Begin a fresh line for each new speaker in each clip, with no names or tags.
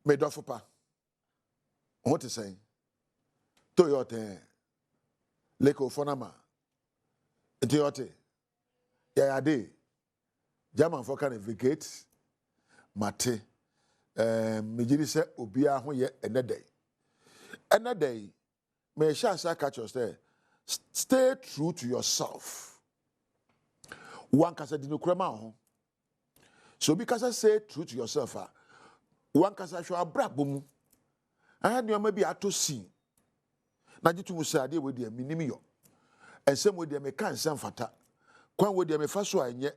me dofopa. What is saying? Toyota. Leko fonama. Toyota. Yayade. German for can vacate. Mate. Mijiri se obia ho ye enede. Enede. Me sha sa catch us there. Stay true to yourself. One kasa dinokrama ho. So because I say true to yourself, one kasa show abrabum. I had you maybe at to see. Najitu musade with the minimio. And some with the mekan some fata. Kwan with the mefaso and yet.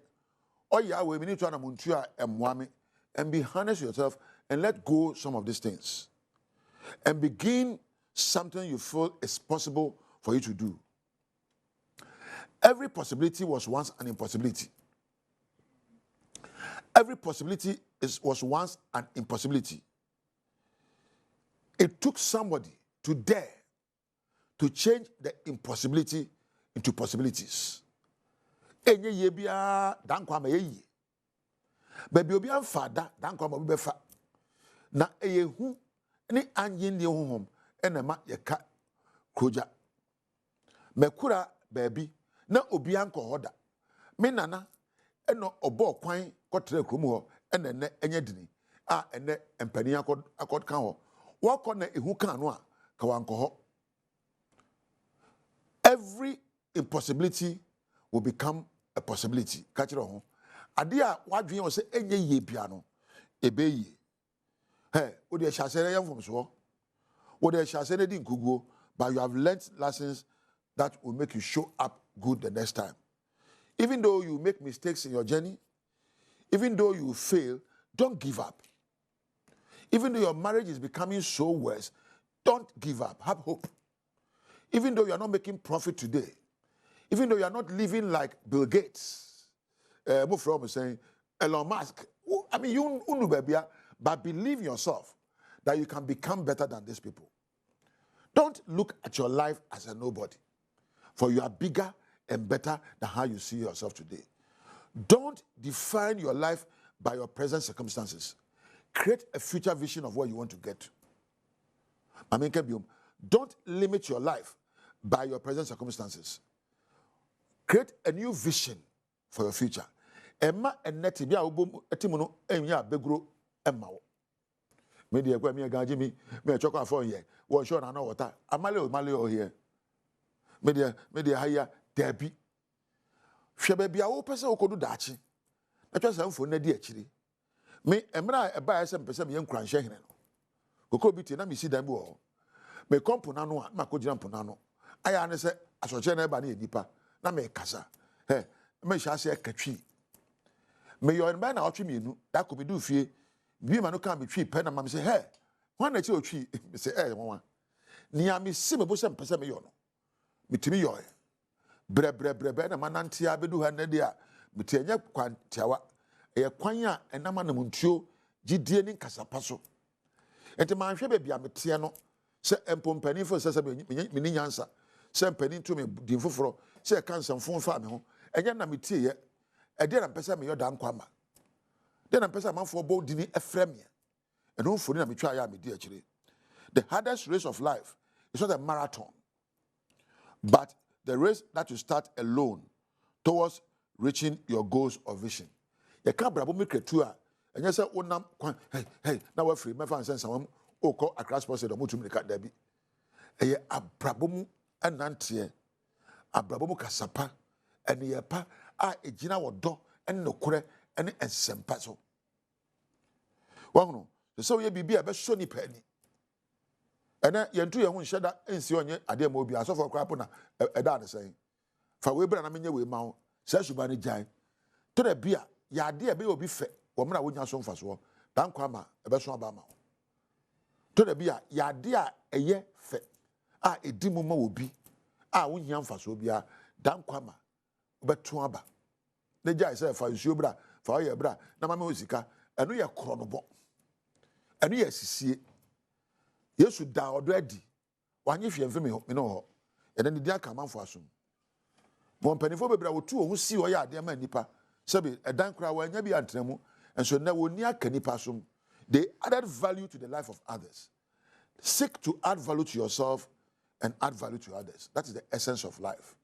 Oh yeah, we need to anamuntua and mwame. And be honest with yourself and let go some of these things. And begin something you feel is possible for you to do. Every possibility was once an impossibility. Every possibility was once an impossibility. It took somebody to dare to change the impossibility into possibilities. Enye ye bia dan kwa ma ye. Baby obi amfada dan kwa ma bi befa. Na eyehu ni anyin de honhom enema ye ka kroja. Mekura baby na obi anko hoda. Me nana eno obo kwan kotre krom ho ene enye dini. Ene empani akod kan ho. Wako na ehu kan no a ka wanko ho. Every impossibility will become a possibility. Catch it on. Adia wadwen o se enye ye bia no ebe ye. Hey, wo de hyasere yam from so. Wo de hyasere di nkuguo, but you have learned lessons that will make you show up good the next time. Even though you make mistakes in your journey, even though you fail, don't give up. Even though your marriage is becoming so worse, don't give up. Have hope. Even though you are not making profit today, even though you are not living like Bill Gates, move from saying Elon Musk. I mean, you know, baby, but believe yourself that you can become better than these people. Don't look at your life as a nobody, for you are bigger and better than how you see yourself today. Don't define your life by your present circumstances. Create a future vision of where you want to get to. I mean, don't limit your life by your present circumstances. Create a new vision for your future. Emma and Netty bia ubum etimuno enya begro emma wo. Me de kwa me gaji me chokwa afọ ye. Wo sure na water. Amale o here. Me de haya debi. Hwe ba bia wo pese okodu daachi. Na twa samfo na di akiri. Me emra eba ya sem pese me yankura nhye hene no. Kokko bi tie na me si dan bi wo. Me kompona no a ma ko gira mpona no. Aya ne se asoche na eba na edipa na me kasa. Me hya se katwi. Me yo en ba na otwe mienu da ko bi du fie. Bi ma no kan be twi pe na ma me se wan na chi otwi me se won. Ni a me si me bo se mpese me yo no. Me timi yo bre na manante abedu ha na dia me tie nya kwantiawa. Eye kwan a enama na muntuo gidie ni kasapa so. Enti man hwe be bia me tie no se empompani fo se me ni nyansa se empani to me din foforo se kansa mfon fa me ho enye na me tie ye e de na pesa me yoda nkwama de na pesa manfo bo dini efrem ye eno mfoni na me twa ya me di akire. The hardest race of life is not a marathon, but the race that you start alone towards reaching your goals or vision. You can't brabo me kretu a enye se wonam kwan hey na wa free me fa nsensa wam okọ Accra Sports Stadium mutum ne ka dabi eye abrabo mu anante abrabo mu kasapa ene ye pa a ejina wodo ene nokore ene ensempa so wahunu so ye bibia be so ni pani ene yentu ye hu nheda ensi onye ade ma obi asofo krapo na eda ne sen fa we bra na menye we ma ho sa suba ne jan to da bia ya ade e be obi fe wo mra wonya so mfa so dan kwa ma e be so aba ma to da bia ya ade a eye fe a edimu ma obi a wonya mfa so bia dan kwa ma beto aba ne jai say fa nsuo bra fa ye bra na ma me osika eno ye kro no bo eno ye sisie Yesu da odo adi wanye hwe mfe me no ho ene ne dia kamanfo asom mo mpanifo bebra wotu ohun si o ya ade ma nipa sebe edan kra wanya bi antremu enso na woni aka nipa asom They added value to the life of others. Seek to add value to yourself and add value to others. That is the essence of life.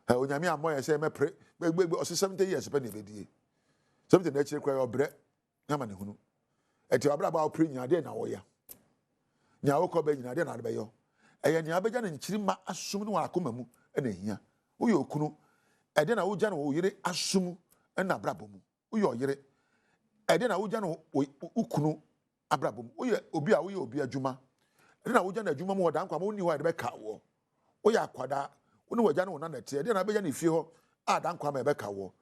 Onyame amoye say me pray, o 70 years pe na bedie. 70 na chire kwa obre, na ma ne hunu. Eti abra ba pray nya de na wo ya. Nya wo ko be nya de na de be yo. Eye nya beja na nchiri ma asum no akoma mu na hia. Wo ye okunu, e de na wo ja na wo yire asum na brabo mu. Wo ye oyire. E de na wo ja na ukunu abrabo mu. Wo ye obi a wo ye obi adwuma. E de na wo ja na adwuma mu wo dan kwa mo ni ho de be ka wo. Wo ye akwada woni wagya no na te de na beja na fie ho a dan kwa ma be ka wo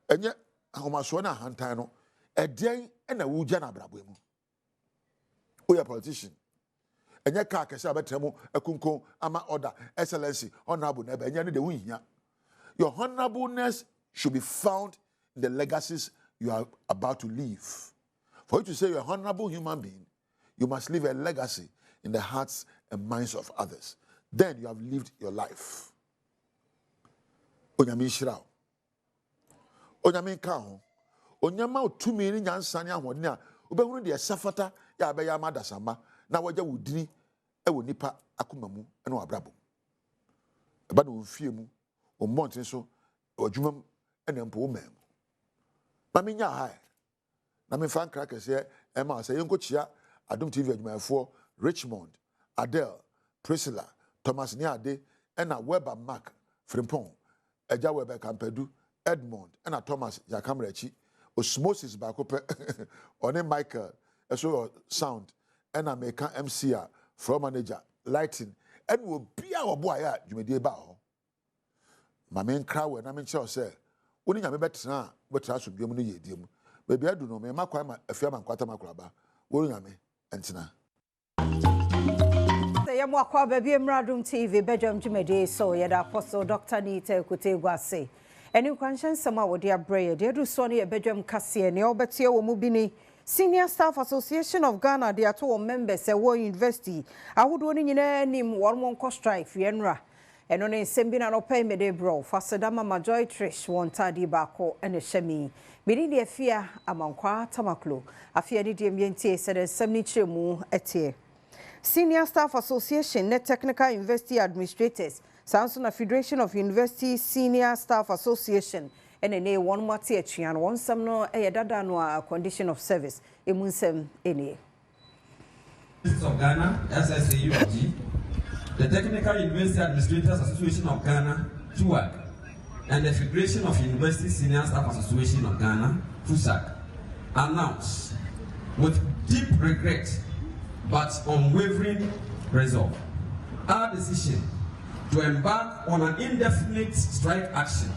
enye ahomaso na hantan no eden na wugya na brabo mu wo ya politician enye ka kese abetremu akunkon ama order excellency honorable na be enye ne de wunhia. Your honorableness should be found in the legacies you are about to leave. For you to say you're a honorable human being, you must leave a legacy in the hearts and minds of others. Then you have lived your life. Onyame shirao onyame ka ho onyama otumi ni nyansa ne ahode a obehunu de safata ya abeya madasamba na wagya wudini ewo nipa akomamu ene wabrabo eba no mfie mu o monten so odwumam ene mpo omam ma menya ha na me fan crack se e ma se yenkochia Adom TV adwumafo Richmond, Adele, Priscilla, Thomas Niade ena Weber Mark Frimpong Eja Weber Kampedu, Edmond, and Thomas Yakamrechi, Osmosis Bakope, One Michael, SO Sound, and American MCR, Floor Manager, Lighting, and will be our boy at Jumedi Bao. My main crowd, and I mean, say, when you better now, but I should be able to dim. Maybe I do know me, Makwama, a Fiaman Quatamakraba, William and Tina.
Yamwa baby Adom TV Badwam Jumede so yeda apostle Dr. Nita Kutegwa say eni kwanshan sama wo dia braye de do so ne Badwam kase ne obetie wo mu bini Senior Staff Association of Ghana de ato members e wo university ahodo ni nyina nim wormon ko strike fienra eno ne sembi na no pay me de bro fasedama majoy trish won tadi bako ene hyemi bidi de afia amankwa tamaklo afia de de mientie se de semni chiremu etie Senior Staff Association, Net Technical University Administrators, Samsung Federation of University Senior Staff Association, and one mati and one some no condition of service. Emunsem ene.
Of Ghana, SSAUG, the Technical University Administrators Association of Ghana, TUAG, and the Federation of University Senior Staff Association of Ghana, FUSAC, announce with deep regret but unwavering resolve our decision to embark on an indefinite strike action.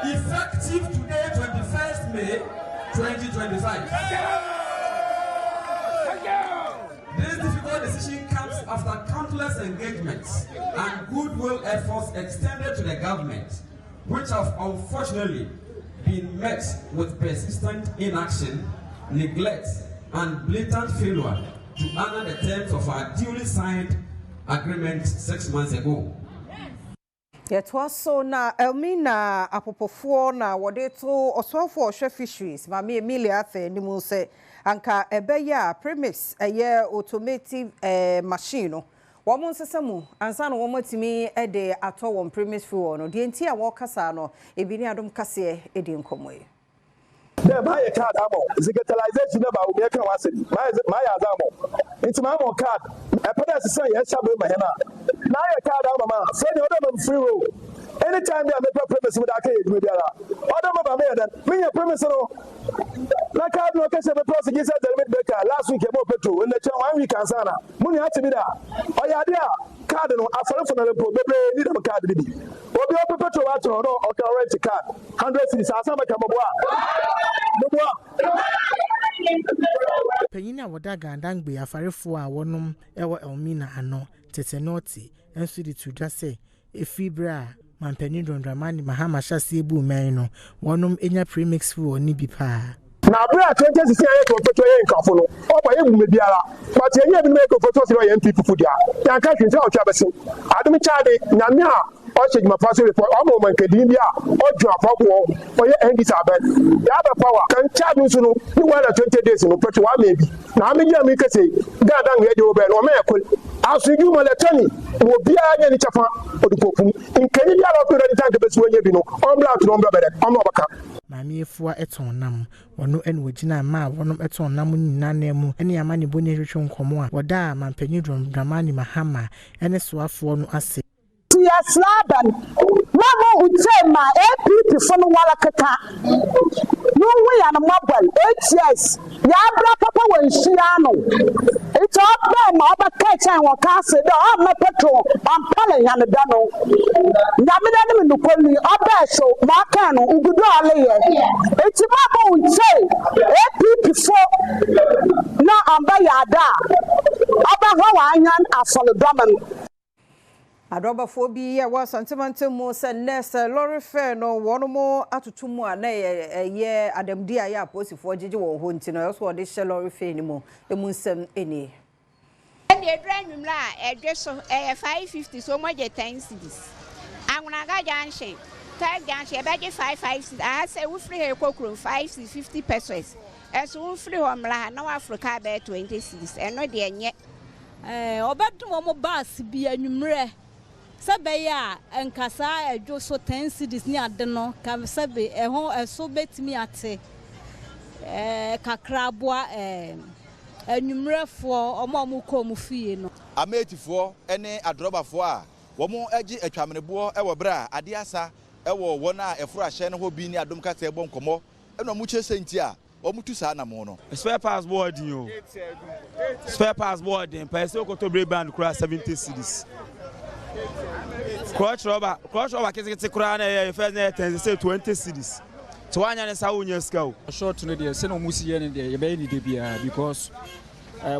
Effective today, 21st May 2025. This difficult decision comes after countless engagements and goodwill efforts extended to the government, which have unfortunately been met with persistent inaction, neglect, and blatant failure to honor the terms of our duly signed agreement 6 months ago.
Yet was so na Elmina apopofo na wodeto osofo ohwe fisheries mama Emilia athe ni mu se anka ebeya premise eye automatic machine no womo nsesemu ansa no womo timi de ato won premise fuel no de enti a wo kasa no ebi ni Adom kase e di nkomoye
the my card amo digitalization na ba wo me kan wase my azamo into my card e peda se say yes chabe ma hena na your card amo ma say the other free roll anytime they make premise with aka you biara other ma me then me your premise no na card no kase be plus give say the limit breaker last week e mo petrol in the 1 week ansana muni hati bi da oya dia card no afere for na pro bebe ni dem card bi obi o petrol wa to no o ka rent card 100 cedis asama ka mo
Penyina woda gandangbe afarefo a wonom ewo Elmina ano tetenoti enso di tudwa se efibra mampeni ndondramani mahama hyase ebu men no wonom enya premix fu oni bi pa
na bra 2016 aye ko foto ye nkafo no obo ye gume biara but ye nya bi me ko foto se ye MPP fu dia ya ka twin se o twa bese Adom chade nyame a ɔhyɛ dwumafo report ɔma ɔma nkadin bi a ɔdwo afɔboɔ ɔyɛ NDCEs yaba power kan charge nso no ne wala 20 days no pɛtɛ wa maybe na amegya mi kase dada ngɛ de obɛ no ɔma ɛkɔ asujuma le tani wo bia nya ni chafa odupopum nkani bia lo pere ni tanke besu onye bi no ombla to ombla bere omo baka
maame efua eton nam wono ene wogina ma wono eton nam nyina na mu ene ama ne boni hwehwe nkomo a woda mampanyi dramani mahama ene soafo no ase
ya slaban mama utema APP fono wala kaka no we ya na mobile ATS ya bra papa wanhia no it's up there ma ba catch and wa case do am petrol am pale ya da no nyame na ne nukoni oba so ma ka no ugudo ale ye eti mama unse APP fo na amba ya da aba ho wa anyan afolo doman
Adrobafo bi ye wa sentiment mo se nurse lorry fair no wono mo atutu mu ana ye Adom dia ya aposifo gege wo ho nti no so de she lorry fair ni mo emu nsem eni
and the dranwumla address 550 so mo je 10 cedis anwuna ga janche tag janche be je 556 I say we free here kokro 550 pesos eso we free ho mla na Africa be 20 cedis eno de enye
obedum mo bus bi anwumre Sabaya and Casa do so 10 cities near the no, come sabe a home a so bet me at Kakrabwa a number for or Mamuko Mufino.
A mate for any a drop of war. One more edgy a chamberbo, our bra, Adiasa, our one a fresh and who be near Dumcate Boncomo, and no mucho sentia, or Mutusana mono.
Spare pass boarding you. Spare pass boarding, Paisoko to Brabant cross 70 cities. Crotch rubber, kiss crown, first say 20 cities. To one and Saunia Scout. Short to the Seno Musian in the Baby Debia because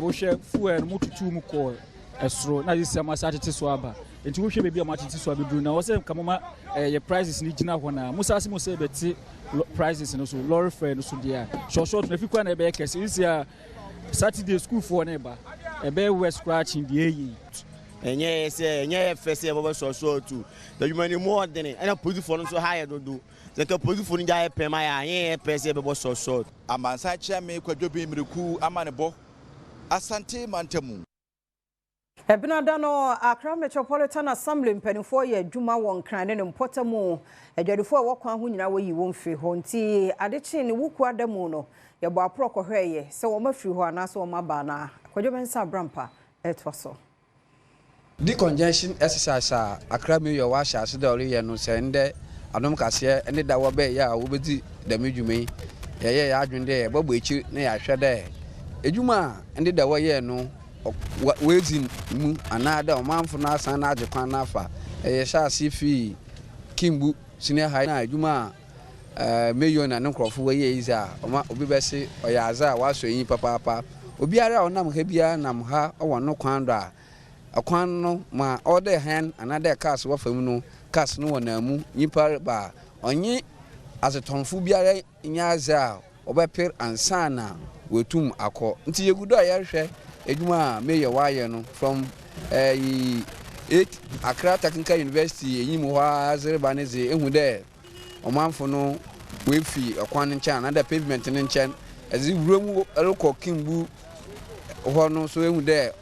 we share full and Mutu call a straw. Now this is my Saturday swabber. And to wish be a match to swab. Now was a Kamama, your prices in Nijina Wana. Musasimo say that prices and also Lorry Fair, so dear. Short, if you can a baker, is Saturday school for a neighbor. A bear was scratching the AE.
And yes, first ever so too. The human more than it, and I put the phone so high. I don't do. The put the phone in the pay my person so short.
A man side chair make a job in Ruku, a manabo. Asante Mantemu.
Ebinadano Accra Metropolitan Assembly mpanifo ye dwuma won kran ne mpotamo adwadifo a wokwa ho nyina wo yi won firi ho nti adechi ne wuku adamu no ye bo apro kohweye se wo mafiri ho ana se wo maba na kwadwo bensa brampa etwaso.
The conjunction exercise Accra me your wash as the ori no sende Adom kase ene da wo be ya wo bedi da medwuma ye adwende babo echi na ya hwe de edwuma ene da wo ye no wezin mu anada o manfo na asan na agekwan na afa ye sha sifi kimbu senior high na edwuma meyo na ne nkrofo wo ye iza obi be se oyaza wa so yin papa obiara onam ha bia nam ha o no kwan do a akwan no ma order hand another cars wa fam no cars no wona mu nyipa ba onye azetonfo biara nyaza obeper ansana wetum akọ nti yegudo ayehwe edwuma meyo waye no from 8 Accra Technical University enyim ho azerbaneze ehu de omanfo no wefi akwan ncha another pavement ne nchen ezi wuram elko kimbu ho no so ehu de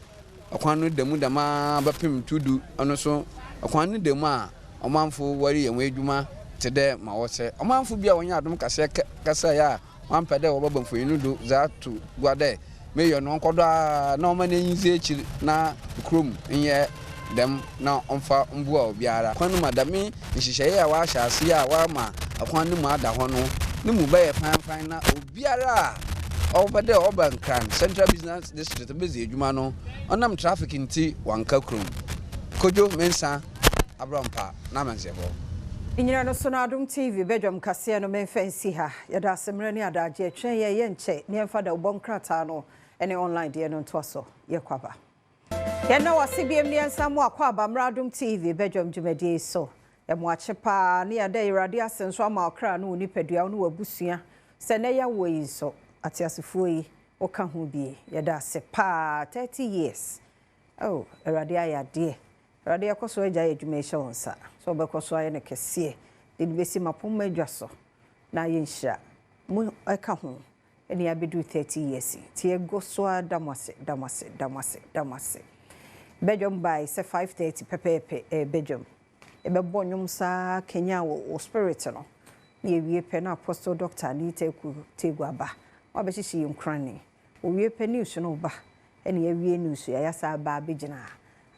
akwanu demu dama bapem tudu ono so akwanu demu a omanfo wari ye edwuma tede ma wose omanfo bia wonya Adom kasa ya wampede wo babamfo yinudo za to guade meyo no nkodo na oma na nyinze echi na krom nye dem na omfa mbu a obiara kwanu madame nhihye ya wa hyase ya wa ma akwanu mu ada ho no ne mu ba ye fan na obiara obede obankran Central Business District bezi edwuma no onam traffic nti wanka krom kojo mensa abrampa na mansebo
Inyina no so na Adom TV Badwam kase no menfansi ha yada asemre ne adaje atwen ye nche ne emfa da ubonkrata no ene online de no ntoso ye kwaba ye na wasibiem ne nsamo akwaba Adom TV Badwam dwumadi so ye mo achepa ne yada irade asenso ama okra no nipadua no wabusua se ne ya wo yi so atiasefo yi oka ho bi yada se pa 30 years oh irade ayade radio koso eja edwumehye wonsa so bekoso aye ne kese de besi mapoma adwaso na ye nhia mu eka ho eni abedu 30 years ti ego so damase Badwam by say 5:30 pepepe Badwam ebebo nyum sa Kenya wo spirit no ye wie pe na apostle doctor Anita Tegwaba wabehyeshi yinkrani wo wie pe news no ba eni ye wie news ya sa ba abegina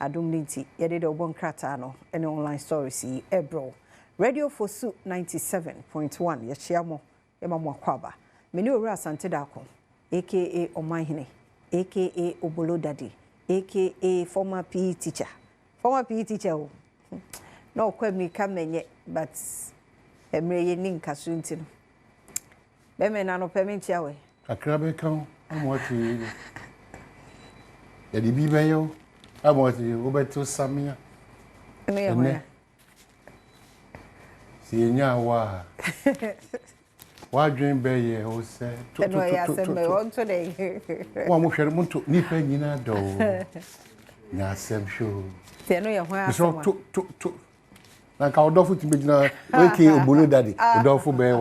Adom nti ye de obon krata no eni online stories yi ebro radio fosu 97.1 ye chiamo ye mamo akwaba meni owura asante dako aka Omanhene aka Obolo Daddy aka former PE teacher. Oh. No, kwemi kamenye, but emre ye ninka suntino. Beme na no pementi awe.
Akrabe kan amwati. Ya di bibe yo amwati obeto samia.
Ene.
Si nya wa. Wa dwen be ye o se
to. Eno ya se me on to dey.
Wa mo hwere mo to nipa nyina do. Na sem show.
Eno ya hwa asema.
To. Na ka odofo ti begina weke Obolo Daddy. Odofo be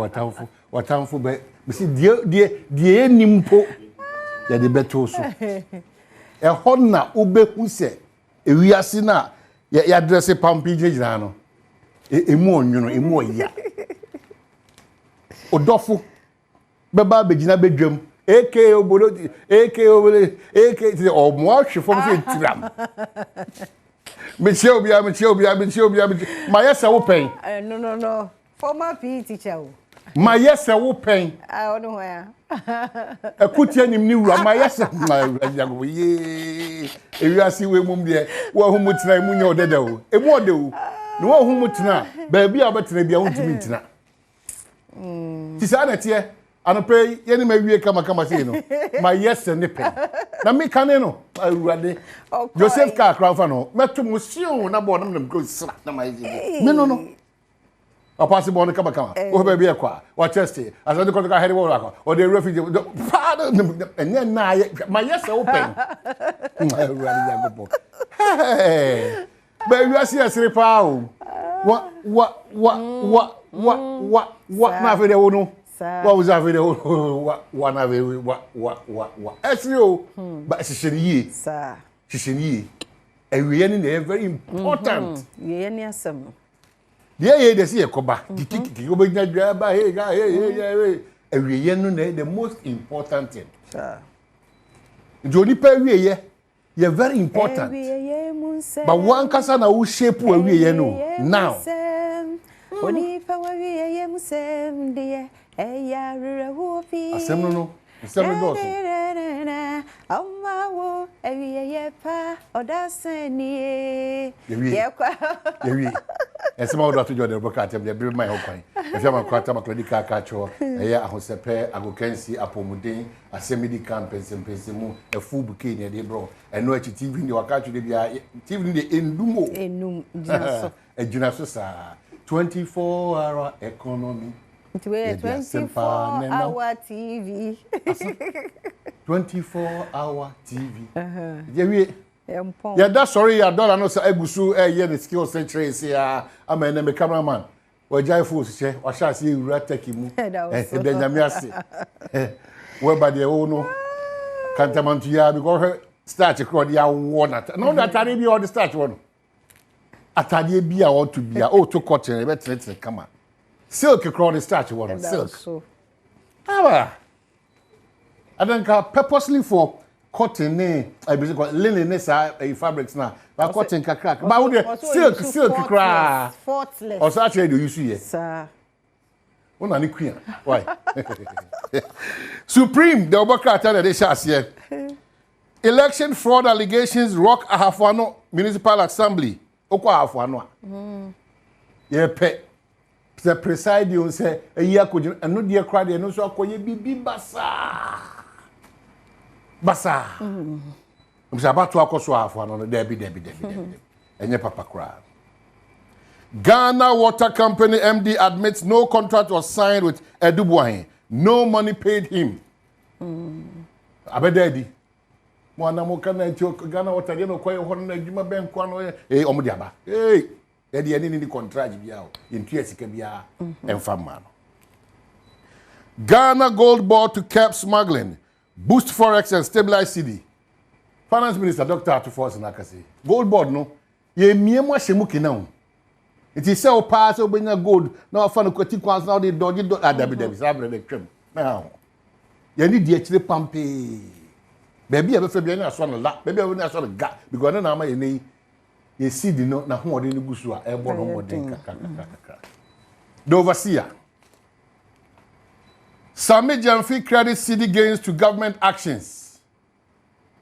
watamfo be. Bisi die enimpo ya de beto so. E honna obehu se ewiase na ya dress pampi gina no. Emu onwuno emu oya. Odofo beba begina Badwam aka Obolo aka ti omo ahwefo se tiram. Michie obia ma yesa wo pen.
No. Former PE teacher.
Ma yesa wo pen.
I don't know where.
Akutia nim ni wura ma yesa ma yago ye. Ewiase we mum de wo hu mutena mu nya odeda o. Emu ode o. No wo hu mutena ba bia obetena bia wontumi ntina. Ti sa na tie anope ye ni ma wie kama sei no. Ma yesa ne pen. Na me kane no awurade Joseph ka kranfa no meto musio na bo nam go sra na ma yi me no apasi bo no kama o ba bia kwa wa chest asade ko ka heri wo akwa o de refugee father enya na ma yesa open awurade ya go ba wi asi asire pa o wa na fe de wo no what was that video? What na very what? Actually, but she
sir.
She and very important.
Yeah, near some.
Yeah, they see a coba. Kiki go na graba hey. The most important thing.
Sir.
Joni pe you're very important. But one kasa na who shape we no now.
Oni pa we musem de eya rere wo fi
asem no doso
amma wo ewiye pa odasani
ye kwa esema wo to jode boka atem de be my hokwan efia makwata maklodika ka cho eya ahosepe agokansi apomuden asemidi campus mu efu buke ne de bro eno achi TV ni wakacho de bia TV ni enum
jinaso
ejinaso sa 24-hour economy.
24-hour TV.
24-hour TV. Yeah, that's sorry. I don't know. So Egusu, the skills century. Say, I'm a cameraman. Well, Jaifu, say, I shall see you right take him. Whereby the owner can't come on to you because her start across the water. No, that I be all the start one. Atade bia want to be to cotton better come on silk crown the starch one silk ah I don't purposely for cotton I basically linen is a fabrics now but cotton ka crack but silk crack
faultless
or such do you see
sir
una ni queen why Supreme the obakata that they shall see election fraud allegations rock Ahafano Municipal Assembly okwa afo ano a ye pe the presidium say eyi akojin eno de kra de no so akoye bibi basa msa batu akoso afo ano de bi enye papa kra Ghana Water Company MD admits no contract was signed with Edubuahin, no money paid him abedadi mo na mo kana ti Ghana water dey no koy ho na adwuma ben kwa no omo de aba e de ye ni contract bia o yentu asika bia emfa ma no. Ghana Gold Board to curb smuggling, boost forex and stabilize cedi. Finance Minister Dr. Atufos Nakasi. Gold Board no ye miemu ahyemu kina. It is so pass obenya gold na afa no kwati kwans na de dodge adabi sabre de twem. Now ye ni die kire pampe. Baby e be fa bia na so no la, baby e na so no ga because na ama ye nei ye seed no na ho ode ni gusu a e bo no mo den kaka. The overseer Sami Jamfi credit cedi gains to government actions.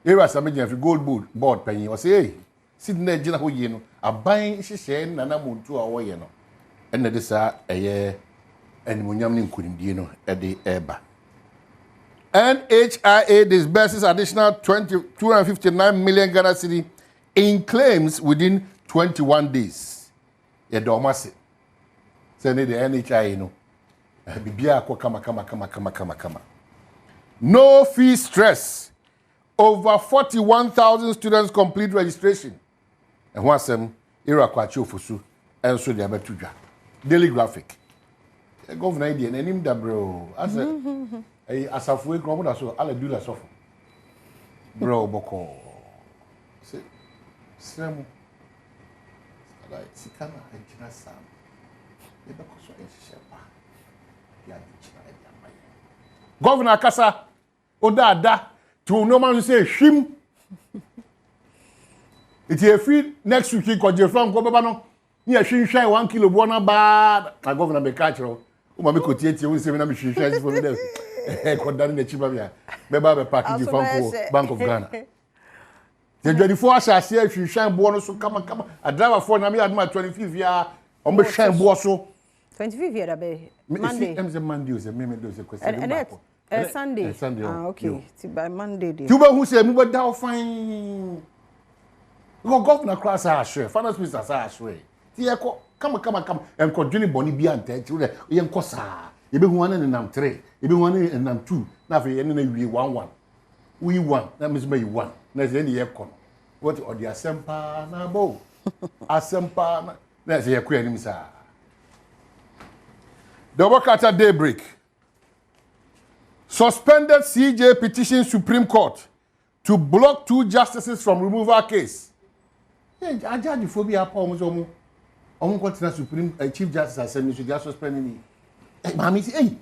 Era Sami Jamfi Gold Board penny or say, hey, Sydney Jina ho ye no, a buying share nana muntu a way no. And this are a year and munyam nkundino at the eba. NHIA disburses additional 259 million Ghana cedi in claims within 21 days. Ye domasi. Say the NHIA no. Bibia ko kama. No fee stress. Over 41,000 students complete registration. And once era kwachi ofusu and so they betu dwa. Daily graphic. Governor idea na nim da bro. As asafu e kromo da so ala do la so. Bro boko. Se sremu. Ala sikana ejina sam. E ba ko so enshepa. Governor Kasa Oda to no man say shim. It's a free next week because you're from Gobano. Near Shin 1 kilo bona bad. A governor be catch you. Umami Cotier, you will say, I'm sure for them. Condemning the Chibabia. Beba package from Bank of Ghana. The 24 hours I say, if you shine bonus, so come. A driver for Nami at my 25th year. On the shine bosso.
25 year be Monday.
Monday is a meme do question.
Sunday.
Sunday.
Ah, okay. It's by Monday day.
You who say me down fine. Go governor class ashwe. Finance minister ashwe. Ti e ko come. En ko dwene boni bia ante ti we ye nko saa. Ye be hu ane nam 3. Ye be hu ane nam 2. Na fe ye ne na wi 1. We 1. That means me 1. Na say ye ko. What or the asempa na bo. Asempa na say ye ko anim saa. The work at daybreak. Suspended CJ petitions Supreme Court to block 2 justices from removal case. I judge the phobia poems on continent Supreme Chief Justice has said you should just suspend me. Mammy, hey,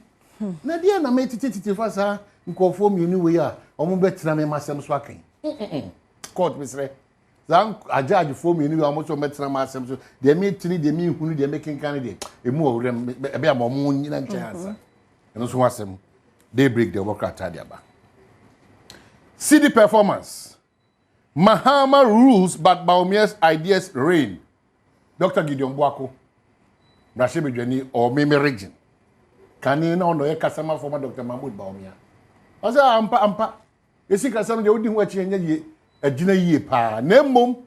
Nadia, I made it for us. You conform you new way. I'm better than myself swacking. Court, Miss Ray. I judge the phone you almost better than myself. They made to they mean who they're making candidate. A more a more moon in chance. And also was them. Daybreak the work at Tadiaba. City performance. Mahama rules, but Baumia's ideas reign. Dr. Gideon Boako, Nashibi Jenny, or Mimi Region. Can you know no customer from Dr. Mahmoud Baumia? I said, Ampa. You see, Cassandra, you didn't watch a dinner year pa. Name mum.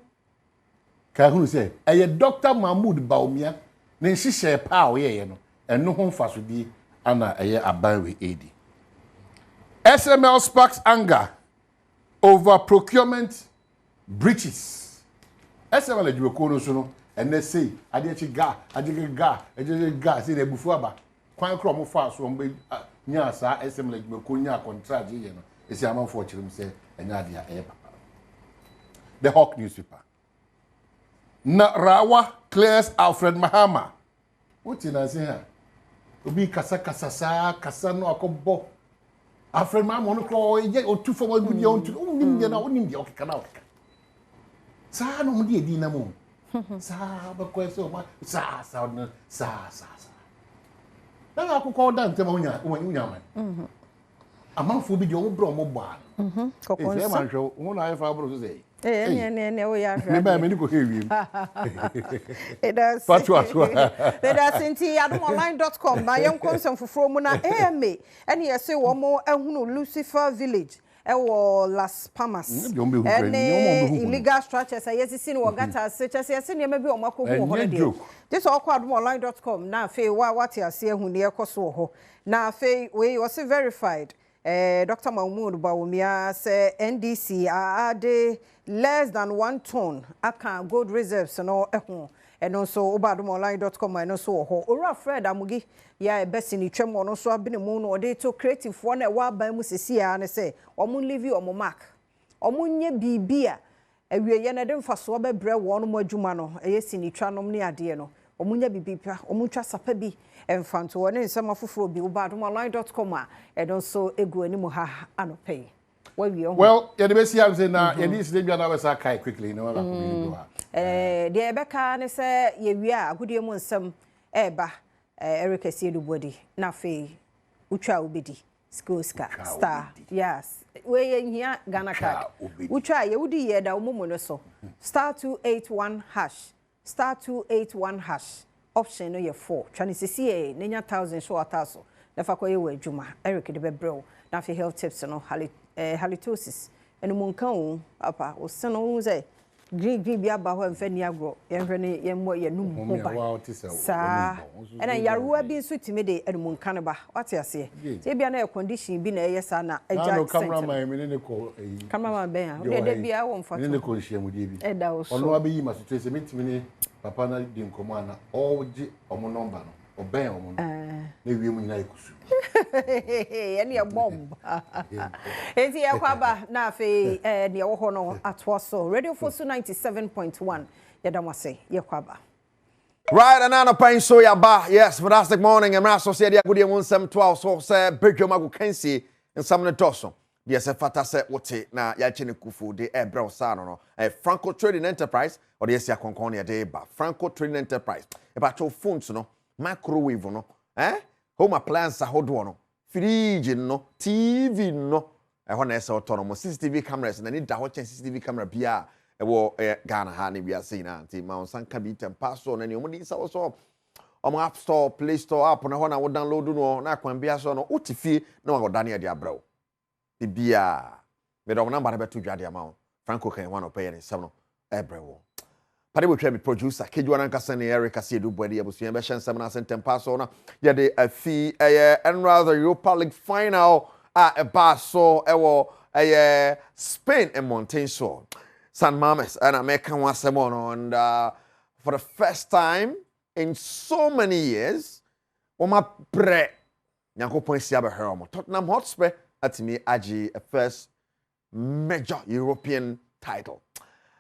Kahun say, a Dr. Mahmoud Baumia, then she share power, and no home fast would be Anna a year abide with AD. SML sparks anger over procurement breaches. SML is going to and they say, I did ga, say they before about quite crumble fast from Nyasa, SML, Kunya contract, it's a man for him, say, and Nadia air. The Hawk newspaper. Rawa clears Alfred Mahama. What's in I say here? Obi kasa no akobo. Alfred Mahama no call ye o tu for good ye on tu nim ye na onim ye okeka. Sa no de di na mo. Sa ba ko so ma sa. Na akoko dan tem unya man. Amanfo bi de o bro mo ba.
Kokon
sa. E man hwo won na fa bro so say.
Ne o ya hwa.
Me ba me ni ko hewi.
It does. It does inti adomonline.com na yem konsem foforo mu na AMA ene ye say wo mo ehunu Lucifer Village ewo Las Palmas. Illegal structures ayesisi no gata searches ye ne ma bi o makohu ho de. This all called adomonline.com na fe what you see ehunu ye koso ho. Na fe we was verified. Dr. Mahmoud Bawumia say NDC are added less than 1 ton aka gold reserves no ehun and also obadomonline.com and also ora Fred Amugi ya besi ni twem no so abene mu no de to creative for na wa ban mu sisia ne say omo leave omo mark omo nye bibia awie ye na de mfaso bebre wo no adwuma no eye sinitwanom ne ade no omunya bibipia omutwa sapa bi emfanto woni nsema foforo bi obadomonline.com a edon so egu animu ha anopay
well ya de besi am say na ya dis dey bia na we say kai quickly no la ko
de ebeka ne say ye wi a agudie mu nsem eba Eric Esiedubodi na fe utwa obedi Skoska star yes we ye hia Ghana card utwa ye wudi ye da omumu no so star 281 hash star 281 hash option no ye 4 twani sisi nenya 1000 so ataso na fa koye we adwuma Eric de bebrel na fe health tips no halitosis enu munkan o apa o se no say green bi aba ho mfa ni agro ye hwe ne ye mo ye num ho ba sa ena yaruwa bi nso timi de enu munkan ba wate ase se bia na condition bi na ye sa na agja
no cameraman me ne ko
cameraman ben a de bia wo mfa
ne ko nhia mu de bi
e da wo so
ono abeyi ma so se me timi ne papa na di nkomo ana oje omo number no oben omo no na wie mu nyina ikusu
any a bomb enti ya kwaba na fe ne wo ho no atwo so radio force 97.1 yadamase ye kwaba
right another pain so ya ba yes fantastic morning and so say dia good year 112 so say bedwam ago kansi nsam ne toso dia se fata se wote na ya chene kufu de ebrew sa no Franco Trading Enterprise or yes ya konkon ya de ba Franco Trading Enterprise e ba cho phones no microwave no home appliance ahodo no fridge no TV no ho na ese autonomo CCTV cameras na ni da ho chen CCTV camera bia e wo Ghana ha na bia sei na anti ma onsan ka bi tempa so na ni omo di sa so omo App Store Play Store app na ho na wo download no na kwan bia so no utifie na wo dane ya de abrawo bia me do number na beto dwade ama Franco kan one opay ni sem no ebrewo pade bo twa mi producer kejwa na nkasa ne Eric Esiedubodi abusuan be hyen sem na sentempa so na ye de afi and rather Europa League final a ba so ewo Spain and Montaigne so San Mames and American wasem no and for the first time in so many years oma bre Nyankopon sia be hero Tottenham Hotspur atimi agi a first major European title.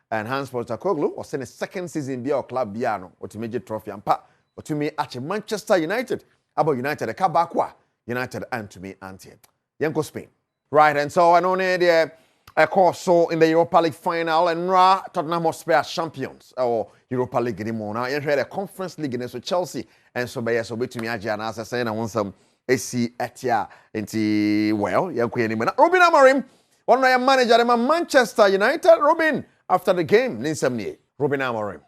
And Hans Postecoglou was in his second season bia club biano or to major trophy and pa or to me at Manchester United about United a kabakwa United and to me anti Yanko Spain right and so I know there a course so in the Europa League final and Tottenham Hotspur champions or Europa League anymore now you had a Conference League in so Chelsea and so by so to me and as I say I want some AC Etia into well Yanko anymore Robin Amorim one of your manager in Manchester United Robin after the game, Robin Amorim.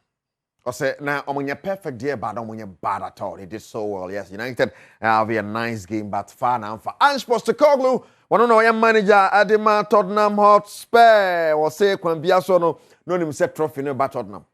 I said, now, I'm perfect day, but I'm bad at all. He did so well. Yes, United have a nice game, but far now for Hans Postecoglou. One of your manager, Adema Tottenham Hotspur. Or say, Kwambiaso, no, him set trophy, no, but Tottenham.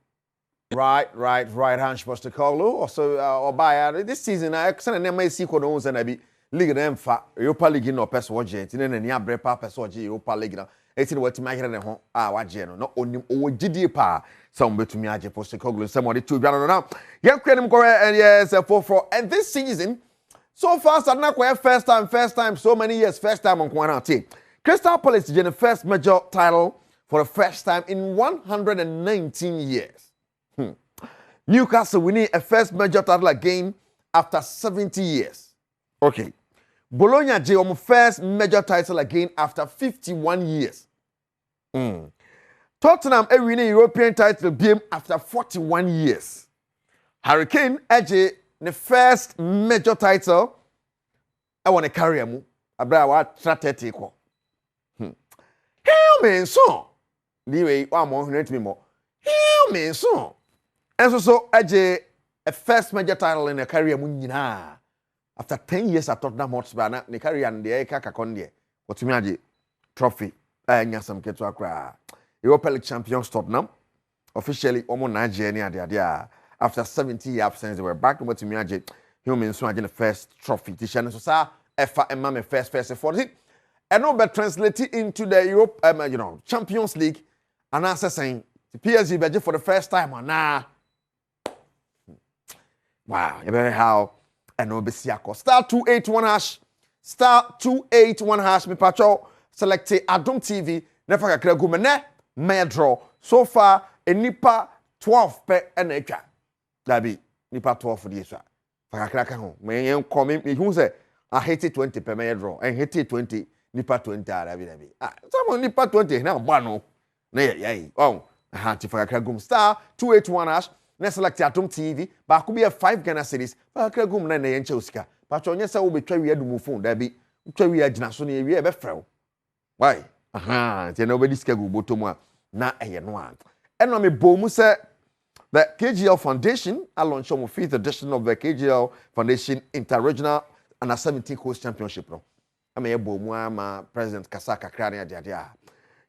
Right, Hans Postecoglou. Also, or by this season, I send an MAC code owns and I be League them for Europa League no person watch it. In any brepa person watch Europa League now. It's what my head and watch no only OGD pa some between me Postecoglou somebody to now. Young Credit and yes for and this season so far not first time so many years first time on Kwana team. Crystal Palace get the first major title for the first time in 119 years. Newcastle winning a first major title again after 70 years. Okay. Bologna J first major title again after 51 years. Tottenham winning European title game after 41 years. Hurricane AJ the first major title I want to carry a mu abra wa strategy ko. Hell man so. Anyway, one more hune me more. Hell man so. And so AJ a first major title in a career mu nyina. After 10 years at Tottenham Hotspur, na ne carry and the Eka Konde, what to me trophy, nyasam ketu akra. Europa League champions Tottenham, officially almost Nigeria there. After 70 years absence, they were back. What to me human so the first trophy. Tishan so sa efa emma me first for it. and no be translated into the Europe Champions League and answer saying the PSG be for the first time nah. Wow, you better how and no be siako star 281 hash star 281 hash me pacho select Adom TV never kakra gu me may draw so far a nipa 12 per and echa that be nipa 12 for this one kakra ka ho me yen come me hu say I hate it 20 per may draw and hate it 20 nipa 20 that be some nipa 20 na ba no na yai oh ha ti kakra gum star 281 hash na select Adom TV ba ko be 5 Ghana series ba kakra gum na yen che osika pa cho onye say wo betwa wi adu mu phone da bi twa wi agina so na wi e be frɛw why ti na obedi sika gu botomu a na eye no an eno me bomu say the KGL Foundation I launched on 5th edition of the KGL Foundation Interregional Under 17 Coast Championship no am ye bomu ama President Kasaka Krani adiadia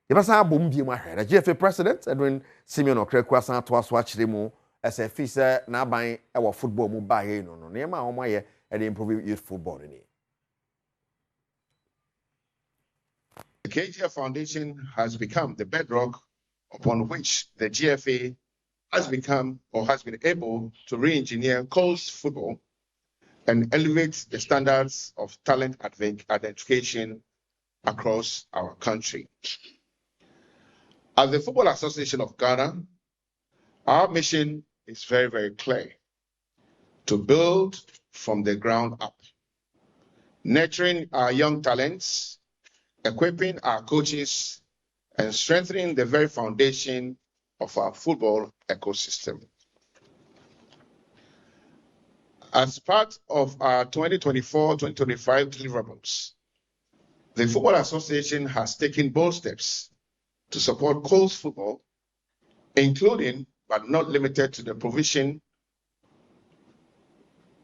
ye basa bomu bi mu ahwe the GFA President Edwin Simeon Okrekwa san to aso akire mu SFC say na ban e wo football mu ba ye no ne ma homo ye e dey improve youth football ni.
The KGL Foundation has become the bedrock upon which the GFA has become or has been able to re-engineer coast football and elevate the standards of talent identification across our country. As the Football Association of Ghana, our mission is very, very clear: to build from the ground up, nurturing our young talents, equipping our coaches, and strengthening the very foundation of our football ecosystem. As part of our 2024-2025 deliverables, the Football Association has taken bold steps to support coast football, including but not limited to the provision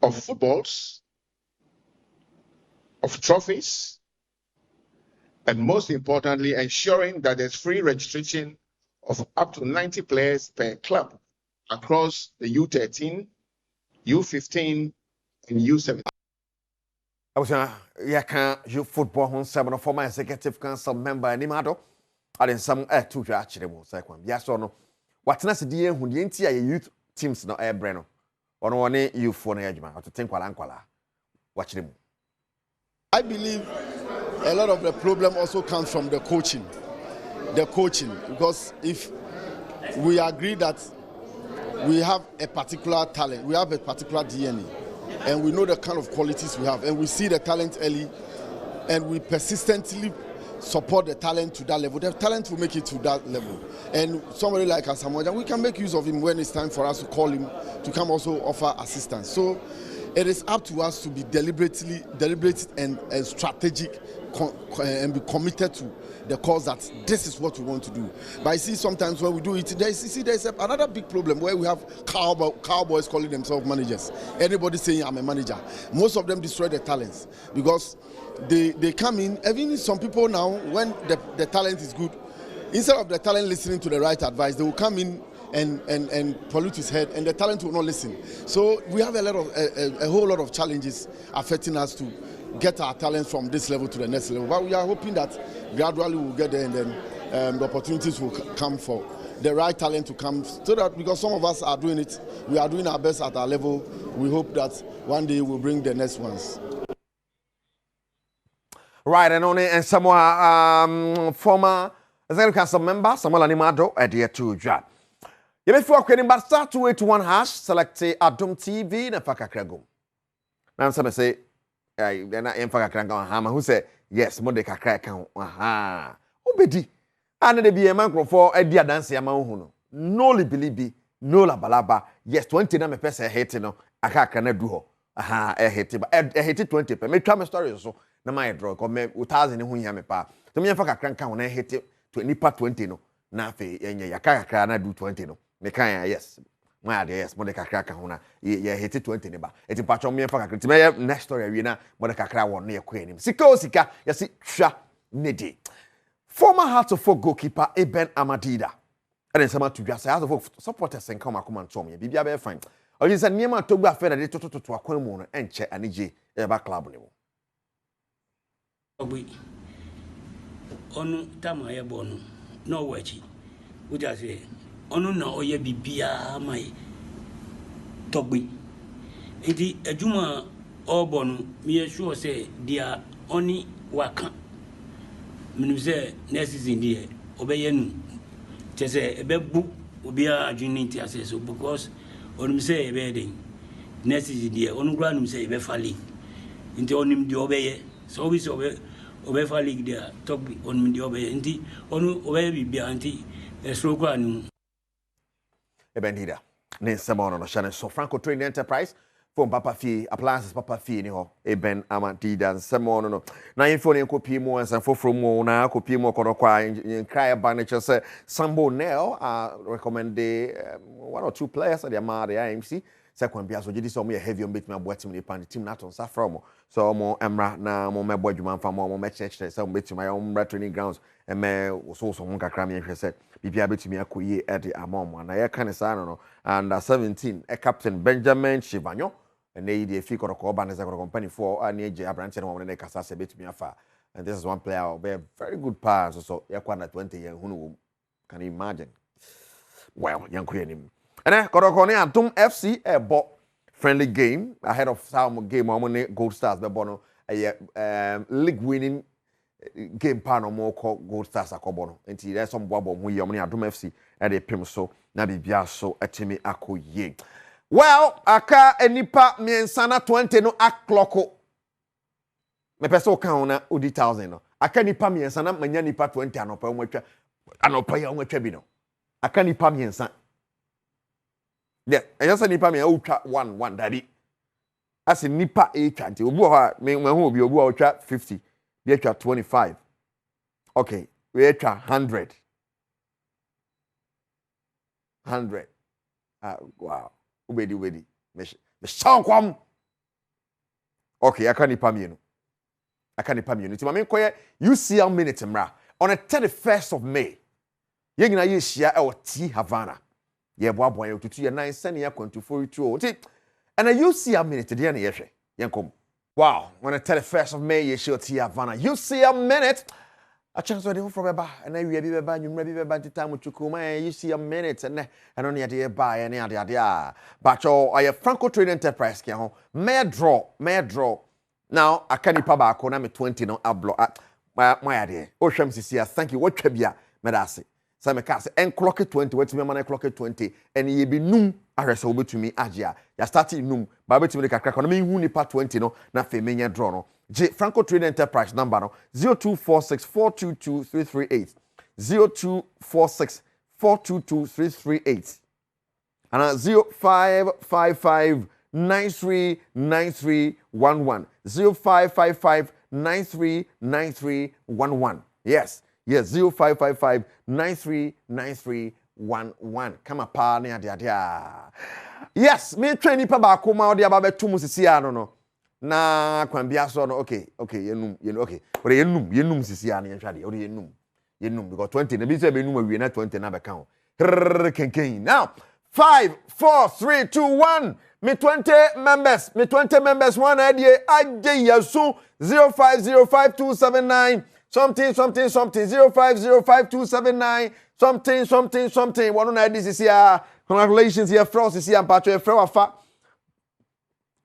of footballs, of trophies, and most importantly, ensuring that there's free registration of up to 90 players per club across the U13, U15, and U17.
I was you football on 7 former executive council member Nimado. I didn't some two actually second. Yes or no? What's not the year when the entire youth teams no air breno. Or one you for an edgeman or to think while watch them.
I believe a lot of the problem also comes from the coaching. Because if we agree that we have a particular talent, we have a particular DNA, and we know the kind of qualities we have, and we see the talent early, and we persistently support the talent to that level, the talent will make it to that level. And somebody like Asamoah, we can make use of him when it's time for us to call him to come also offer assistance. So it is up to us to be deliberate and strategic and be committed to the cause that this is what we want to do. But I see sometimes when we do it, there's another big problem where we have cowboys calling themselves managers. Anybody saying I'm a manager. Most of them destroy their talents because they come in, even some people now, when the talent is good, instead of the talent listening to the right advice, they will come in and pollute his head, and the talent will not listen. So we have a whole lot of challenges affecting us to get our talent from this level to the next level. But we are hoping that gradually we'll get there, and then the opportunities will come for the right talent to come. So that because some of us are doing it, we are doing our best at our level. We hope that one day we'll bring the next ones.
Right, and only and some former executive council member Samuel Animado adhere to job. You may feel creating but start 281 hash select Adom TV na fakakragum. Now some say then I am fakakragum hama who say yes mo de kakra kan aha obedi and the be a man for a dia dance ama hu no no libilibi no labalaba yes 20 na me pese hit no aka na du ho aha e hit ba e hit 20 pe me twa me story so na my draw ko me 1000 hu hia me pa to me fakakragum kan na hit 20 no na fe yenye yakakra na du 20 no me kan yes my yes mo de kakra kan ho na ye hit 20 ne ba eti patcho me fakakra ti me next story wi na mo de kakra won no ye ko anim sika yesi hwa nedi former Hearts of Folk goalkeeper Eben Amadida and some to just Hearts of Folk supporters and come and tom ye bibia be fine or you say niema to gba fe na de to akwan mu no enche anije e ba club ne wo
onu tama ye bonu no wachi uja say onu na oye bibia mai togbi enti adwuma obonu me sure say dia oni waka menim say next season dia obeyenu chese ebebu obia adwini nti ase so because onum say ebeden next season dia onu kura num say ebe league nti onim di obeye so we so obefa league dia top onum di obeye nti onu obeye bibia nti esro kura num
ebendida ne samono no shane so Franco Trading Enterprise phone papa fee appliances papa fee ni ho eben amadida samono no na info ne kopi mu ansan foforo mu na kopi mu kodokwa nkrai ba ne chese Sambo Nail recommend one or two players at the IMC second bia so jidi so mo heavy on betimi aboatim ni pan team na ton safra mo so mo emra na mo mebo adwuma mfa mo mechechre so mo betimi ayo training grounds eme so mo kakra me hwese bibia betimi akoyi e de amom na ye kan sa no and 17 captain Benjamin Chivanyo and they dey fi koroko ba ne za company for ani eje abrante no mo ne kasa se betimi afa and this is one player be very good pass so ye kwa na 20 year hunu can you imagine well yankuye nim and korokoni Adom FC bo friendly game ahead of some game on Gold Stars be bono league winning game pan mo ko Gold Stars akobono enti there some boabo hu ye Adom FC e dey pim so na bibia so atimi akoye well aka enipa miensa na 20 no akloko me peso kan na odi 1000 no aka nipa miensa na manya nipa 20 anopa ya onwetwa bi no aka nipa miensa. Yeah, I just nipa me utwa 1 daddy. As nipa 8 anti obu ho me hu obi obu utwa 50, be utwa 25. Okay, we utwa 100. 100. Wow. Ubedi me shankwam. Okay, aka nipa me no. Aka nipa me no. Ti ma me koye UCL minute mra on the 31st of May. Ye nyina ye hia e o T Havana. Ye boabo ye tutu ye 9 sene ya kwantufor tuo nti and you see a minute dey na ye hwe yenkom wow when I tell the 1st of May ye show T Havana you see a minute a chance dey from beba and we be beba nwumra bi beba time chukuma you see a minute and on ye dey ba ye na ade but your Franco Trading Enterprise ke ho may draw now akanipa ba ko na me 20 no ablo my ade o hwam sisi thank you what twa bia me da ase Some cast and clock 20, wait me man clock 20, and ye be num arrest over to me agia. Ya starting num, but to me the crack on me who nipa 20 no na femenya draw no. Franco Trading Enterprise number no 0246422338. 0246422338. And 0555939311. 0555939311. Yes. Yes, 0555939311. Come pa ne ade. Yes, me train nipa ba ko ma ode aba betu musisi ano no. Na kwan bia so no okay, yenum okay. Ore yenum sisi ano yenhwade. Ore yenum because 20 na bi say be num awie na 20 na be kan ho. Kenken. Now, 5 4 3 2 1. Me 20 members one idea aje yasu 0505279 something 0505279 something one on this is here. Congratulations here Frost is here patcho Fro afa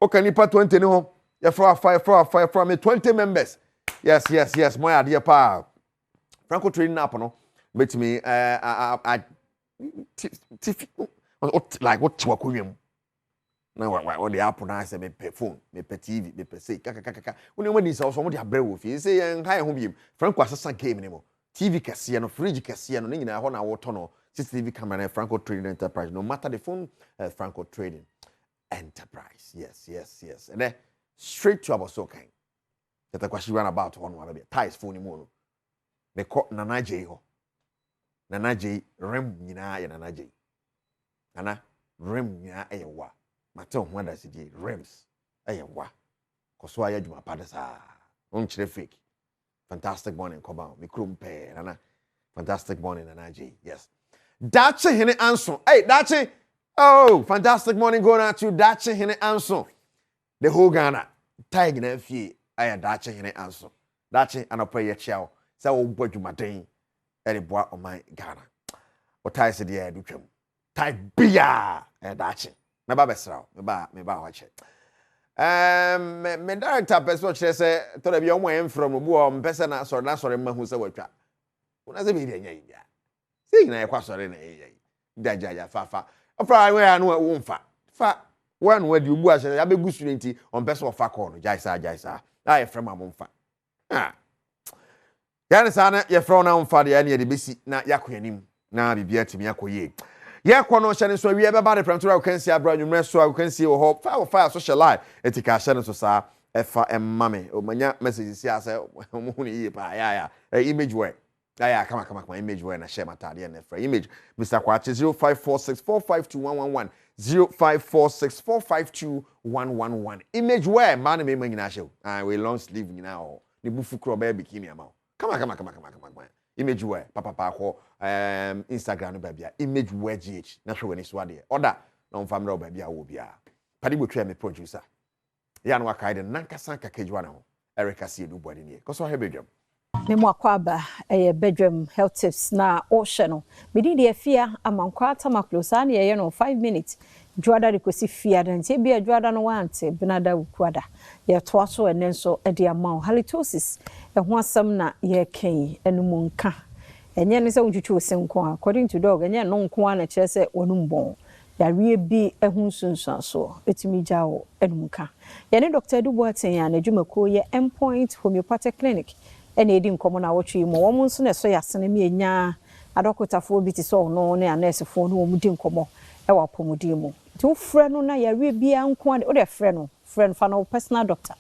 okay nipa 20 no ya Fro afa from me 20 members yes my idea pa Franco Trading app no bet me like what to akwem na what the app na say me pay phone me pay TV me pay say kaka when you so so mo dey abrɛ wo fi say en high ho biem Franco asasa game ni mo TV kɛseɛ no fridge kɛseɛ no ne nyina hɔ na wɔtɔ no CCTV camera na Franco Trading Enterprise no matter the phone Franco Trading Enterprise yes and then straight to about so kind that the question run about one one ties phone mo no they call Nana J rem nyina ya Nana J ana rem nyina eyewa Matter of wonder CJ Rems. Wa. Koso aya dwuma pa desa. On chire fake. Fantastic morning koba. Me krum pe nana. Fantastic morning nana J. Yes. Dache hene anso. Hey Dache. Oh, fantastic morning going out to Dache hene anso. The whole Ghana. Tag na fie aya Dache hene anso. Dache anopa ye chiao. sɛ wo bɔ dwumaden ɛde boa ɔman Ghana ɔtae sɛ deɛ ɛdo twam tae bia ɛdaakye mɛba bɛsra wo meba wakyɛ me director person kyerɛ sɛ tɔda bia ɔmo ɛmfrɛ no bu ɔmpɛ sɛ na sɔre ma hu sɛ watwa wona sɛ bɛdi anya yia sɛ nyina yɛkɔ sɔre na ɛyɛ dajaja fa afra we anu wo mfa fa wo no wadi obu ahye ya begu student ɔmpɛ sɛ ɔfa call no jaisa na yɛ frɛ ma mo mfa yani sana yɛ frɛ na mfa de ya ne yɛ de besi na yakoyanim na bibia timi yakoye yɛ kɔ no hyɛ ne so awie bɛba de prɛmtora wo kansi abra nwumrɛ so a wo kansi wɔ hɔ fa social life etika hyɛ ne so saa ɛfa ɛmame o manya message si asɛ mo hu ne yie pa ya image way ya kama image way na share matade na fra image Mr. Kwache 0546452111 0546452111 image way man me nyina hyew we long sleeve nyina o ne bufu kro ba bikini ama kama image way papa ko Instagram no babia image way gh na hwe wani so ade order na mfamra o babia wo bia padi botwa me producer ya no akaide nankasa kakejwa na ho Erica sie du body ne koso hebedwam
Memo akwaba Badwam health tips na ohye no medi de afia amankwa tamaklosa na ye no 5 minutes juada de kosi fia da ntie bia juada no wante benada wukwada ye toa so ene nso de ama halitosis ho asam na ye kan enum nka enye ne se wutwutwu osenko according to dog enye no nko na kire se wonum bon yawie bi ehun sunsun so etimi jawo enum nka ye ne Dr. Duboaten ya na dwumako ye endpoint homeopathic clinic ene edi nkomo na wotwe mo wo nso na so yasene me nya adokotafo bi ti so no na nurse-fo no wo mudi nkomo e wa pomodi mu ti wo frɛ no na yawe bia nko ade wo de frɛ no fa no personal doctor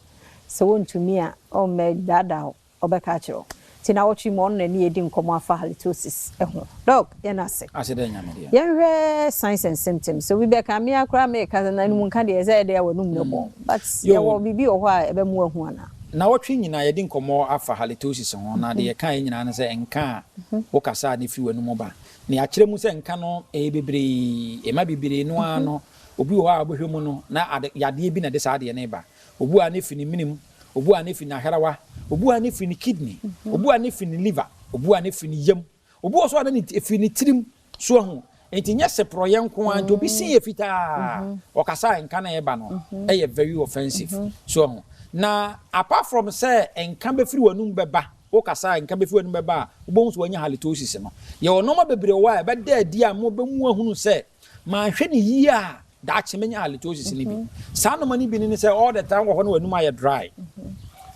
so wontumi a o me dada obeka kiro ti na wotwe mo na ne edi nkomo afa halitosis ho dog ye na se
asede nya me dia
ye hwɛ signs and symptoms so we be ka me akra me ka na num nka de ze de ya wanum ne bon but ye wo bibi o ho a ebe mu ahu ana
na wotwe nyina yedi nkomo afa halitosis ho na de kan nyina na se enka wo kasa ne fi wanu ba ne akire mu se enka no bebre ema bebre no ano obi wo a bohwe mu no na yade bi na de sa de ne ba obu a ne fi ni minim obu a ne fi na herawa obu a ne fi ni kidney obu a ne fi ni liver obu a ne fi ni yam obu so a ne fi ni tirim so ho enti nya se proye nko an obi sin ye fita o kasa enka na e ba no e very offensive so ho na apart from say enka be free wanum beba o kasa enka be free wanum beba ubon so wanya halitosis no ye onoma bebre wa be da adi a mo be mu ahunu say ma hwe ne yi a da chemenya halitosis ni bi sa no mani bi ni say all the time wo ho no wanum aye dry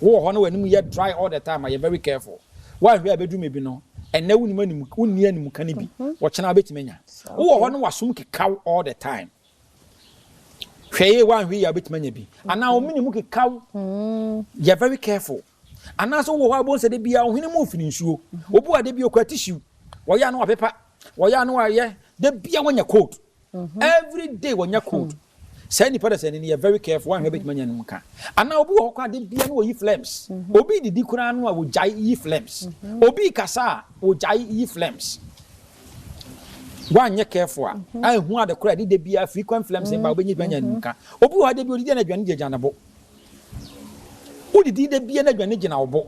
wo ho no wanum ye dry all the time aye very careful wa hwe abedu me bi no enne wuni manim wuni anim kan bi wo chena betimenya wo ho no wasom kekaw all the time hweye wan hwe ya betimanya bi ana o minimu kekaw you very careful ana so wo ho abon se de bia ohini mu ofini nsuo obu ade bi okwa tissue wo ya no wapepa wo ya no aye de bia wanya cold every day wanya cold say ni pada say ni you very careful wan hwe betimanya num ka ana obu wo kwa de bia no yi flames obi didi kura no a wo jai yi flames obi kasa wo jai yi flames wanye careful a hu ade kura de bia frequent flames ba obenyi banya nka obi wo ade bi odidi na adwane gye bo odidi de bia na adwane gye na wo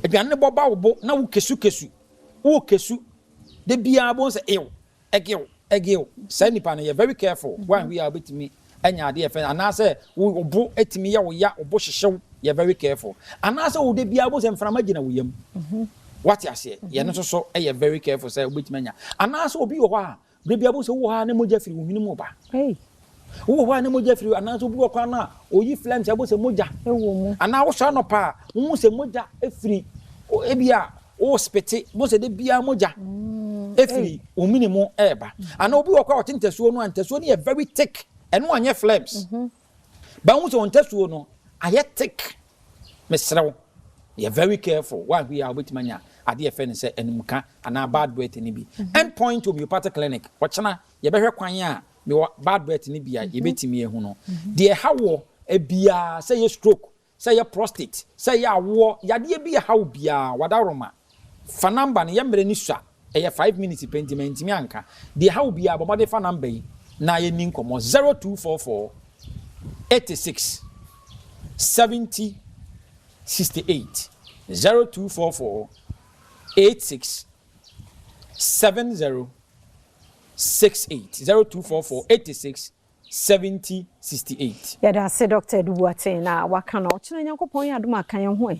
adwane bo ba wo na wo kesu de bia bo se egew say nipa na you very careful when we are betimi anya ade efe anase wo bo etimi ya wo ya obo hyehyew you very careful anase wo de bia bo se mframa gye na wo yam what you say ye no so e very careful say obetimanya anase obi wo ha bebia bo se wo ha na moja firi wo hwini mu ba wo ho na moja firi anase obi wo kwa na oyi flames abo se moja ewo mu ana wo sha no pa wo se moja efiri ebia o spete bo se de bia moja efiri o minimum eba ana obi wo kwa otentesuo no antesuo ni very thick eno anye flames ba wo se ontesuo no aye thick mesrew you very careful why we are betimanya ade efe ne se enumka ana bad breath ni bi endpoint homeopathic clinic wachana ye behwe kwan a me bad breath ni bia ye betimi ehu no de hawo ebia say ye stroke say ye prostate say ye awo yade bia hawo bia wadaroma fa number ne ye mre ni sua e 5 minutes pentiment mi anka de hawo bia bomode fa number yi na ye ni nkomo 0244 86 70 68 0244 86 70 68 0244 86 70 68.
Yada se Dr. Dubuate na waka na ochina nyankopon ya adom aka ye ho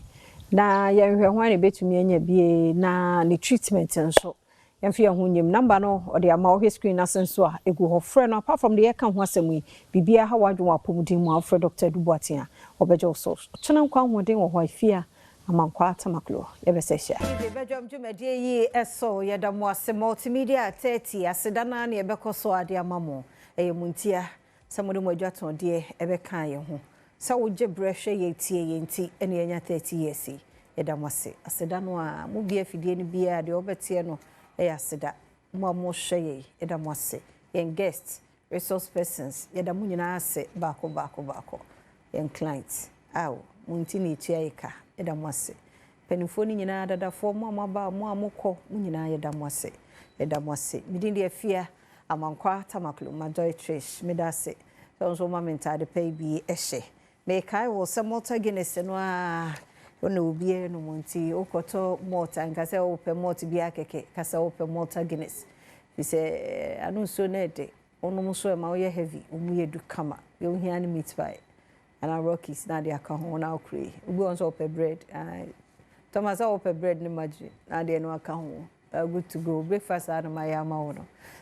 na ye hwe ho ne betumi anya bie na ne treatment nso yemfi ye ho nyim number no ode ama wo screen na senso a egu ho frɛ no apart from the ye kan ho asɛm bibia ha wadwo apomudin mu afrɛ Dr. Dubuate a obejo so ochina nkwa hoden wo ho afia amankwa tamaklo yebesehia Badwam dwumadie yi eso yedamo ase multimedia 30 asedana na yebekoso ade amamo muntia samode mo adwaton de ebeka ye ho sa wo gye brehwe ye tie ye nti ene yenya 30 years yedamo ase aseda no a mo bia fidie ni bia de obetie no aseda mo mo hwe ye yedamo ase yen guests resource persons yedamo nyina ase baako yen clients aw munti ni tia yeka yedamo ase penifo ni nyina dadafo mo amaba mo amokɔ mo nyina yedamo ase midin de afia amankwa tamaklo majoy trish medase so mamenta de pay bi ehye me kai wo se mota Guinness no a ona obie no monti okoto mota nkase wo pe mota bi akeke kasa wo pe mota Guinness bi se anu so na de onu mo so ma wo ye heavy omu ye du kama yo hia ni meat pie ana rockies na de aka ho na okre ubi on so pe bread Thomas wo pe bread ni maji na de no aka ho good to go breakfast and my yama.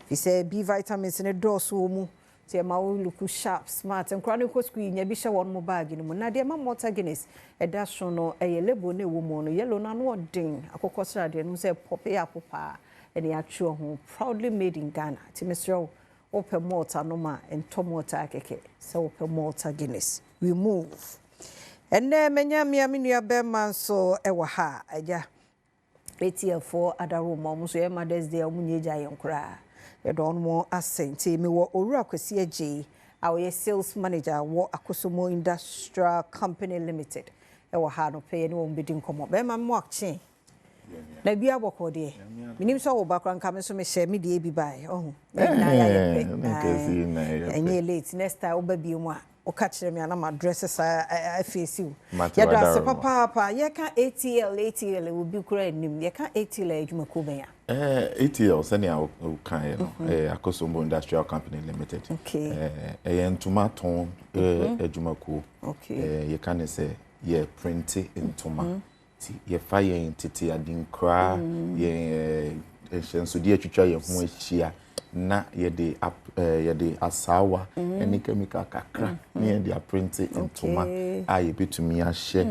He said B vitamins in a door so mu. Say ma look sharp, smart and chronic screen. You be sure one more bag in na dear mamma Guinness. A dash no a label ne woman yellow na no ding. A cocossa de no say poppy apple pa and the actual home proudly made in Ghana. Timistro open mortar no ma and tomota keke. So open mortar Guinness. We move. And then menya miya beman so ewaha aja. ATL for other room almost your mother's day omunye jayon kra you don't more asenti me wo owura kwesi age our sales manager wo Akosomo Industrial Company Limited e wo ha no pay no mbedi nkomo be ma mo akche na bia boko de minim so wo bakra nka me so me share me de bi bai oh na ya ye enye late next time wo ba bi mu a o catch me na my dresses I face you ya da se papa ye ka ATL will be kura nim ye ka ATL adwuma ko ben ya
ATL sani a kan ye no Akosomo Industrial Company Limited ye ntoma ton adwuma ko ye kan say ye print ntoma ti ye fa ye tete adin kra ye enso de atwitwa ye ho ahia na yede asawa any chemical kakra na yede print ntoma aye betumi ahye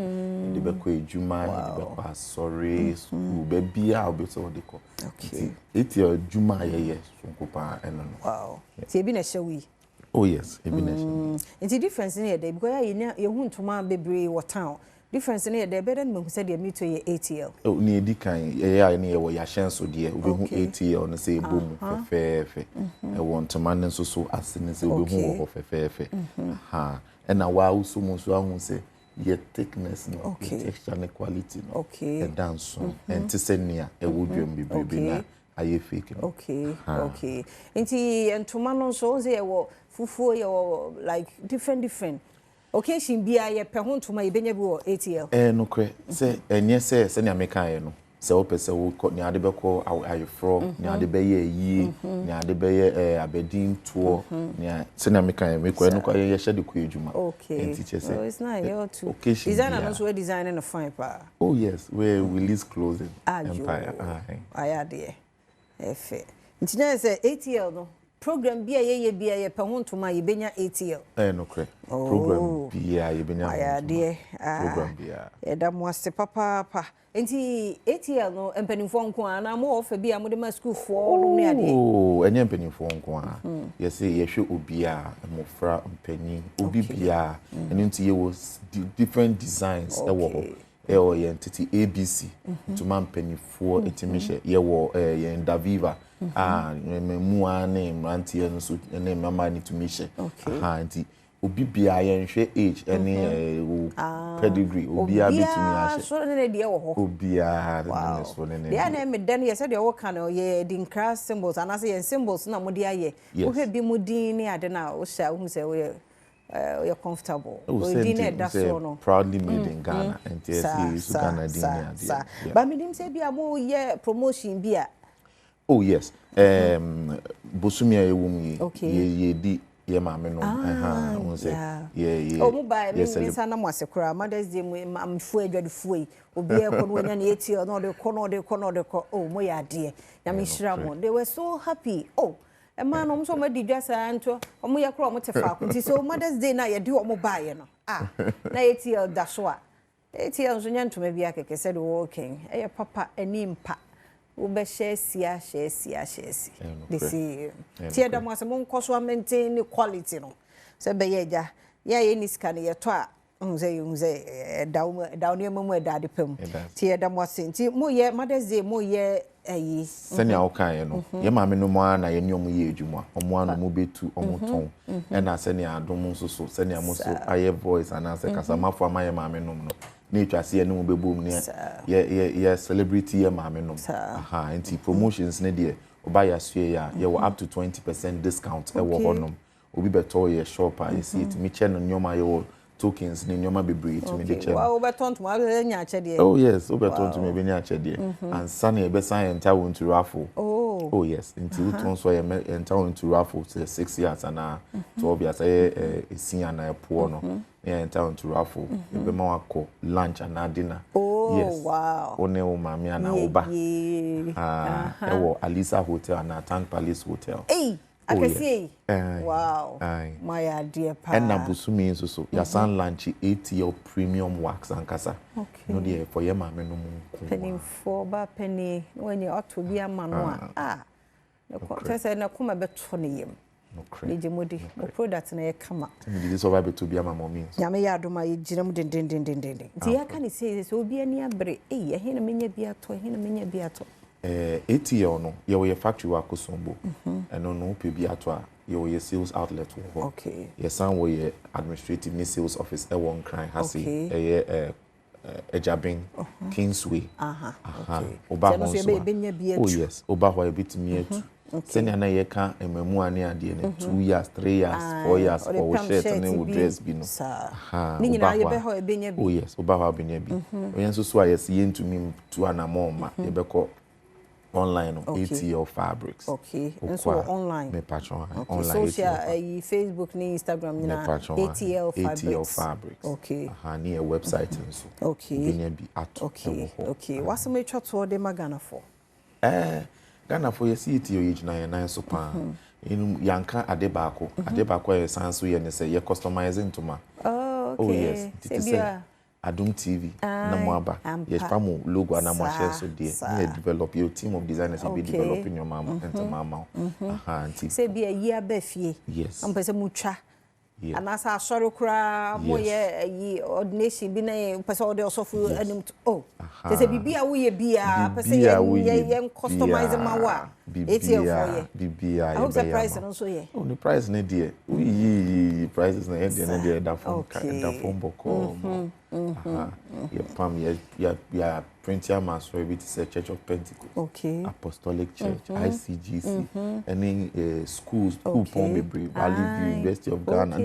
de beko ejuma de beko asori school be bia obeso de ko eti ejuma ye sonkopa eno no
wow ti ebi na hye
oh yes ebi na hye
it's difference in there because ye hu ntoma bebre wo town difference in there better than say the meet ye ATL
ni edi kan ye na ye wo ya hyenso de obehu ATL no say bom fefefe e won ntoma ne so so asene say obehu wo fefefe ha na wa uso mo so ahun say ye thickness no texture and quality no e dance and to say near e wodwem bibi na aye fake no
okay enti ntoma no so say wo fufuo ye like different occasion bia ye pe ho ntoma ye benya bi wo ATL
no kre se enye se na meka ye no se wo pese wo ni ade beko ayefro ni ade be ye yi ni ade be ye abedin tour ni se na meka ye meko no kwa ye hye de ko ejuma
enti so it's not your too designer no so designing a fine pa
oh yes we release clothing empire
ayade efe enti na se ATL no program bia ye bia ye pe ho ntoma ye benya ATL
no kre program bia ye benya
ayade
program bia
e da mo ase papa enti ATL no empanimfo nko ana mo ofa bia mo de ma school for no ne ade
enye empanimfo nko a ye say ye hwe obia mofra mpanyi obi bia eni nti ye was different designs e wo ho ye entity ABC ntoma mpanimfo etimishe ye wo ye Daviva mu ane mrantie no so ene mama ni to mission nti obi bia ye nhwe age ene pedigree obi a betumi ahye
so ne de wo ho
obi a ne so ne
de na me den ye se de wo kan ye din cross symbols and as ye symbols na mo de aye wo hwe bi mu din ni ade na wo sha wo se wo you're comfortable.
Proudly made in Ghana and TSC Ghana dinner.
But me say be a more promotion be.
Oh yes. Bosumia ewumi ye di ye maame no won say ye
oh mobile me sana mo asekura Mother's Day am fu adwade fu yi obi e ko no nya na eti no de ko oh mo ya de ya me hira mo they were so happy oh e man no so ma di dwa sa anto omo ye kro omo te fa ko so Mother's Day na ye di omo bae no na eti da so a eti nso nya ntoma bi akeke said walking e papa ani mpa ube share this tie da mo asem nko so maintain quality no se be ye ja ye ni scan ye to a nze down ye mamu da de pam tie da mo asem ti mo ye Mother's Day mo ye ayi
senia o kan ye no ye ma me no mo na ye nyom ye adwuma omo anu mo betu omo ton e na senia adom so senia mo so aye voice ana se kasamafo ama ye ma me no na etwase enu bebom ne ye celebrity ye ma me no anti promotions ne de oba ya sue ya ye up to 20% discount e wo honom obi beto ye shop I see it me che no nyoma ye tokens ni nyoma bebre to me de che
wa obeton to ma nya achede
oh yes obeton to me be nya achede and sun e be sign enter won to raffle oh yes until ton so ye enter won to raffle 6 years and 12 years e na po no enter won to raffle e be ma wako lunch and dinner
yes wow
one o mami ana oba e wo Alisa Hotel and Tank Palace Hotel
I can see. Wow. My dear pa.
And na busumi so ya san lunch 8 premium wax and kasa.
Okay.
No dey for your mama no mu.
Penny 4 ba penny when you ought to be a man na say na kuma beto ne yem.
No credit.
Ni jemodi. No product na ye kama.
Me dey so ba beto bi ama mommy.
Ya me ya do ma ye ginam den. Ti ya kan say so obi ani abre eh he na menya bi ato.
ATL no ye factory wa Kosombo eno no pe bi ato a ye sales outlet wo
okay
ye san wo ye administrative ni sales office e won Kran Hasi ye Ejabin Kingsway oba ho so oh yes oba ho e bitimi atu senya na ye ka emamu ani ade ne 2 years 3 years 4 years for we shirt ne wo dress bi no
ni nyina ye be ho e benya bi
oh yes oba ho benya bi oyen so a yes ye ntumi tu anamo ma ye be ko online ATL fabrics
okay and so online
me patron
online social Facebook ni Instagram ni na ATL
fabrics
okay
ni a website nso
okay
benya bi ato
okay what's me twa to de magana for
Ghana for yes ATL ye gina ye nan so pa inu yanka ade baako ye san so ye ne say ye customizing toma
oh
yes Adom TV na mo aba yes famo logo na mo share so there you develop your team of designers be developing your mama and mama auntie
say be a year be fie
yes
am pese mu twa anasa asori kura mo ye ordination bi na pese o de osofu anim oh say bibia wo ye bia pese ye customize ma wa ATL for ye
bibia
I hope the price no so ye
oh the price na there we prices na there that from boko your palm ya printer mass for it is a Church of Pentecost Apostolic Church ICGC any schools who form a Valley View University of Ghana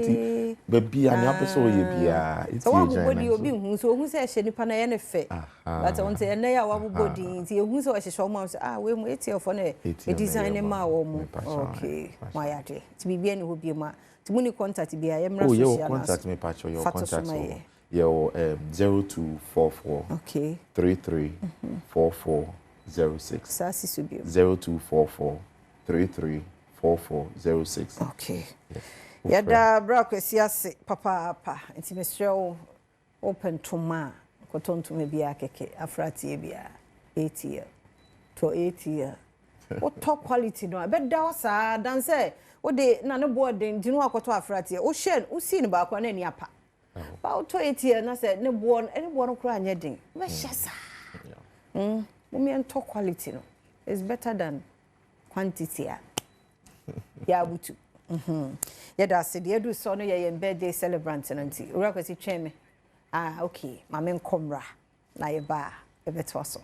baby and episode ye bia it's
so body obi hu so hu say hye nipa na ye ne fe but on say na ya wa body nti hu so hye mo we mu ATL for na e design ma wo mu okay my ade ti bibia ne ho bi ma ti muni contact bia ye mra social na
contact me patch your contact your 0244 33 4406
Sasi subio
0244 33 4406
okay yada bra kwesi ase papa nti mesrɛ open to ma kotonto me bia keke afrati bia ATL to ATL o top quality no abeda osa dan say o de na ne board den dinu akoto afrati o share o see ne ba kwa na ni apa ba o to ATL na say ne board no kura anya den me hyesa top quality no is better than quantity ya butu yada se de do so no ye birthday celebrant nanti ura kwesi tweme okay mame nkomra na ye ba e beto so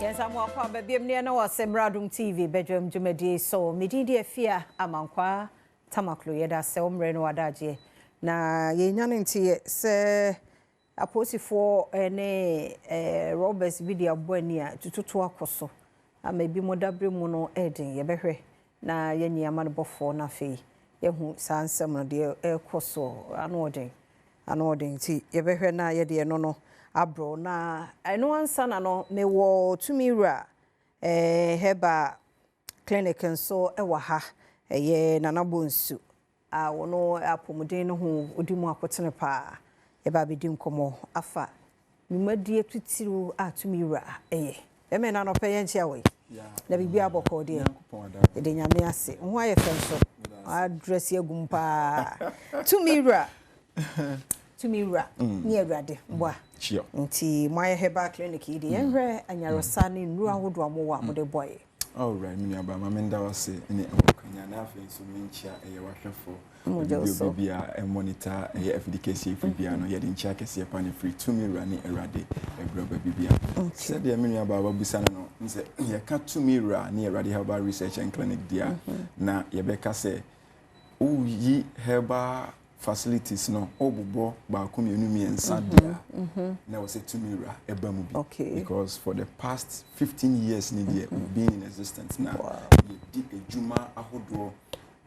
yes am akwa ba biem ne na wa Adom TV Badwam Jumadi so medidi afia amankwa tamaklo yada se omre no wadaje na yenyane ntie se aposifo ne Roberts bi dia boani a tututu akoso ama bi modabre mu no eden ye behwe na yeni ama no bofo na fe yehu sansem no de ekoso ano odin ti ye behwe na ye de no abro na eno ansa na no mewo tumira heba clinic nso ewa ha ye nanabonsu a wono apomuden no ho odimu akotene pa ye ba bedi nkomo afa numadie tutiru atumira eme na no peye nchia we na bibi aboko de de nyame ase ho aye fenso address egumpa tumira ni awrade mboa nti moye heba clinic ide yenhwe anyarosa ne nru ahodo amowa mode boy.
All right, me aba mamenda wase ne amokwanya na afi nso menchia eye wahwefo bibia monitor eye FDKC bibia no ye de nchia kese pa ne free tumira ne erade ebroba bibia said the me aba babusa no nse ye ka tumira ne erade herbal research and clinic dia na ye beka se uyi herbal facilities no obubo ba ko mienu miensa dia na we say tumira eba mu bi because for the past 15 years ni dia been in existence na di ejuma ahodo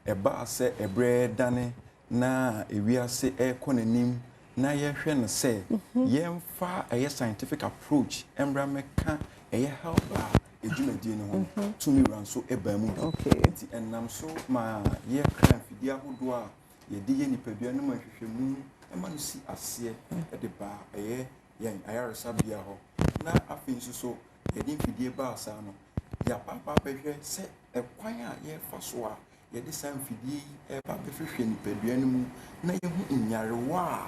eba se ebre dane na ewiase ekonanim na ye hwe no se yemfa a scientific approach embra meka help ejumadi no tumira so eba mu bi ti enam so ma ye kran fidi ahodo a ye di nipadua no mahwehwemu ema no si ase de ba yen ayaresa bia ho na afensu so ye di fidie ba asa no ya papa behwe se ekwan a ye fa so a ye de san fidie ba behwehwe nipadua no mu na ye hu nyarewa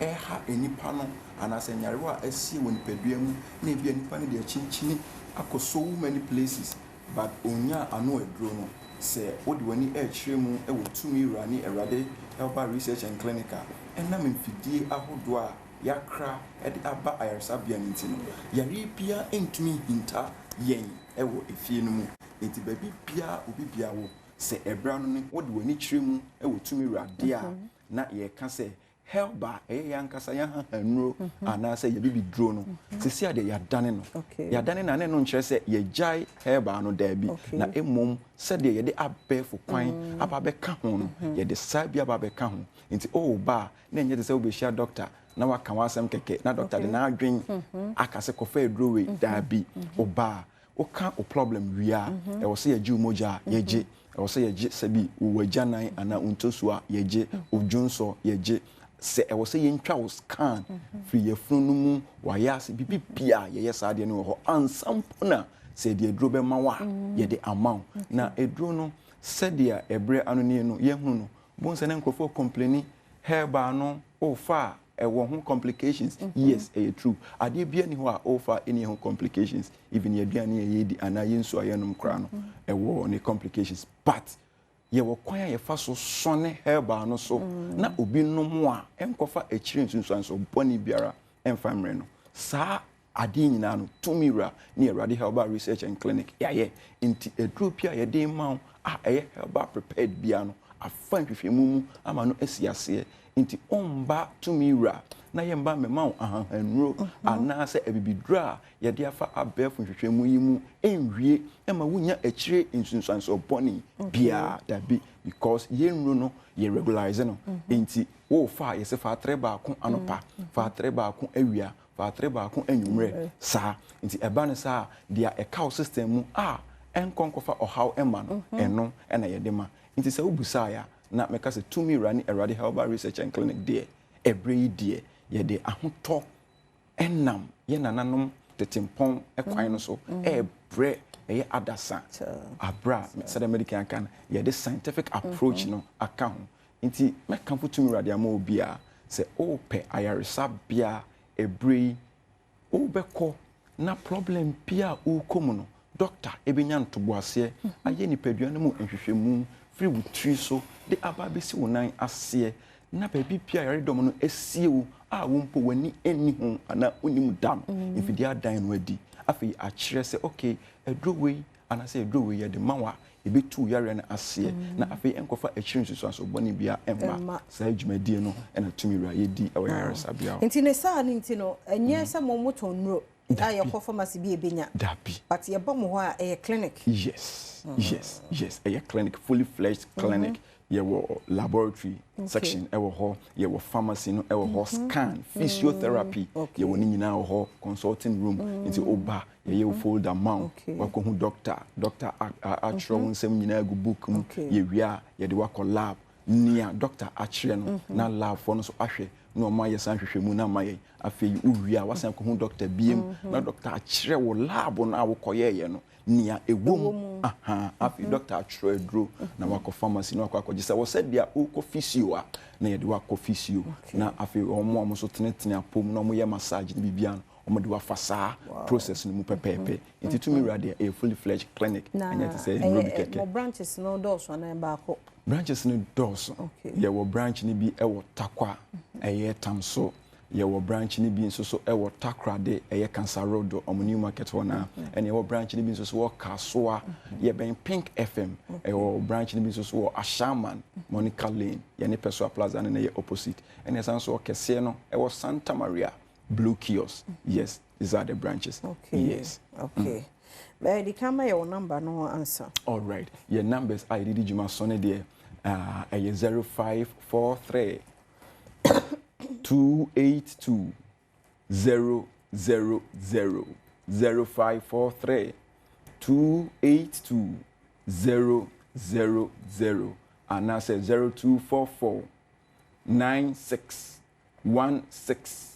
ha enipa no anase nyarewa asie won nipadua mu na bia nipa no de achinchini akoso many places but onya ano edro no se odi wani chiremu e wotumi rani erade herbal research and clinical enna memfidie ahodo a yakra e de aba ayarsabia ntino yare bia entumi hinta yen e wo efie no mu enti baby bia obi bia wo se ebra no ne odi wani chiremu e wotumi rade a na ye ka se helba yankasa ya hanro anase ye bibi dro no sisi ade ya dane no ya dane na ne no nkyere se ye jai helba no da bi na emom se de ye de abefo kwan aba be ka ho no ye de sabi aba be ka ho nti ba na nye de se obehia doctor na waka wasem keke na doctor de na adwen akase kofa edro we da bi ba o ka o problem wia e wo se ye ji umoja ye je e wo se ye je sabi uwajanan ana untosua ye je ojunso ye je se e wo se yentwa wo scan free yefunu mu wa yase bibia ye yesade no ho ansampona se de edro be ma wa ye de amount na edro no se de ebre anoni no ye hunu no bon se na nkrofo complaini herba no o fa e wo ho complications yes true ade bia ni ho a o fa any ho complications even ye duane ye di ana ye nso ayenum kra no e wo ni complications but ye wo kwan ye fa so sone herba no so na obi no mo a enkofa ekire nsunsuan so boni biara enfamre no sa ade nyina no tumira ni erade herbal research and clinic ye inti edropia ye de ma herbal prepared bia no afan hwehwemu ama no asiase inti omba tumira na ye mba mema ahanhanro ana se ebibidra ye de afa abefo hwehwemu yimu enwie ema wunya ekire nsunsuan so boni bia dabi because ye nro no ye regularize no inti wo fa ye se fa treba ko anopa fa treba ko awia fa treba ko anwumre sa inti eba ne sa dia ecao system mu enkonkofa ohaw ema no eno ena ye de ma inti se obusa ya na meka se tumi rani erade herbal research and clinic there every day ye de ahoto enam ye nananom tetempon ekwan no so bre ye adasa abra se the medical kan ye de scientific approach no aka ho nti meka fo tumi rade ama obia se o pe ayaresa bia ebre o beko na problem pia o komu no doctor ebenya ntoboase aye ni padua no mu nhwehwemu free with tree so de ababesi wonan ase na baby pia yare dom no esiewu a wompo wani eni ho ana onim dam ifidi adan no adi afi a kire se okay edrowei ana se edrowei ye de mawa ebetu yare na ase na afi enkofa achirin susu aso boni bia emba sa dwumadie no na tumira yedi ewo yare sabia
nti ne sa ni nti no enye se mo moton nro aye ko pharmacy bi ebenya
dabi
but ye bom ho a clinic
yes a clinic fully fledged clinic ye wo laboratory section ewo ho ye wo pharmacy no ewo ho scan physiotherapy ye wo ni nyina ho consulting room nti oba ye folder mount wako hu doctor actual nsem nyina gu book mu ye wia ye de wako lab nia doctor actually no na lab for no so ahwe no ma ye san hwehwemu na ma ye afei uwia wasan ko hu doctor biem na doctor actually wo lab no awokoye ye no nia ewom afei doctor actually dro na wako pharmacy no wako gisa wo said dia uko physio na ye de wako physio na afei omo so tenetene apom na omo ye massage ni bibia omo de wafasa process no mu pepepe nti to me radio a fully fledged clinic and yet say no be keke
mo branches no doors na ba ko
branches no doors ye wo branch ni bi e wo takwa eye tamso ye wo branch ni bi nso so e wo takra de eye cancer road omo new market wona and ye wo branch ni bi nso so wo kasoa ye ben pink fm e wo branch ni bi nso so wo ashaman monica lane ye ne pessoa plaza na ye opposite and yes so kese no e wo santa maria blue kiosk yes these are the branches yes
but the camera your number no answer
all right your numbers I did juma sonne there 0543 282 000 0543 282 000 and I say 0244 9616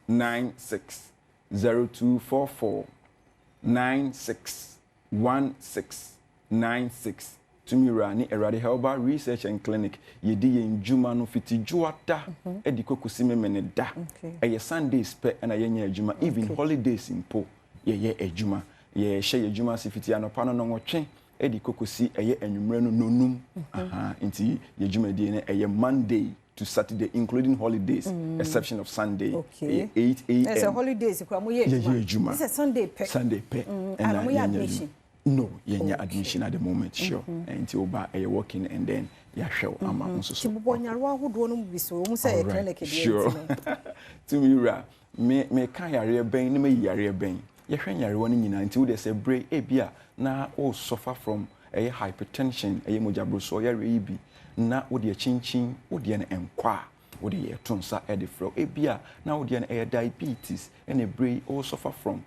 96 0244 961696 Tumira ni Eradi Herbal Research and Clinic yedi yen juma no fiti juata edi kokusi memene da eye Sundays pe na yenya ejuma even holidays impo ye ejuma ye hye ejuma si fiti anopa no nwotwe edi kokusi eye enwumre no nonum nti ye juma di ne eye Monday to Saturday, including holidays, exception of Sunday, 8 a.m.
It's a holidays. It's a Sunday pay.
Sunday pay.
And we admission.
No, you're admission at the moment, sure. Until you're working and then you're sure. I'm also
so.
Sure. To me, me can't yare ben, me yare ben. You're running until they say break a beer. Now, all suffer from a hypertension, a mojabro, so you're reby. Na wodi chinchin wodi na enkwa wodi tonsa e de fro ebia na wodi na diabetes and a brain all suffer from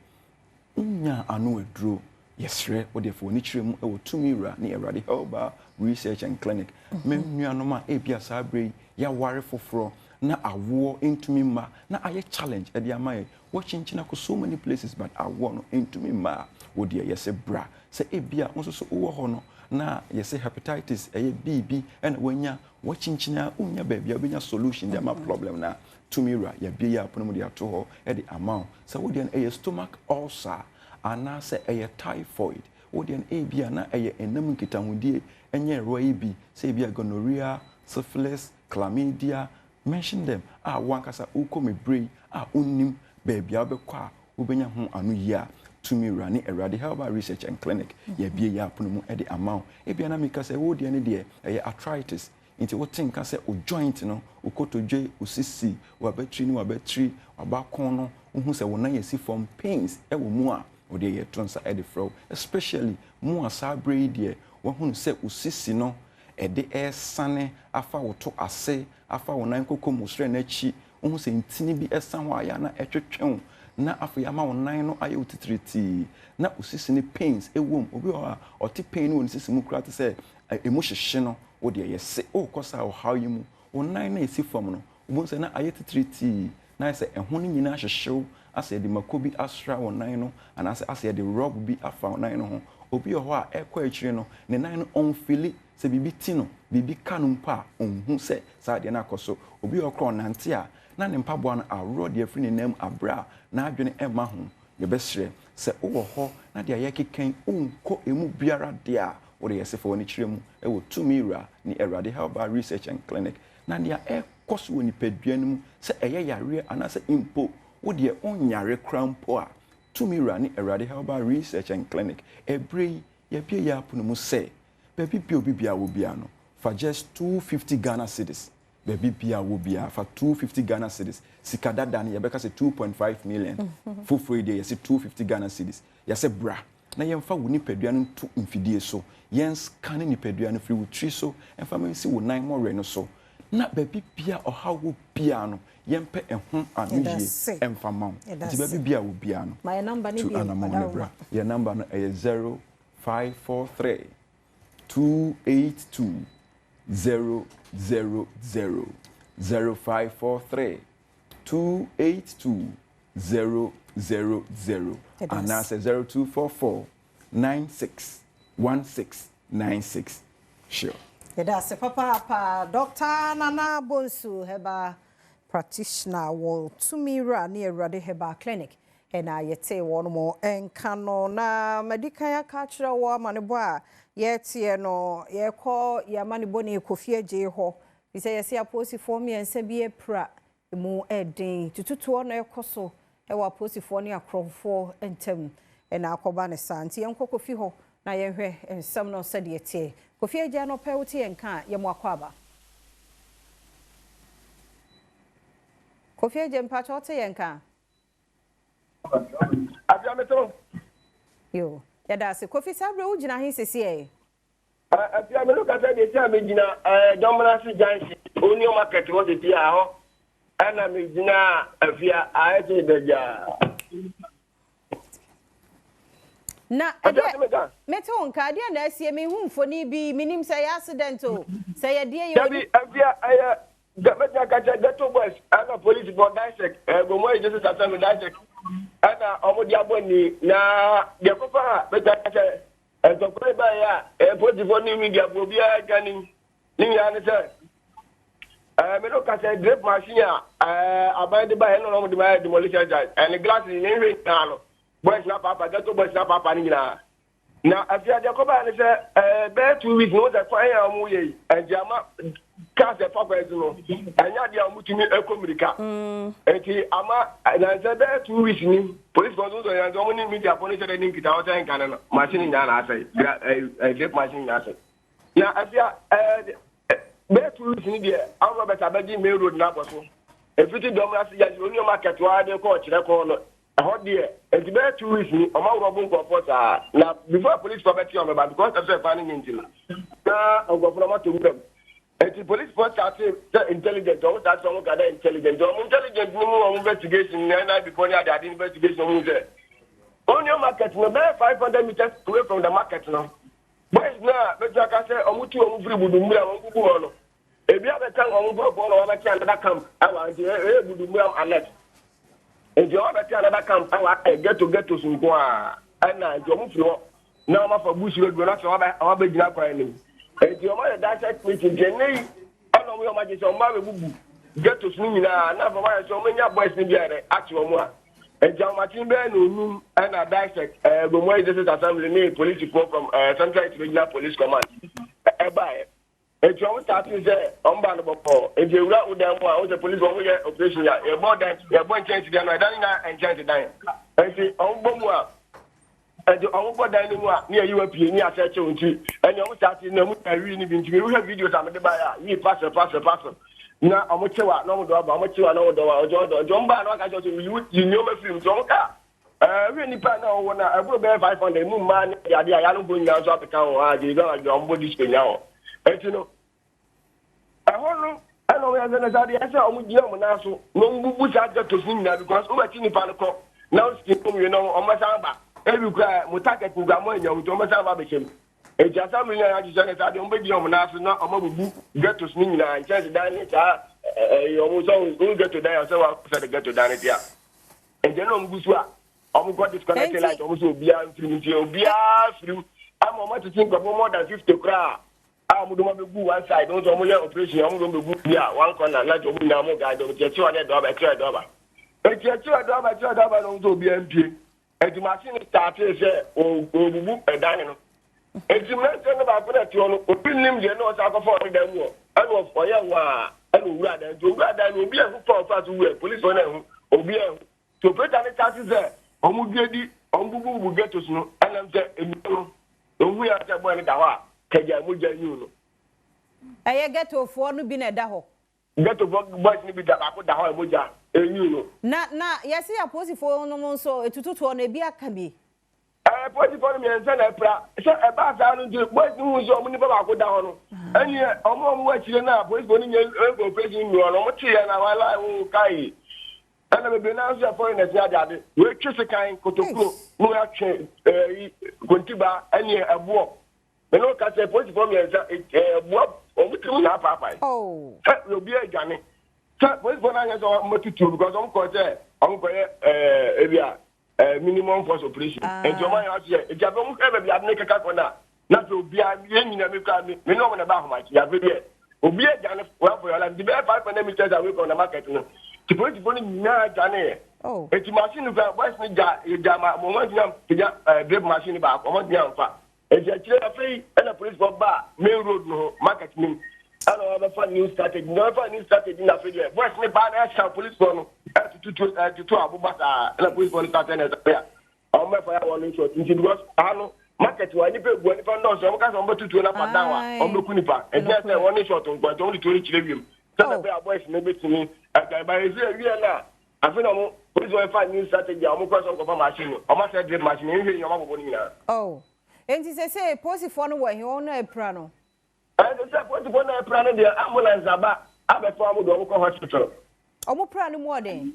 nya anu edro yesre wodi fo ni kiremu e wo tumira na Eradi Herbal Research and Clinic mennuano ma ebia sa brain ya ware foforo na awo intumi ma na aye challenge e de amaye wo chinchina ko so many places but awo no intumi ma wodi yese bra se ebia nso so wo ho no na yese hepatitis BB and wenya wachinchina unya baby obenya solution there ma problem na tumira ya bia ya pono mu dia to ho e the amount so we dey stomach ulcer ana se typhoid we dey bia na enam nkitahudie enye roi bi se bia gonorrhea syphilis chlamydia mention them wankasa ukomebray unnim baby obekwa ubenya ho anu ya Tumira ni Eradi Herbal Research and Clinic ye bia ya pono mu e the amount e bia na meka se wo de ne de arthritis nti wo tinka se o joint no o kotodwe o sisi wa battery ni wa battery abakon no hu se wo na yesi form pains e wo mu a o de ye tonsa e the flow especially mu asabre de wo hu se o sisi no e de sane afa wo to ase afa wo nan kokom sre na chi hu se ntini bi esan wa ya na etwetwen na afi ama wonan no aye utitriti na usisi ne pains ewom obi o oti pain won sisi mu kura te se emohyehye no wo de yese o kosa o how yimu wonan na esi fam no obo se na aye titriti na se ehun ni nyina hyehyew ase de makobi asra wonan no ana ase de rub bi afa wonan no ho obi o ho a ekwa akire no ne nan no onfili se bibi ti no bibi kanum pa onhu se sa de na akoso obi o kro nante a na ne mpaboa no awro de afri ne nam abra na adwene ema ho ye besre se wo ho na de ayekeken onko emu biara de a wo de yesefo woni kiremu e wo tumira ni Eradi Herbal Research and Clinic na ne a koso woni paduan mu se eye yare anase impo wo de onyare krampo a tumira ni Eradi Herbal Research and Clinic ebre ye bia ya pono mu se baby bia will be ano for just 250 Ghana cedis. Baby bia will be for 250 Ghana cedis. Sikada dani yebeka say 2.5 million. Full free day you say 250 Ghana cedis. You say bra. Na yemfa wo nipadua no to mfidie so. Yen scan nipadua no free wo tri so. Emfa me see wo nan mo re no so. Na baby bia oha wo bia no yempe ehun anoye emfa ma. Ti baby bia wo bia no.
My number ni bia
bra. Your number no is 0543 282 000 0543 282 000 and that's 0244 961696. Sure.
That's a papa Dr. Nana Bonsu Heba practitioner will to me run near Radi Heba Clinic. And I yet one more and canon na medical cultural war manibwa yet no ye call ya maniboni kofia j ho. He say yes ya posi for me and say be a pra mo edding to on a coso ewa posi for near crop for and tem and our cobana santi and kofi ho na ye and some no said yet kofia jano pelty and can yamwakwaba kofia jem pachote yanka. Yo, that's a coffee sabre ujina he says ye.
I look at the Jamina, Dominance Jansi, only market was the Tiaho, and I'm Jina, via I say the jar.
Na, Meton Cardia, and I see me whom for need be minim say accidental. Say a dear,
I got two boys, and a police for dissect, and go more just as a dissect. And Omodiaboni, na Yakopa, but and to play by a portfolio media will be a canning. Niana, I look at a drip machine, abided by an of the demolition and the glass in every town. Boys, not papa, that's what boys, not papa. Now, if you are Jacoba, and say, bear 2 weeks, no, the fire away, and Jama cast a papa, and Yadia Mutumi Ecomica. And Ama, and I said, bear 2 weeks, police was and only media police and link out and Canada, machine in I say, a great machine. Now, if you are bear 2 weeks in the I'll bet I bet you may road Napo. If you did not see only market, why they coach, they call hot dear, and to bear 2 weeks, among Robin Corpus. Now, before police property on about because of the planning engine. Now, I'll go from to them. And the police force are intelligent, don't that some other intelligent, intelligent investigation, and I before that investigation. On your market, no bear 500 meters away from the market now. But now, but like I said, I'm with you on free Budumbia. If you have a tongue on Budumbia, I can't come. I want to Budumbia and let. And the other time that comes, I get to some qua, and I don't know. Now, my for Bush will go not our big enough. And your mother dissect me to Jenny. I don't know how much is on my get to swing now. Now, so many boys in the actual one. And John Martin Ben, and I dissect the way this is assembly police report from Central Regional Police Command. Bye. And you always start to say, unbannable. If you route with them, the police over here, operation, you're more than you're going to change them, and change the dime. And see, on Bomwa, and you almost dining near European, near Section 2, and you almost start to know, I really been to me. We have videos on the buyer, you pass. Now, I'm much no dog, how much you are no dog, John Barnock, I just you know my film, John Car. Really, partner, when I will bear 500 moon man, the idea I don't bring down to the town, you don't your body spin now. And you know, I know where the answer on Yamunaso, no good at to him now because over Chini Panaco, now still, you know, on my samba. Every cry, Mutaka to Gamoy, Thomas Ababisham. A Jasamina, I don't beg Yamunaso, not a mobile get to swing and change down it. You almost always go get to die, so I said get to down it. And then on Guswa, I'm got disconnected like also beyond through. I'm on to think of more than 50 crowd. I'm going to go one side, don't operation. I'm going to go here, one corner, like a Munamo guy, don't get you on that door, $2. But you $2 on to BMP. And the machine started, oh, book a dining. And you mentioned about that you opinion, you know, South for them. I was for young, and rather will be a good for to police on them, or be to put on the taxes there. On Google will get to snow, and I'm saying, we are the one that kaja muja yuno
eye ghetto fo no bi na da ho
ghetto boys ni bi da ba da ho muja yuno
na yesi aposi fo no mo so etututo na bi aka bi
poti fo mi ense na pra se e ba sa no je boys ni hu so mo ni ba ko da ho no ani omo wa chire na boys bo ni nye go president ni ono mo tie na wala hu kai ana be na so for na tia ade we twese kan kotokuro mo ya twe kontiba ani abo me no ka se poti fo mi ense abo o mutu na papa
oh
we obi agane se boys bo na nya so mo tutu because on ko je on ko area minimum force operation and your man out here if you don't have a make a corner not to be a nyina me ka me no na ba ho ma ya be obi agane wa for your the 500 meters away from the market no to put the na agane
oh
et machine fa boys ni ja ma mo want yam ja brake machine ba ko mo yam fa et ya kire afei na police for ba main road no market ni ana ba fa new strategy no fa new strategy na afei boys ni ba na sha police for no to abubata na police for start na ya o me fa ya won short because ano market wa ni pe gbo ni fa no so mo ka so mo tutu na pa dawa o me kunipa e je se won short nko to ni tori chire wiem so na be boys ni betimi aka ba ezi wi na afi na mo police for fa new strategy o mo ko so ko fa machine o ma se drip machine ni yo ma bobo ni na
oh enti se police for no wa he on na epra no
se police for na epra no de ambulance aba abeto amudo mo ko hospital
omo pra no more den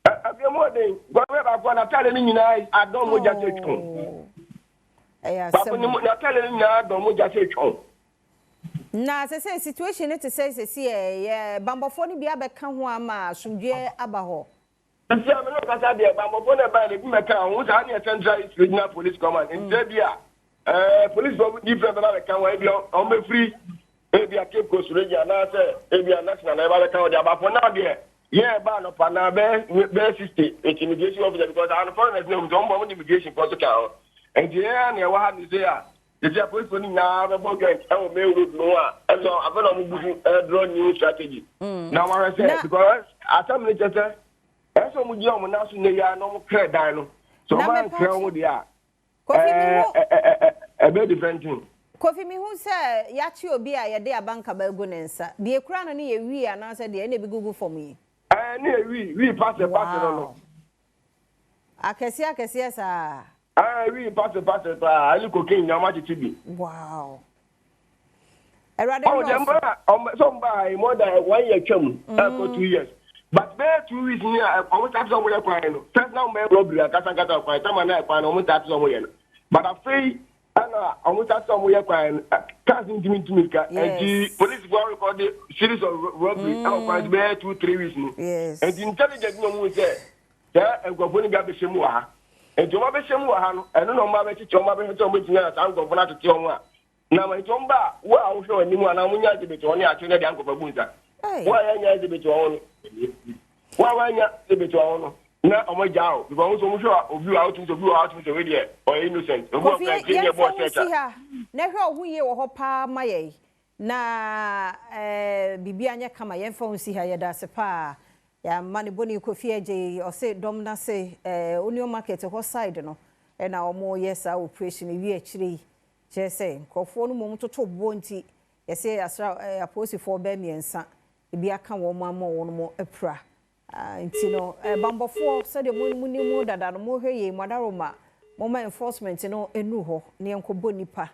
abi more den gwa ba kwa na tale ni nyina adon mo ja tetun
eya
se na tale ni nyina adon mo ja tetun
na se situation it say bambofo ni bia be ka ho ama sumdwe aba ho
nti am no kasa de bambofo na ba le bi meka ho sa na central regional police command nti bia police for different ba ka ho bia on be free e bia Cape Coast region na say e bia national na ba ka ho de abafo na de yeah, but no pana be 60 immigration officer because our foreigners know don't want immigration because account. And yeah, and what have you say? The police for now the bogus and me road no and so I don't draw new strategy. Now I say because at some minutes that's what we do on now so no credit dino. So man crown with ya. A bit different thing.
Kofi mi hu say ya chi obi a ye de abanka ba egu nensa. De ekura no ne ye wi ana say de na be gugu for me.
We pass no.
Akesi sa.
We pass pa ali cocaine nyama chibi.
Wow.
Somebody more than 1 year term for 2 years. But there 2 weeks near almost have somewhere crying. First now me robbery kata kwa time na kwa almost have somewhere. But I feel ana almost have somewhere crying. Can't intimidate ka. And the police will record the series of robbery for 2-3 weeks.
Yes.
And the intelligence no mo say there and go boni ga be shemu ha. And to ma be shemu ha no eno no ma be chi choma be to mo tinya san go bona to ti omo a. Na ma chomba wa a wo hwe animu ana munya de be to oni a tune de anko fa bunza. Wa ya nya de be to ono. Wa nya de be to ono. Na omo jao because so mo hwe obi wa otu so bi wa otu so we de o innocent. Obo ka kinye bo secha.
Na hwe ohu ye wo ho pa maye. Na bibia anya kama ye mfa unsi ha ye da se pa ya mani boni Kofi eje o se dom na se Union Market ho side no e na omo yes operation wi akire je se nkofo no mom toto bo nti ye se asra aposi for be miensa e bia ka wo mo ama wo no mo epra nti no bambofo se de muni mu dada no mo hweye madaroma mo enforcement no enu ho ne enkobo nipa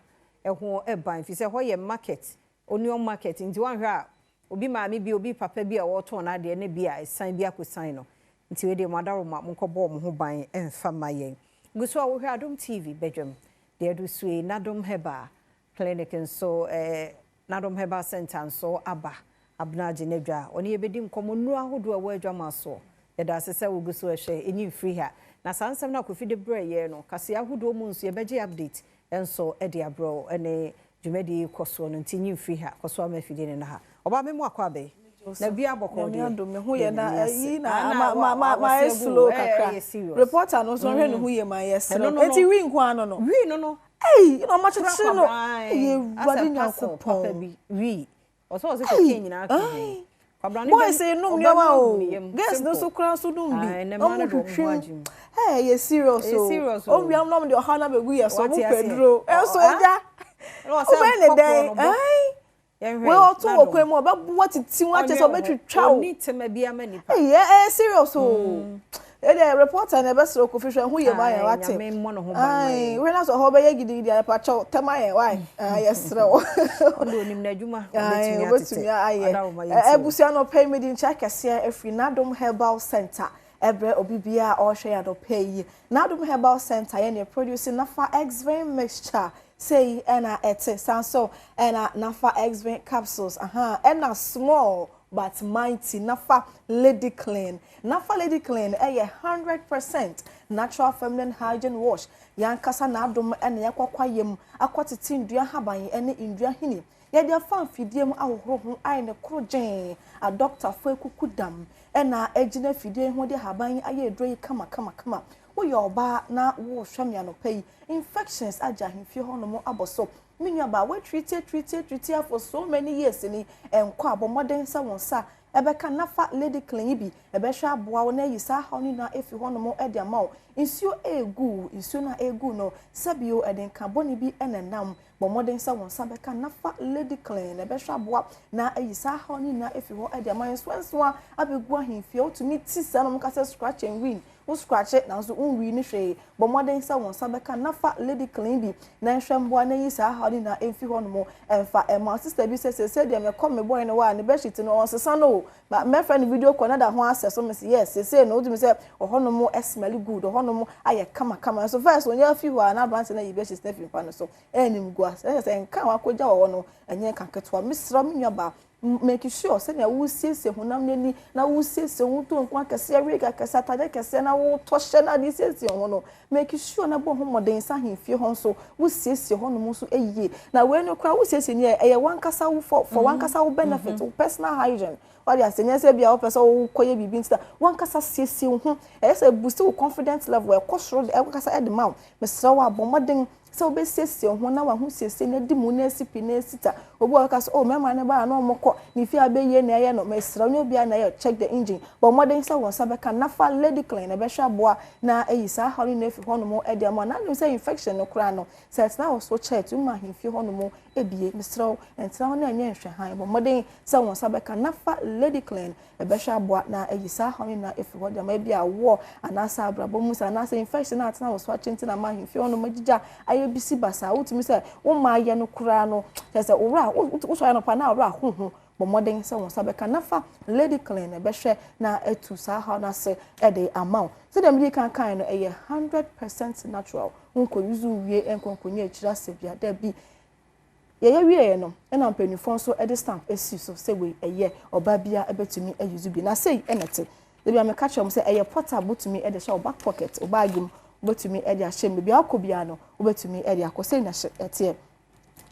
ho ban fi se ho ye market Union Market nti wan hwa obi maami bi obi papa bi a woto na de ne bi a san bi akosan no nti we de madaroma monkobo mo ho ban emfa mayen guso a wo hwa Adom TV Badwam de adu sue Adom Heba clinic nso Adom Heba center nso aba abnaje nedwa oni ebedi nkomo nu ahodo a wo adwama so ye da sese wo guso ehwe enyi free ha na sansem na Kofi de breye no kase ahodo mu nso ye beje update enso e de abro ene Jumedi koso no ntinyi free ha koso amafide ne na ha oba memu akwa be na bia boko de
ndo me hu ye na yi na ma slow kakra reporter no so hwe no hu ye ma yes no enti wi nko ano no
wi no
eh no ma chichi no ye wadi nyankopon
bi wi oso se ko nyina aka
boy say no nyoma o guess no so kra so dum bi o mo twetwe eh ye serious o o wi am no de ohana be gu ye so mo pedro e so eja When the day, we all talk more about what it's what is about to travel. Need to maybe a many. Yeah, serious. The reporter never saw official who you buy. What mean one of whom I when I saw how big the patrol. Tell my why. Yes, no. Ebusiano pay me in check a see if we Adom Herbal Center. Ebre obibia or share do pay. Adom Herbal Center and producing Nafa X-Vein mixture. Say ena ete sanso ena nafa X-Vein capsules ena small but mighty nafa Lady Clean 100% natural feminine hygiene wash yankasa na adom ena yakwakwayem akwatiti ndua haban ene ndua hini yede afan fidiem ahohoro ai ne krogen a doctor fo ekukudam ena ejina fidie ho de haban aye edroyi kama Yoba na wo hwamia no pay infections aja himfie ho no mo aboso menuaba we treat for so many years ni enko abomoden sa wonsa ebeka nafa Lady Clean bi ebehwa aboa wo na yisa ha ni na efi ho no mo ede amawo insuo na egu no sabio eden carbon bi enenam bomoden sa wonsa beka nafa Lady Clean ebehwa aboa na yisa ha ni na efi ho ede amawo so abegu ahimfie otumi tisa no mo kase scratch and win scratch it now so unwi ni hwe bo modern sa won sabeka nafa Lady Clean bi na hwemboa na yi sa ha na emfi ho no mo emfa ema sister bi say dem me come boy no wa ne bedsheet no on sesa no but my friend video ko na da ho access so me say yes say no do me say ho no mo smell good ho no mo aye kama so first when you feel wa na brand na yi bedsheet na fi pa no so enim gua say nka wa koja wo no enye kanketwa misra menwaba make sure say na wo siesie honam nani na wo siesie wo to nkwa kase aweka kase atade kase na wo tohye na de siesie ho no make sure na bo homoden sa hemfie ho so wo siesie ho no so eyiye na we no kra wo siesie ni eye wankasa wo for wankasa wo benefit wo personal hygiene wadi asenye se bia wo pese wo koye bibi nta wankasa siesie ho say boost wo confidence level e kosoro e wankasa e de ma mesra wo abomoden so be siesie ho na wa ho siesie na di mu na sipi na sita obu wakas mema ne ba na omoko ni fi abeye na ye no mesra nyo bia na ye check the engine but modern sa won sabeka nafa Lady Clean e be hwa boa na eyisa hori na fi hono mo e de mo na no say infection no kra no set na wo so check tu ma himfi hono mo ebie mesra entra ho na nya nhwe han but modern sa won sabeka nafa Lady Clean e be hwa boa na eyisa hori na fi ho de ma bia wo anasa abrabo mu sa na say infection na atna wo so achenti na ma himfi hono magija bisi basa wutumi se wo ma ye no kura no se ora wo so ya no pa na ora hoho bo modern se won sabeka nafa Lady Clean e behwe na etu sa ha na se e de amount so dem di kan no e 100% natural unko yuzu wie enkonkonye akira se bia da bi ye wie no e na mpanifon so e de stamp esi so se we eye oba bia e betumi ayuzu bi na sei enete de bia me catch am se eye portable tumi e de sha back pocket obagim betumi e de ahye me bia akobia no obetumi e de akose na ete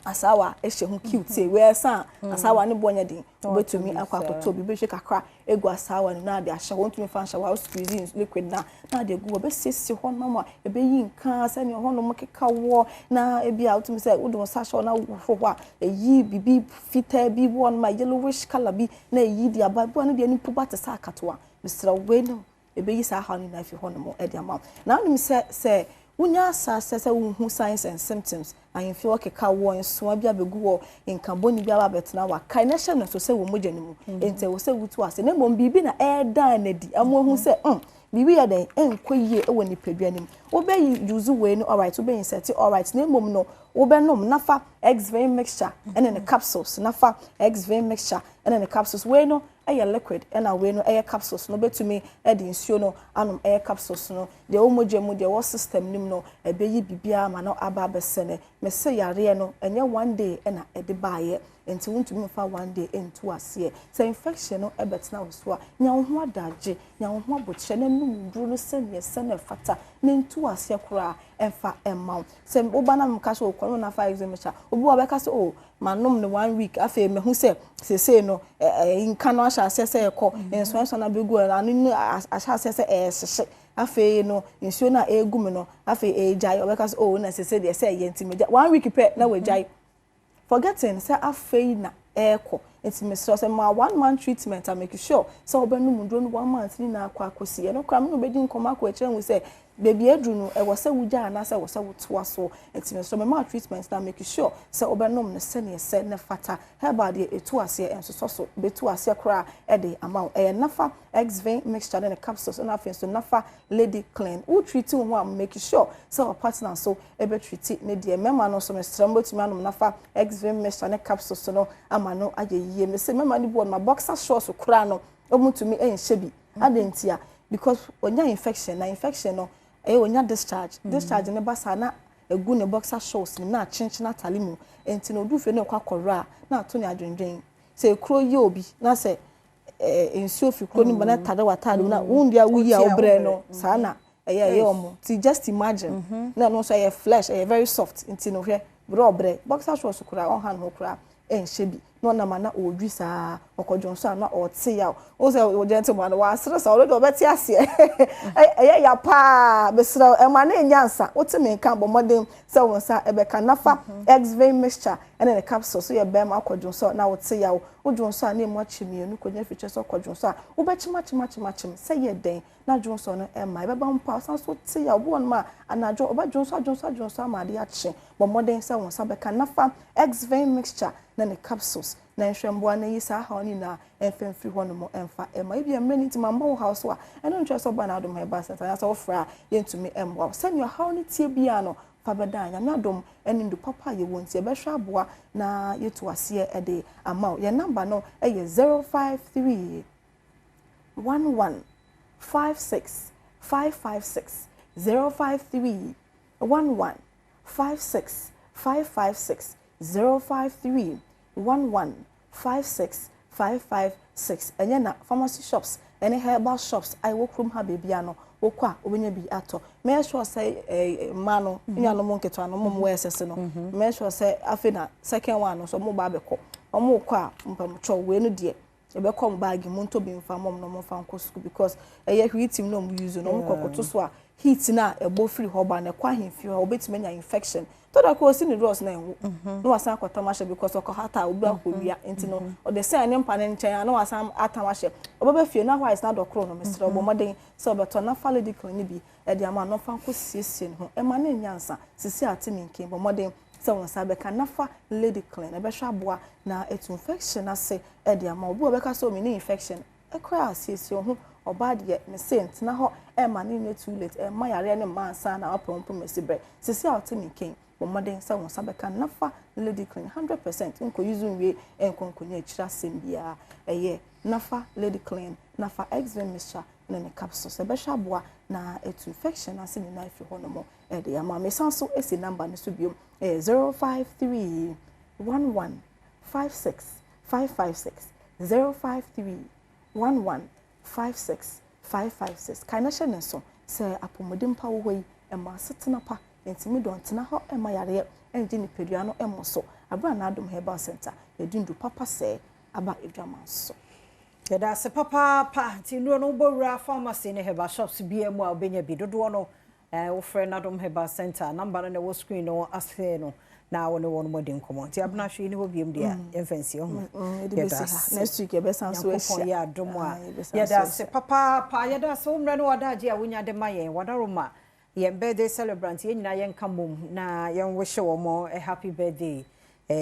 asawa ehye hu cute we san asawa ne bonya din obetumi akwakoto bi behwe kakra egu asawa ne na de ahye wontumi fa ahye wa squeeze liquid na de gu obesisi ho mama ebe yi nka se ne ho no mkeka wo na ebia otumi se udum sa hye na wo a eyi bibi fita bi won ma yellowish color bi na eyi di ababu na de ni puba te sa akatoa Mr. Weno ebe yi sa ha ni na fi ho no mo e de ama na nim se unya se hu signs and symptoms I feel like ka wo nso bia begu wo nkaboni bia ba betena wa kai na hye no so se wo mogya ni mu ente wo se wutu ase na mom bibi na e dan na di amo hu se bibi ya den enkoyie e wo ni padua ni mu wo be use we no alright wo be insert alright na mom no wo be nom nafa X-Vein mixture and then the capsules nafa X-Vein mixture and then the capsules we no aye liquid and we no aye capsules no betumi e de nsuo no anom aye capsules no de wo mogya mu de wo system nim no e be yi bibia ma no aba besene me se yare no enye one day na e de baaye enti wontumi fa one day into ase se infection no e betena wo so a nya wo ho adaje nya wo ho aboche na num duro no se ne se na fata ne into ase kora emfa emma se oba na mka so kwano na fa examination obi wa be ka se manom ne 1 week afa me hu se no nka no ahya ase se ekọ enso na begu anu ahya ase se ehye afa no nsuo na egu me no afa ejai obi ka se na se de se ye ntimeja 1 week pe na we jai forgetting say afa na ekọ intimacy say ma 1 month treatment I make sure so obenum ndro no 1 month ni na akwa akosi no kra me obedi nkoma akwa ekire we say baby edru no e wose wuja na se wose wotoa so enti so me treatment na make sure se obenom ne se ne se ne fata herbal de etu ase enso so betu ase kra e de amount e nafa X-vein mixture ne capsules na afin so nafa lady clean wo treat wo am make sure se o partner so e be treat ne de mema no so me strambo timi anom nafa X-vein mixture ne capsules no ama no ayeyiye me se mema ni bo ma boxer shorts kra no omutumi enhye bi adentia because onya infection no onya discharge ne basa na egu ne boxer shorts ni na chinchina talimu enti no du fe no kwakora na to ne adwendwen se kro ye obi na se ensuo fi kro ni bana tade watade na wundia wuyi a obre no sana ye omo ti just imagine na no so ye flesh very soft enti no hwe bro obre boxer shorts kura on hand ho kura enhyebi no na mana odwi saa okodwonso na ote ya o se o gentleman wa asre sa already obeti ase ya pa besra e ma na nyansa wote me kan bo modern se won sa e be kan nafa X-vein mixture and the capsule so ye be ma okodwonso na wote ya odwonso na emu achimi enu konya fiche so okodwonso wo be chima se ye den na dwonso no e ma e be ba mpa san so te ya obo ma anajo obadwonso ma de ache bo modern se won sa be kan nafa X-vein mixture na the capsules na nhwemboa na yi sa ha oni na enfemfiri ho no mo emfa ema bia mreniti mambo house wa eno ntwe so ba na Adom Herbal Center ya so ofra yentumi emboa send your how ni tie bia no fa beda anya na Adom eni ndu papa ye wonti e be hwa aboa na yetu ase e de amount your number no e ye 053 11 56 556 053 11 56 556 053 11 56 556 enya na pharmacy shops any herbal shops I work from ha bebia no wokwa obenya bi ato me sure say mano nya no monketo ano mo wesese no me sure say afina second one no so mo ba beko omo kwa mpamcho we no de e be come bag mo nto bi mfa mom no mo fa nko school because eye hwitim no mo use no mo kokoto so a heat na e bo free hoba na kwa hemfi ho obetime nya infection to da ko si ni drugs na enwo no wasan kwatamashe because okohata obi akodua enti no o de say ne mpa ne nchen na wasan atamashe obebe fie na why is na dokro no mesre obo moden so beto na faledical ni bi e de ama no fa nko siesie ho e ma na nyansa sisi atimi nkin bo moden so won sa be ka nafa lady clean e be hwa boa na etu infection ase e de ama obi obeka so mi ni infection e kwa siesie ho oba de me sent na ho e ma ni too late e ma yare ne mansa na apompo mesibre sisi atimi nkin modern sa won sabeka nafa lady clean 100% nko yuzu we enkonkonya chira sembia eye nafa lady clean nafa X-vein mixture na ne capsules e be hwa boa na etu infection ase ni knife ho no mo e de ama me sanso esi number ne so biom 053 11 56 556 053 11 56 556 kana hye so se apomodin pa wo yi e ma setena pa entimi don tena ho e ma yare enje ni pedua no emoso abra na Adom Herbal Center edundu papa se aba edwaman so
yeda se papa pa ti no bowura pharmacy ne herbal shops bia mu a obenya bi dodo no wo frɛ na Adom Herbal Center number no wo screen no ase no na wo ne won modern komo ti abna hwe ni ho biem dia emfancy ho
next week e be san so ehia
ya Adom a yeda se papa pa yeda se wo mre no wadaje a wonya de mayen wadaroma yen birthday celebrant yen nyina yen kamom na yen wishe wo mo a happy birthday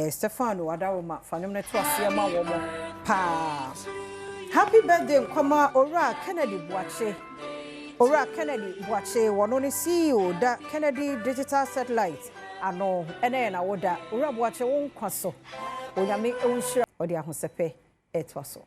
Stefano Adaroma fanom na to ase ma wo mo pa happy birthday nkoma Ora Kennedy Buache wono ne CEO da Kennedy Digital Satellite ano ene na woda Ora Buache won kwaso onyame onhira odi ahosepe etwaso.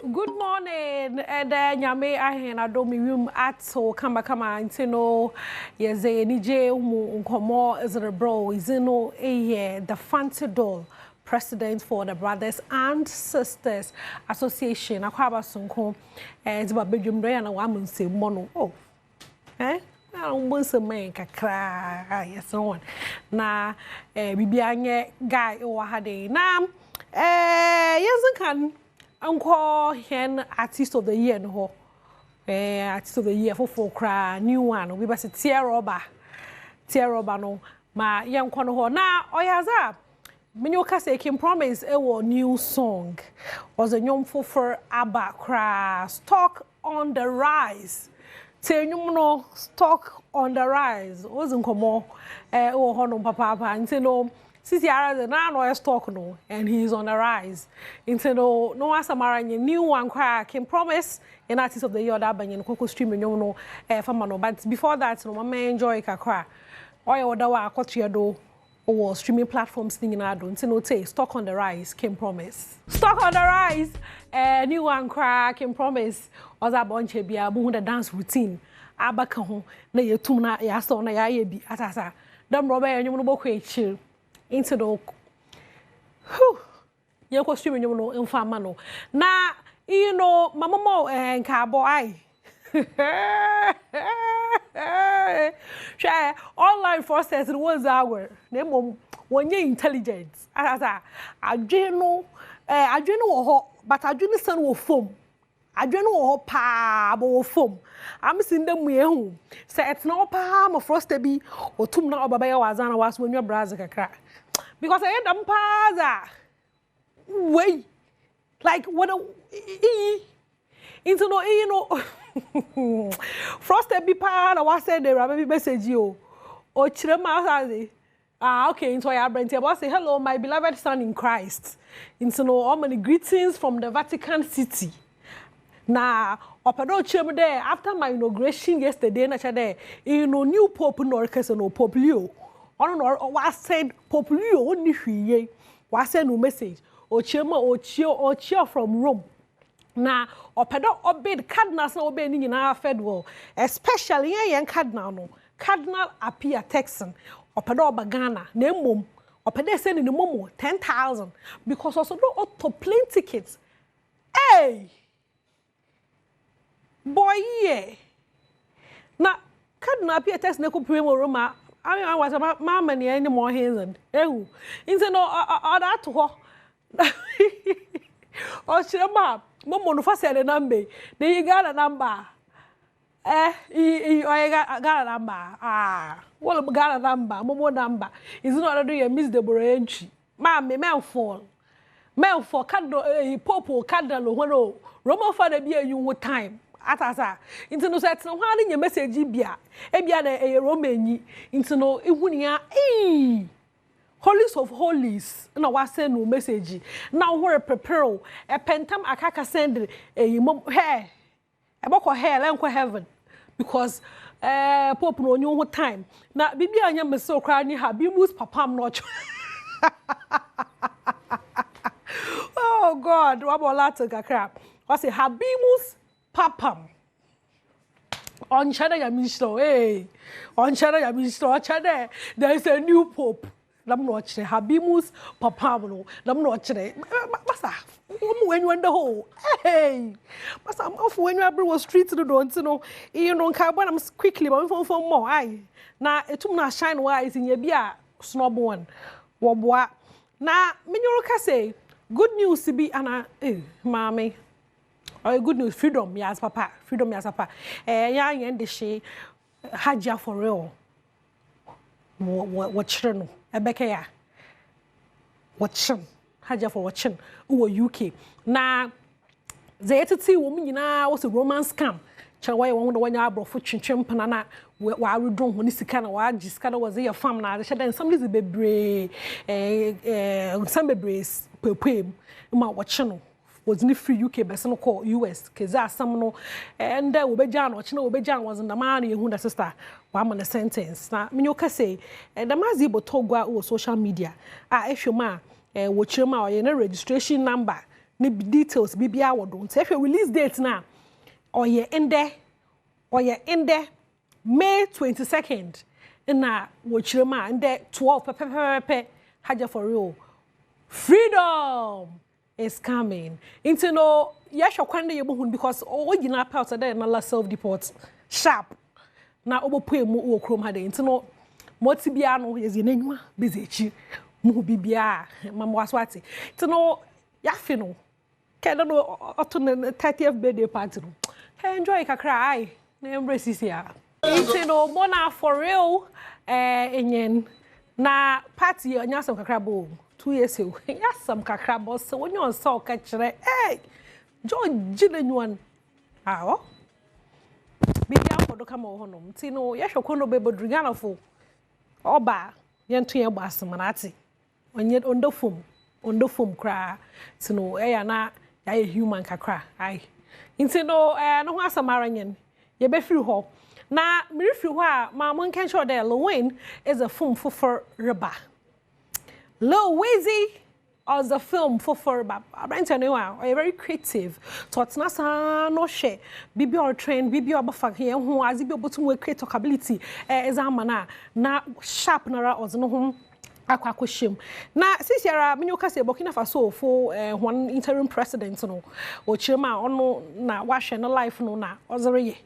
Good morning, and nyame ahena do mi wim ato kama intino yeze nije mu nkomo ezrebro izino the Fancy Doll president for the Brothers and Sisters Association akwaba sonko ziba bedwum do ya na wa munse mono munse men kakra yes on na bibia nye guy o ha dey na yenzen kan Uncle hen artist of the year no artist of the year for cry new one we best tear rubber no ma yanko no ho na oyaza many okase can promise a new song was a nyom for aba cry stock on the rise Tenyum no stock on the rise. Wasn't come oh hono papa and no sisi ara the na stock no and he's on the rise. Into no asamara new one cry can promise an artist of the year that banyan koko stream no famano. But before that no mama enjoy kakra. Oya wadawa akotria do or streaming platforms thing in Adom. Into no say stock on the rise can promise. Stock on the rise. New one cry can promise. Oza bonche bia bu the dance routine. Abaka ho na yetum na ya so na ya bi atasa. Dam roba enyum no bokwe chill. Into the you go streaming you know in farm no na you know mama mo and cabo I share online forces it was our name when you intelligence as I know ho but I do son will form I don't know pa bo form I'm seeing them we home say it's no pa mo frosted be or tum na obaba was and was when your brother kakra because I end up paza way like what into no you know frosted be pa na was said there maybe message you or chirema okay into your brand about say hello my beloved son in Christ into no all many greetings from the Vatican City. Na opedo chem there after my inauguration yesterday na chade you know new pope no orchestra no Pope Leo ono no was said Pope Leo oni hwiye was send no message o chema o cheer from Rome na opedo obed cardinals na obed ni na federal especially yen cardinal no Cardinal Apia Texan opedo Ghana na mom opedo send ni momo 10,000 because also do auto plane tickets hey boy yeah na Cardinal Apia Texan na ko premo Roma I was about mama ni any more hands ehu into no that to ho o chirema momo no fa say the number they got a number I got a number well got a number momo number is not do you miss the entry mama me fall candle popo candle when Roma for the be you with time atasa into no set no hwan nya message bia e bia na e Romanyi into no ehunia holies of holies na wa send no message na wo prepare e pentam akaka send e mom hair e boko hair lenko heaven because pope no onyu ho time na bibia nya meso kra ni ha bi mus papam no oh god wa bola to kakra wa say habimus papam on channel ya minister on channel ya minister channel there is a new pope lam no chire habimus papam no lam no chire masa when you the whole hey masa am off when you abro street no don't know you know carbon am quickly but for more ai na etum na shine wise in ye bia snob one wo boa na menyo ka say good news be ana mami oh good news freedom yes papa ya yen de she hajia for real what chino ebeke ya watching hajia for watching wo UK na ze etiti wo nyina wo se romance scam chere wa won do wanya abrofo twetwem pana na wa redon ho ni sika na wa agi sika na wo ze ya fam na she den some is bebre some bebre pepem ma watching was ni free UK best no call US keza asam no and we be jan ochina we be jan was na man yehu da sister wa man sentence na menyo ka say da mazi botogwa o social media ehwema wo chirema o ye na registration number ni details bibia wodo nti ehwe release date na o ye inde May 22nd na wo chirema inde 12 pepe haja for real freedom is coming. Into no, yes, you're quite able because all you know about today and Allah self deport sharp. Now, over pay more chrome had into no Motibiano is in any busy. Mubibia, Mamwaswati. To know Yafino. Can know autumn 30th birthday party. Enjoy a cry. Embrace here. Into no mona for real. Na party on Yasam Kakrabo. 2 years ago. Yes, some kakrabos. So when you on saw catch hey, John Gillen one. Be down for do kama honom ti no ye hweko no be bodrigana fo oba ye nto ye basemanati onye ondo fom kra ti no e ya na ya human kakra ai nti no no ho asamara nyen ye be firi ho na me refiri ho a ma mon kan sure there Lewin is a film for riba Lil Weezy as a film for Brent anyway, very creative. So it's not no share. Bibi or train, bibi or buffer here who as if able to create talkability as a mana na sharp nara or no home. Aquaquishim. Now, since you're a Minukasi Burkina Faso for one interim president, no, or Chima or no, na wash and a life no na, Ozari,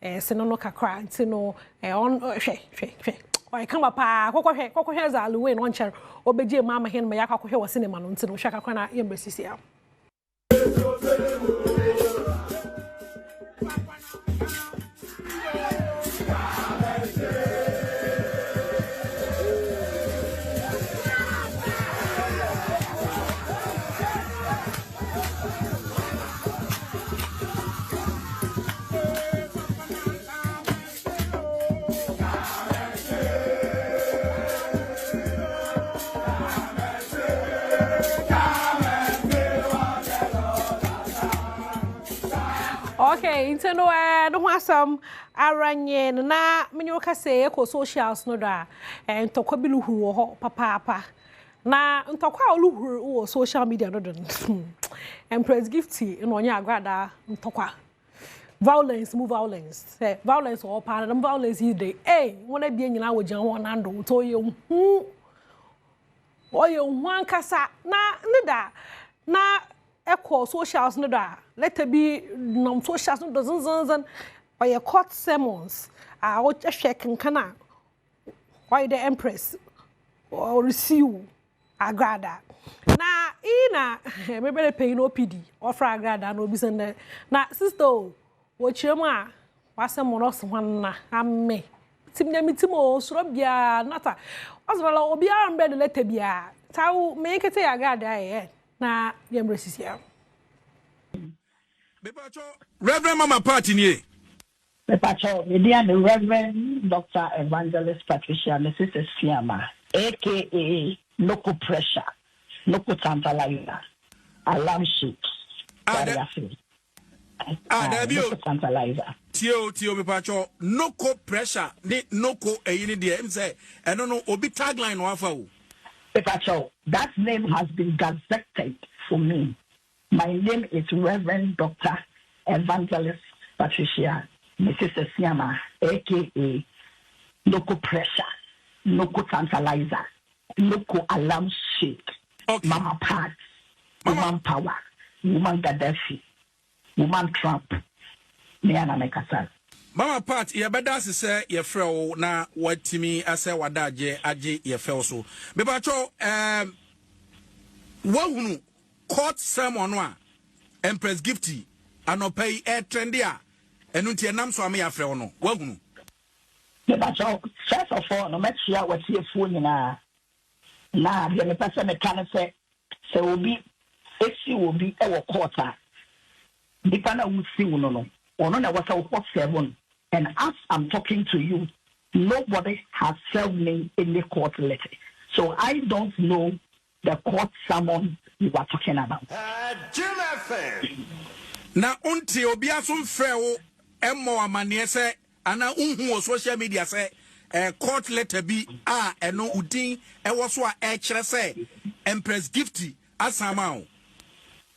Senono Kakra, Sino, on she. I come up, Coco has a Luin one chair, or Beji Mamma Hen Mayaka was cinema on Sino Shakakana embassy. Okay, into no want some aranye na menyoka say ko socials no da ntokwa bi luhuru ho papa na ntokwa oluhuru o social media no don Empress Gifty no nya agrada ntokwa violence all part of violence yi dey wona bi nyina wo jan ho nando to ye hu oye hu ankasa na nida na echo socials no da let be no socials no dozen or your court sermons what a shaking kana why the Empress or receive agrada na ina maybe pay no PD or fra agrada no be send na sister what chema was monos one na amme timnymitimo surobia nata was well obia ambe let bia taw make it agrada na Empress here
Reverend Mama Party nie.
Mepacho, the Reverend Dr. Evangelist Patricia Mrs. Siama, aka Local Pressure, Local Tantalizer, Alarm Sheet.
Local Tantalizer. Tio, Mepacho, Local Pressure, Noko, say, I don't know, Obi tagline wafa.
Mepacho, that name has been gazetted for me. My name is Reverend Dr. Evangelist Patricia Mrs. Siama, aka Local Pressure, Local Tantalizer, Local Alarm Sheet, Mama Pat, Woman Power, Woman Gaddafi, Woman Trump, Niana Mekasa.
Mama Pat, ya badasi se ye freo na watimi ase wadaje aje ye freo so. Bebacho, wahunu court sermon wa Empress Gifty anopay trendia enunti enam so ame afre no wahunu
first of all no metia watie fu nyina na de me pese me kan se obi esi obi e wo court a dipa na wusi wo no ono na wasa wo 7 and as I'm talking to you nobody has served me any court letter so I don't know the court sermon you are talking about.
Na unti obi aso freo emmo amane se ana unhu social media se court letter bi eno udin e wo so a kire se Empress Gifty asama o.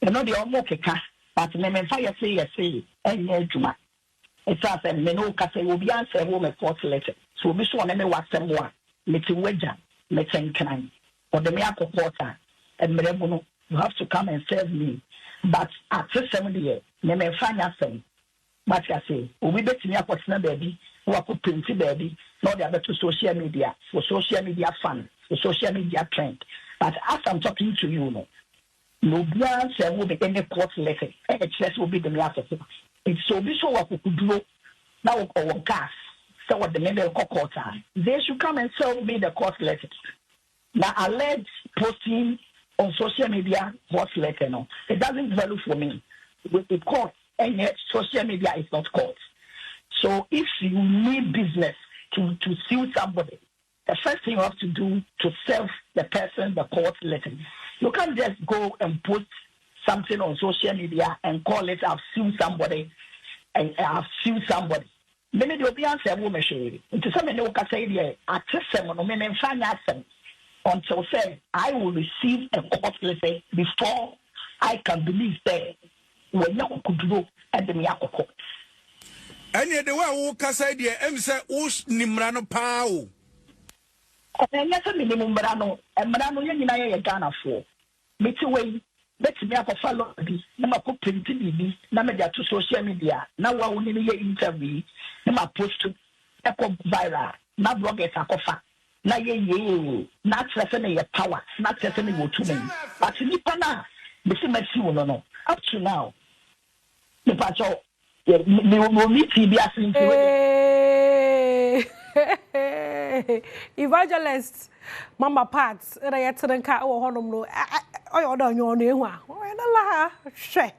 Eno de omo keka but me fa ye say enye adwuma. It's as a me no ka say obi answer wo me court letter. So obi so na me wasem wo a me ti waja me tenkan. Or the me akokota and merebuno you have to come and serve me. But at 70 years, me find nothing. But I say, we bet me a question, baby, who are print baby, not the other to social media, for social media fun, for social media trend. But as I'm talking to you, no answer will be any court letter. HS will be the matter. It's so be so what we could do now or gas. So what the member of court are. They should come and serve me the court letters. Now, alleged posting on social media court letter, no, it doesn't value for me. With the court, and yet social media is not court.
So if you need business to sue somebody, the first thing you have to do to serve the person the court letter. You can't just go and post something on social media and call it, I've sued somebody, and I've sued somebody. Many of the answer will measure. Into some no say I test them on men find them until say I will receive a court letter before I can believe that when you could do at the Miyako.
Any the way who can say the emse us nimrano pao.
And yes, a minimum brano, and Madame Yanina Ghana for. Mitway, let's me up a follow me, number printed me, number to social media, now I will need your interview, number post to echo viral, now bloggers are offer. Na ye, not certainly a power, not certainly go to me. But in Nipana, the same as you no. Up to now, the patrol, you meet CBS
Evangelist, Mama Pats, and I had to car or honum no. I order your name. Why, share.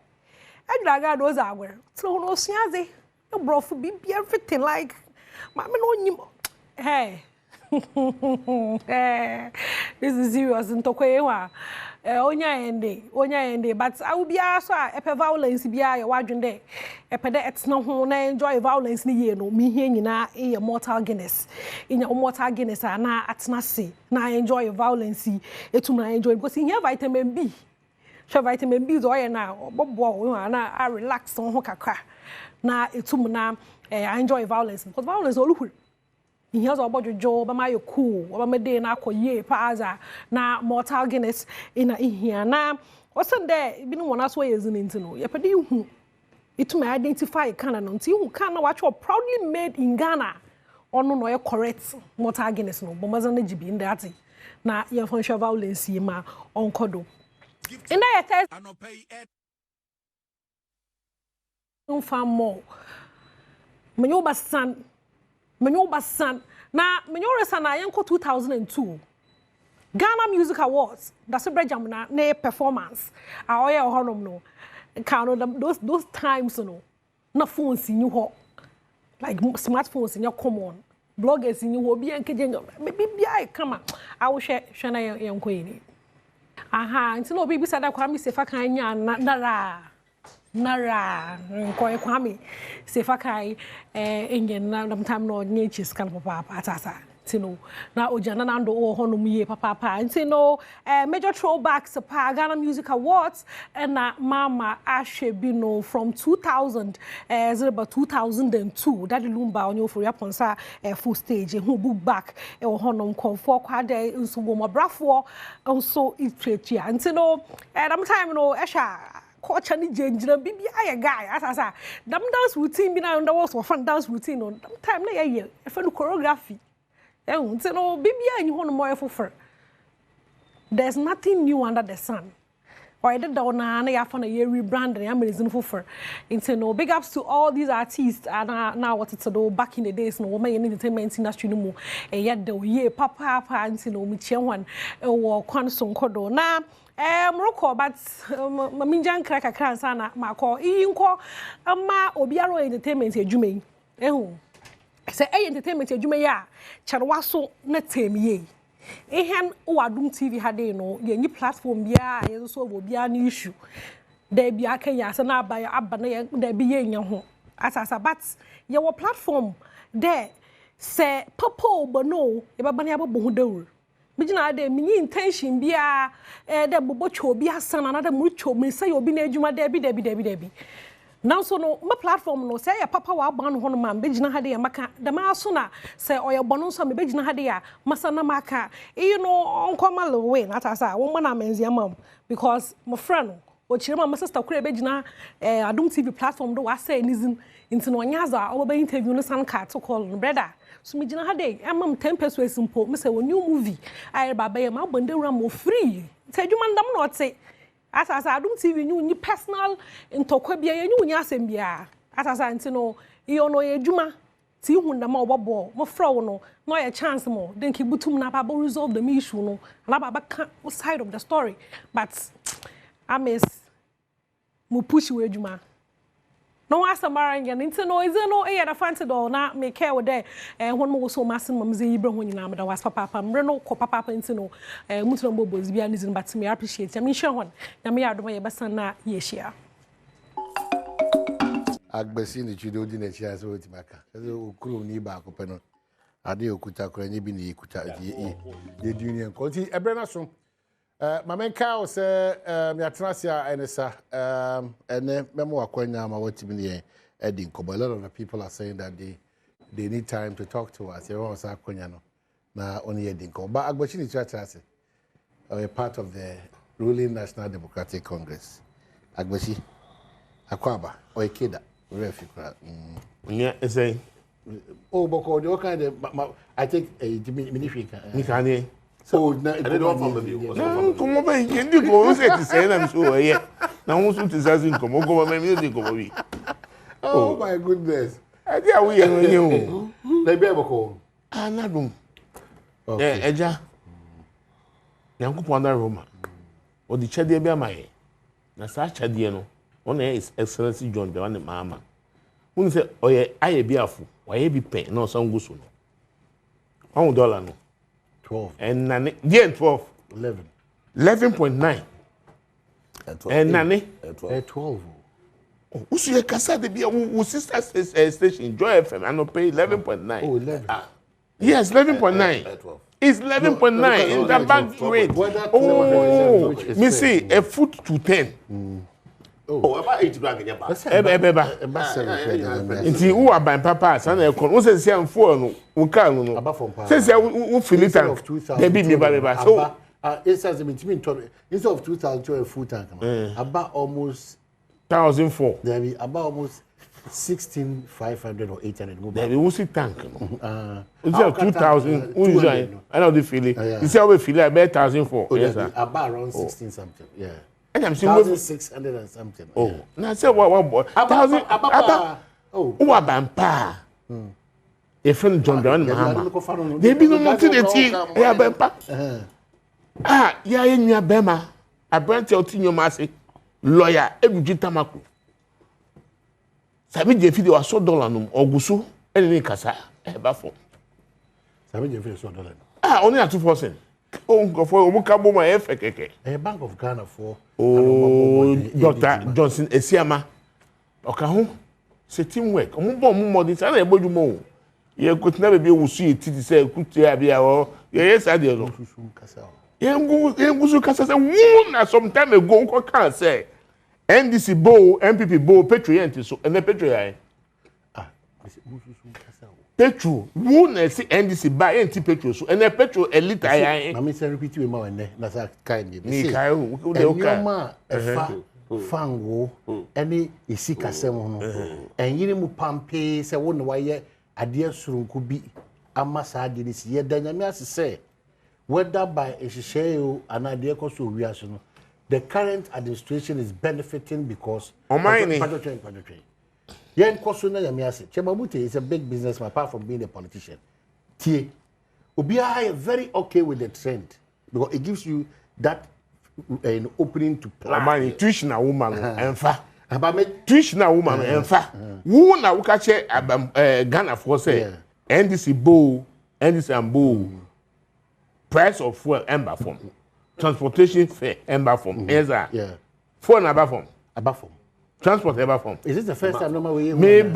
And I got those hours. So, no, Siazi, no bro for be everything like Mamma no. Hey. This is serious in Tokyo. Onya but I will be also a violence be a wadron day. A pedets no one enjoy violence ni no me here in a mortal Guinness. In your mortal Guinness, and now at Nasi. Now I enjoy violence, it to my enjoy because in here vitamin B. So vitamin B is all now, Bob, and I relax on Hokaka. Now it's now I enjoy violence because violence all who. In here's about your job, am I cool? What am I doing? I call ye paza na mortal Guinness in here. Now, what's on there? Been one as way isn't into no. Yep, you it may identify Canada until you can watch what proudly made in Ghana or no, no, correct mortal Guinness no, but wasn't the GB in that. Now, your function violence, ma on Kodo. And I don't find more. Manyoba son. Manyoba son. Now, Manyoba son, I am 2002. Ghana Music Awards. That's a brejam na performance. I oya honum no. Count those times no. No phones in you like smartphones in your common. Bloggers in you will be encouraging. Maybe I come up. I will share na young queen. Aha, until no baby said that Kwame Sefakai Nara, Kwame Sefakai, Indian, time no nature's kind of papa, atasa. Tino, now Ojanando or Honumi, papa, and Tino, major throwbacks, Ghana Music Awards, and Mama Ashe Bino from 2000, about 2002, Daddy Lumba on your for Yaponsa, full stage, who book back, or Honum call for Quade, and so Woma Brafo, also it's and Tino, and I'm time no Esha. Coach and Jane, baby, I a guy, as I said, them dance routine, be now on the walls for fun dance routine on time, a year, if I do choreography. So no, baby, I knew one more for. There's nothing new under the sun. Or I did down I found a year rebranding. I'm reason for. Into no big ups to all these artists and now what it's do back in the days. No woman in entertainment industry no more. And yet the year papa and you know me one or Kwanson Kodo na. Morocco, but Maminjan cracker cransana, Marco, Inco, Ma Obiaro entertainment, a Jume. Say entertainment, a Jumea, Charwaso, Netem ye. Ehan Adom TV had no, your new platform, yeah, so will be an issue. There be a Kenya, and I buy a banana, there be in your home. As a but your platform there say, Popo, but no, if a banana bohdo. Bijina de mi intention bia de bobocho bia sana na de mucho me say obi na adwuma debi now so no my platform no say ya papa wa ban ho no ma bijina ha de maka de ma so na say oyo bono so me bijina ha de ya masana maka you know onkoma lo we na ta say wo na menzi mam because my friend o chire ma sister kure bijina Adom TV platform do wa say nizin into no nyaza o be interview no san ka to call no brother. So me jina hade amam 10 pesos simple me say one new movie I baba ye ma bande ram mo free say djuma ndam no te asasa Adom TV nyu personal ntokwa bia ye nyu nya asem bia asasa ntino iyo no ye djuma ti hu ndam obobo mo fra wo no no ye chance mo then ki butum na baba resolve the issue no na baba can side of the story but I miss mo push we djuma no asamara nge nti no ize no e da fancy do na me care wo de won mo so masin mo mze ibra ho nyina meda was papa mre no ko papa nti no mutu no bobozi bia nizin but me appreciate ya me hwe hon na me adoma ye besan na ye hia
agbesi ni chide odi na chia so otimaka so okuru ni ba ko pe no ade okuta kora nye bi ni ekuta ye union ko ti ebre na so mamenka o se me atrasia enesa ene memo akwanya ma watimi ne edin ko a lot of the people are saying that they need time to talk to us. You also akwanya no na only edin ko but agbachi ni atrase a part of the ruling National Democratic Congress agbachi akwaba o ikeda refikra
nya say
oh boko the kind of I think ministry
can
so na
I don't from the como bem que digo você te sei na sua aí não uso te sabe como bem me digo como vi
oh my goodness
I dia we you
na be boko
na dum eja Nyankopon da Roma o di chade bia mai na sa chade no on is excellency John the one mama who say oye aye biafu oye bi pen na so nguso no $1 no
12
and nane yeah 12 11.9 and nane
12
usu ye kasa de bia wo sister station Joy FM and no pay 11.9
oh 11
yes 11.9 it's 11.9 in the bank rate oh me see a foot to 10
oh about 8 grand get back
nti wo aban papa sana e kon wo se se amfo no wo ka no no se se wo filita de bi me ba so
it says instead of 2012 full tank about almost
1004
there be about almost 16,500 or 800
there be wo si tank no 2000 wo join I know the feeling you say we feel about 1004
yes sir about around 16 something yeah
and I'm saying
1,600 and something.
Oh, yeah. Now say what 1,000. Oh, abampa. A friend John Brown Mama. They be no motivate. Yeah, abampa. Ah, yeah, in your bema. I brand your tinyo masi. Lawyer, every tamako. Sabi je fi de wa $100 no ogusu. Eni kasa. Bafo.
Sabi je fi $100.
Ah, only at 2%. Oh, go for Omukabo my keke.
A Bank of Ghana for
Dr. Johnson Esiama. Okaho. C'est teamwork. Omumbo mumodi sa na ebojumo. Ye kotina be wusu etiti se kutu abia o. Ye sa de no. Ye ngusu kasa se na some time ago ko kan say NDC bo, MPP bo, Petroyent so ene Petroyent. Petro, who na see NDC buy anti Petro so and Petro elite ayan.
Na me say repeat we ma we na say kai me.
Ni kai o de o kai.
Ma fango any isi kasem no. Enyiri mu pampe say wo na waye ade asurunku bi ama sa ade ni si ye da nyame ase say whether by a share and ade koso wiase no. The current administration is benefiting because Yen Kosuna Yamiase, Chebabute is a big businessman apart from being a politician. Tie, Ubia very okay with the trend because it gives you that an opening to plan.
Amani tuition a woman enfa. Abame tuition a woman enfa. Wo na wo ka che Ghana for say NDC bow, NDC and bow. Price of fuel ember form. Transportation fare ember form. Yeah. Phone ember form. Ember form. Transport ever form.
Is this the first time normal way?
Maybe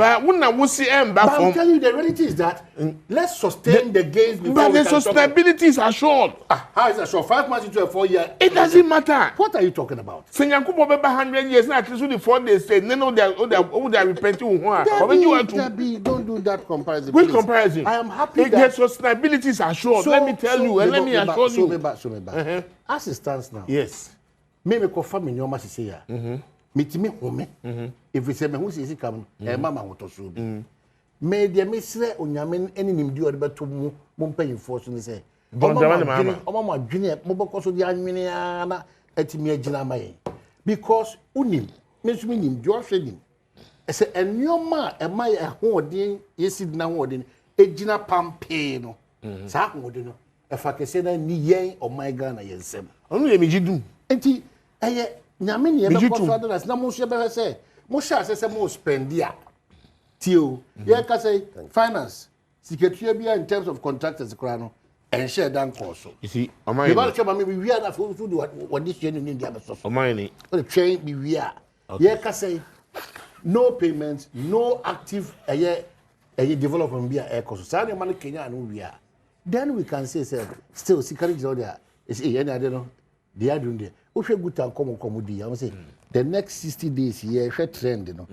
we see ember form.
I'm telling you, the reality is that let's sustain the gains.
But the sustainability is assured.
How is it assured? 5 months into a 4 year.
It doesn't matter.
What are you talking about?
Senyaku Bobe 100 years now. At least the 4 days say no, they are repenting.
Don't do that comparison.
Which comparison?
I am happy
that the sustainability is assured. Let me tell you, and let me assure you.
As it stands now,
yes.
Maybe confirm in your message here. Mitimi home if we say me who say come mama woto so bi me dia me sre onyame eni nimdi ode beto mu mpanyim force ni say mama adwene mo bekoso dia anwene na atimi agina maye because unim me so nim dio hwedim ese enyoma emaye hoodin yesid na hoodin egina pampe no sa hoodin no efa kese na ni yen o my Ghana yensem
onu ye mejidum
enti eye nyame ne be koso adoras na mo so be say
mo sha say mo spend dia tio ye ka say finance secretary bia in terms of contractors kra no and share dan course
you see
the ball chama me we are na for do what this year in India so
omani
the train be we are ye ka say no payments no active development bia air course so na man Kenya no we are then we can say still security there is any I don't know they are doing there we should good and come di I say the next 60 days here share trend no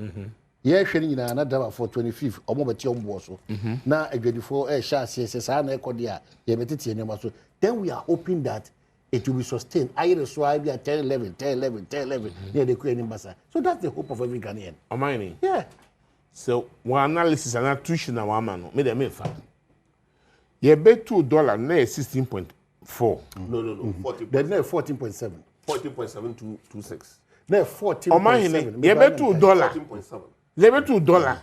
yeah share na another for 25th omo beti ombo so na agwadifo share say sa na ekode a ye metete enema so then we are hoping that it will be sustained either so I be at 10 11 near the Queen Ambassador. So that's the hope of every Ghanaian.
Omani.
Yeah.
So one analysis and a tuition na one man me dem fa. Ye bet $2 na 16.4.
No. 40. Then 14.7.
14.726.
No 14.7.
Omani. Ye bet $2.
14.7.
Ye bet $2.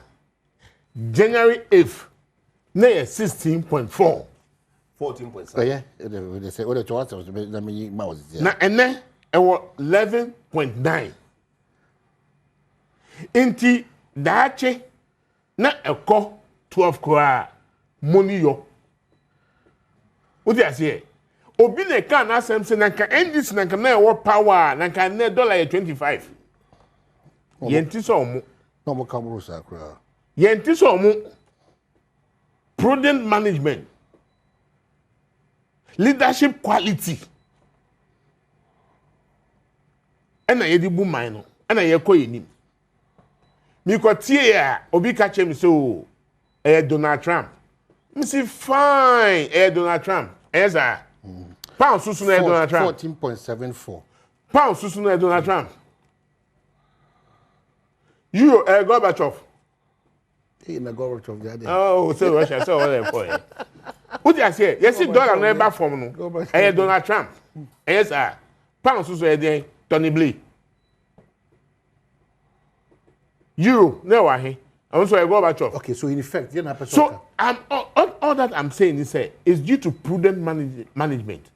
January 8th na 16.4.
14.7.
Yeah, they say the choice was na me mouse.
Na ene e wo 11.9. Inti daache na eko 12 kwa money yo. Odi ase obi na ka na asem se na ka NDC na ka na e wo power na ka na $25. Yenti so omo.
No mo kamuru sakra.
Yenti so omo. Prudent management. Leadership quality. Ena yedi bu man no. Ena ye kɔ yenim. Mi kɔ tie ya obi ka chem so Donald Trump. Mi say fine Donald Trump. Eza. Pound susu na Donald Trump.
14.74.
Pound susu na Donald Trump. Euro Gorbachev.
In the Gorbachev the other.
Oh, so Russia so what for. What you say? Yes, dollar no eba form no. Donald Trump. Yes, sir. Pound so there Tony Blair. Euro no wa he. I want to go back to.
Okay, so in effect, you know,
so all that I'm saying is due to prudent management,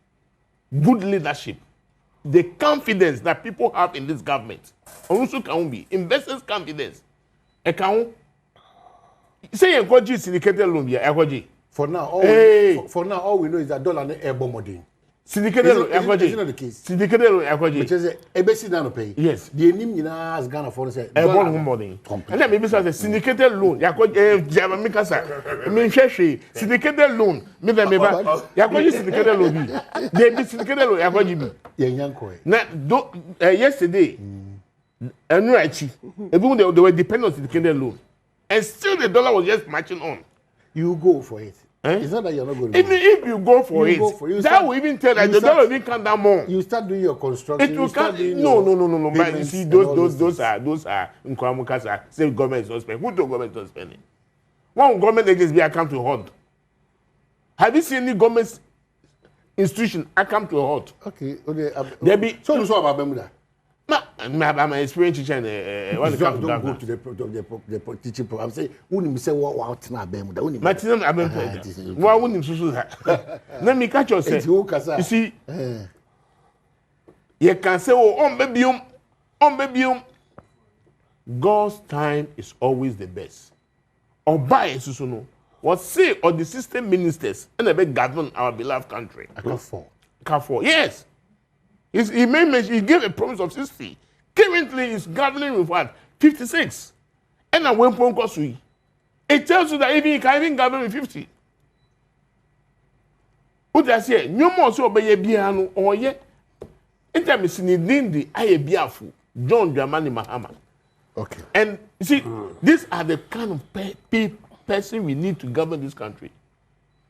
good leadership, the confidence that people have in this government. Also can be investors' confidence. E can say encourage syndicated loan here, encourage.
For now, all we know is that dollar no bomb modern.
Syndicated loan, encourage.
Is not the case.
Syndicated loan, encourage.
Which is ebesi na no pay.
Yes.
The name ina as Ghana for say.
Bomb modern. And then maybe say syndicated loan, encourage. Jama mi kasa. Mi hwehwe syndicated loan. Me ba encourage syndicated loan bi. They be syndicated loan, encourage bi.
Ye yanko.
Na yesterday. Enuachi. Even they were dependent on syndicated loan. And still the dollar was just marching on.
You go for it. It's not that you're not going to
even if you go for it, that will even tell that the dollar will come down more.
You start doing your construction.
It will come. No. But you see, those are Nkwamukasa say government is not spending. Who told government not spending? One government agency account to halt. Have you seen any government institution account to halt?
Okay.
There be
so about Bermuda.
I'm experienced teacher when it comes to
don't go to the teaching program. Say, "Who say what na Bermuda?"
Martin Abempe. Why wouldn't you say that? Let me catch you say. You see, you can say, "Oh, on baby, God's time is always the best." Or by Susuno, what say or the system ministers and they govern our beloved country.
I can't
fall. Yes. He gave a promise of 60. Currently, he's governing with what? 56. And I went for Kosui. It tells you that even he can even govern with 50. What I say, no more so by a piano or yet. In terms of Nindi, I a biafu, John Dramani Mahama.
Okay.
And you see, these are the kind of person we need to govern this country.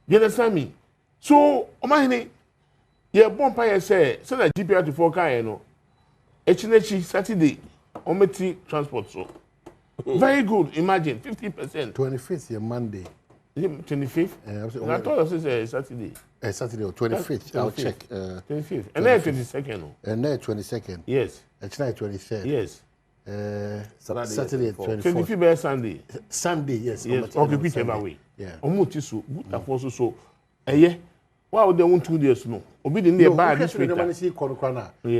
You understand me? So, Omahine. Yeah, Bompire say that GPR to 4K, no. Echinechi Saturday, Ometi transport so. Very good. Imagine 50%.
25th, yeah, Monday.
25th? I thought it was Saturday.
Saturday or 25th. I'll check.
25th. And then 22nd.
And then 22nd.
Yes.
Echina 23rd.
Yes.
Saturday 24th.
25th Sunday.
Sunday, yes.
Yes. Okay, whichever way.
Yeah.
Omotisu, Butafoso so. Eh. Why would they want 2 days? No. Obi didn't need a bad administrator.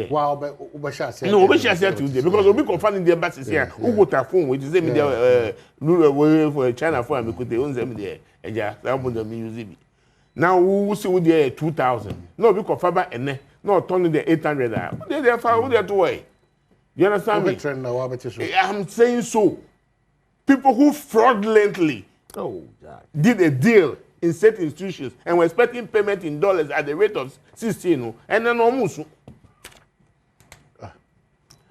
Wow,
no, Obi shall say 2 days because Obi confirming their basis here. Who got a phone which is media for China for and they own them there. And yeah, that would be using. Now we will see with the 2,000. No, we confirm and no turning the 800. They therefore they to way. You understand me? I'm saying so. People who fraudulently did a deal in certain institutions and were expecting payment in dollars at the rate of 16, and then almost.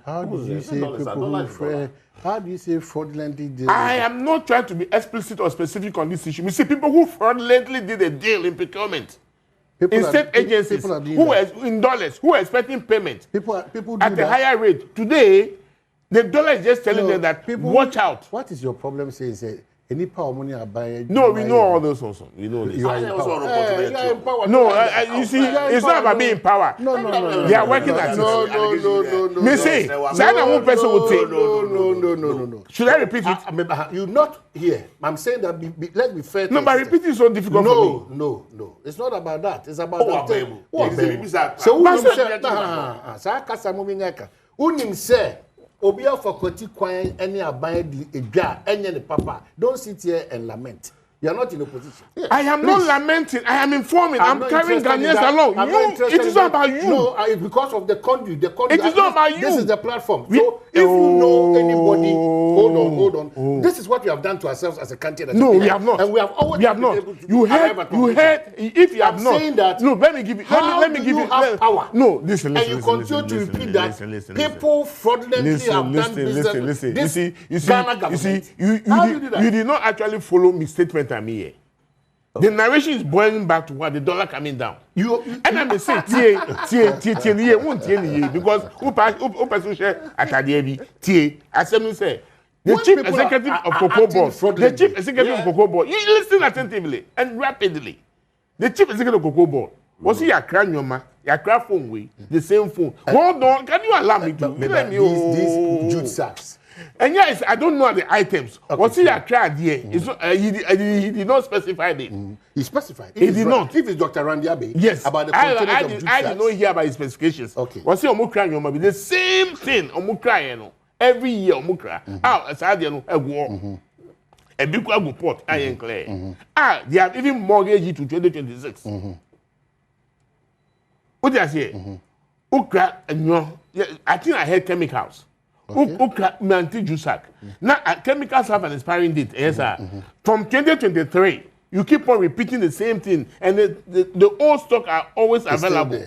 How do you say people who how do you say fraudulently did?
I am not trying to be explicit or specific on this issue. You see, people who fraudulently did a deal in procurement. In state agencies who were in dollars, who were expecting payment at a higher rate. Today, the dollar is just telling them that watch out.
What is your problem saying? Any power money are buying?
No, we know all those also. We know this.
You are in power.
No, you see, it's not about being in power.
No.
They are working at it.
No.
Me say, one person would say.
No.
Should I repeat it?
You're not here. I'm saying that let's be fair.
No, but repeating is so difficult for me.
No. It's not about that. It's about the Obia for Koti Kwan any abide the any papa. Don't sit here and lament. You are not in a position.
I am not lamenting. I am informing. I'm carrying Ghanaians along. It is not about you.
No, it's because of the conduit.
It is not about you.
This is the platform. So if you know anybody, hold on. This is what we have done to ourselves as a country.
No, we have not.
And we have always
been able to. You heard. If you have not.
Saying that.
No, let me give you. Let me give you
power.
No, listen.
And you continue to repeat that people fraudulently have done business.
Listen. You see. You did not actually follow me statement. The narration is boiling back to what the dollar coming down. And I'm saying, because who person share at the as I say, the chief executive of Cocoa Board, you listen attentively and rapidly. The chief executive of Cocoa Board was he a cranium, your craft phone way, the same phone. Hold on, can you allow me to let me
these jute sacks?
And yes, I don't know the items. What's he tried here? He did not specify it.
He specified.
He did not.
If it's Dr. Randy Abe,
yes,
about the containers of jute sacks.
I did not hear about his specifications.
Okay.
What's he Omukra? The same thing Omukra. Every year Omukra. As I don't know, a war. A big report. I am clear. They have even mortgaged it to 2026. What did I say? Okra and I think I heard chemicals. Now, chemicals have an expiring date. Yes, sir. From 2023, you keep on repeating the same thing, and the old stock are always available.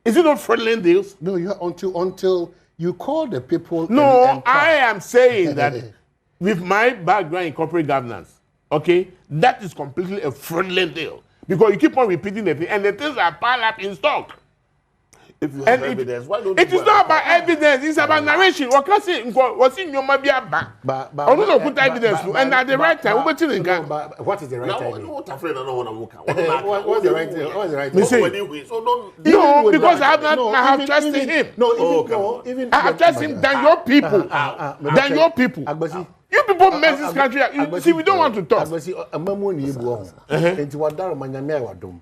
Is it not fraudulent deals?
No, until you call the people.
No, I am saying that with my background in corporate governance, okay, that is completely a fraudulent deal because you keep on repeating the thing, and the things are piled up in stock.
If you have evidence, why don't you?
It is not about evidence, it's about narration. What in your mabia back? But don't put evidence, and at the right time,
what is the right time?
I'm not afraid I don't want to walk out.
What's the right time? What's the right time?
No, because I have trusted him.
No,
even I have trusted him than your people. Than your people. You people mess this country up. You see, we don't want to talk.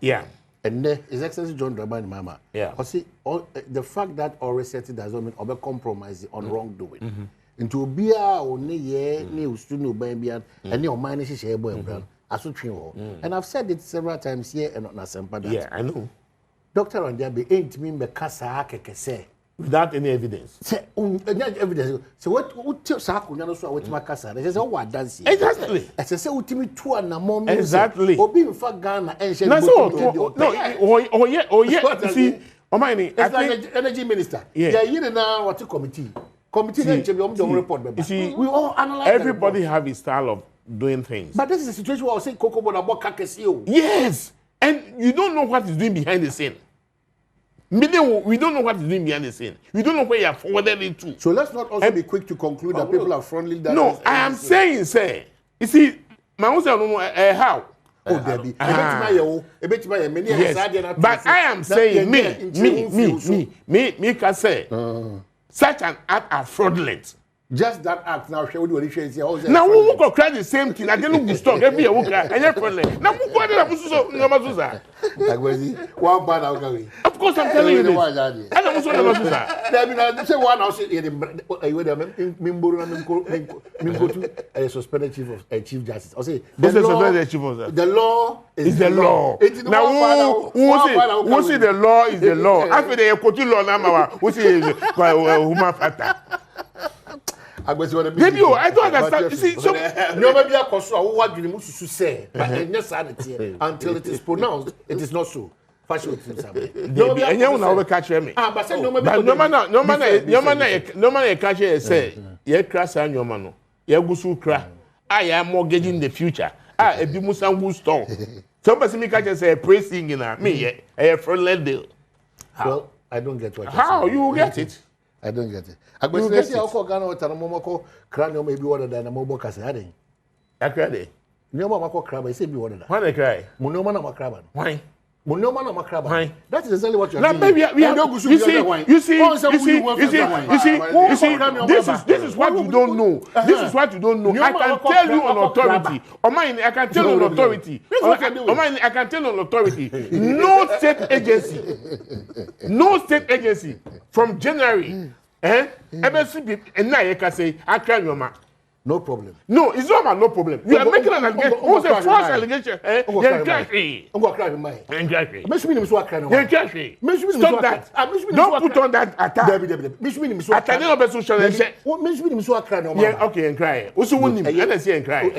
Yeah.
And His Excellency John Dramani Mama.
Yeah.
The fact that already settled does not mean over compromise on wrongdoing. Into be a new student baby and your mind is share boy and I've said it several times here and not Nasempa.
Yeah, I know.
Dr. Randiabe ain't mean the Kasa Kese.
Without any evidence.
Evidence. So what Saku Nanoso with Macassa? They say, oh, what does he?
Exactly.
As I say, Utimi 2 and a moment.
Exactly.
Or being for Ghana and she.
No, yeah. See,
Energy Minister. Yeah, you know what committee. Committee don't report.
You see,
we all analyze.
Everybody have his style of doing things.
But this is a situation where I say Coco Bonabokakesio.
Yes, and you don't know what he's doing behind the scene. We don't know what he's doing behind the scene. We don't know where you are forwarded it to.
So let's not also be quick to conclude that people are friendly.
No, I am saying, sir. You see, my own don't know how.
Oh, Debbie.
Yes, but I am saying, me can say, such an act are fraudulent.
Just that act now show what you say.
Now who go cry the same thing? I don't go stop. Every year we cry. And you're friendly. Now who go there? Who's so? No matter what.
Like was one bad out going.
Of course I'm telling you this. I don't so no matter.
I mean, I say one house. You a suspended chief justice. I say the law is the law.
Now who say the law is the law? After they quote law now, who say human factor?
Maybe I don't understand. You see, so nobody has what you must say, but until it is pronounced, it is not so. Fashion
nobody and you now catch me.
But
no man catch you say, ye crash and your man, ye go so cry. I am mortgaging the future. A be musan who store. Somebody me catch say praise singing me, a friendly deal.
Well, I don't get what
how you get it.
I don't get it. I go say how for Ghana with Momoko cranium maybe water than a mobile case.
I cry.
No mama crab, I say be water.
Why they cry?
Monomana macrab.
Why?
Monomana macrab. That is exactly what you're
saying. Now, baby, you see, this is what you don't know. This is what you don't know. I can tell you on authority. I can tell you on authority. I can tell you on authority. No state agency from January. MSC and now you can say I cry your man.
No problem.
No, it's not about no problem. You are making an allegation. Who's a false allegation? You're crying.
I'm going to cry in mine.
You're crying.
You're
crying. Stop that. Don't put on that attack. Attack no be social. Yeah, okay, and cry. What's the one? I don't see and cry.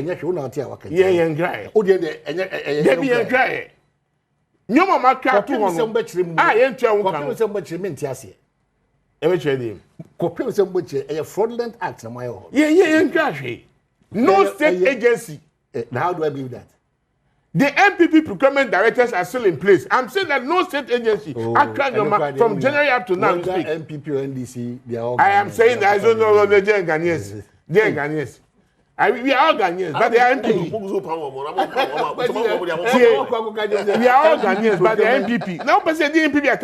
Yeah, and cry. Debbie and cry. Your mama cry too long. Ah, you can't
a fraudulent act.
No state agency.
Now, how do I believe that?
The MPP procurement directors are still in place. I'm saying that no state agency from January up to now.
MPP or NDC, they are all
I am saying that I don't know the Ghanaians. They are Ghanaians. We are all Ghanaians, but they are MPP. We are all Ghanaians, but they are MPP. Now, the MPP are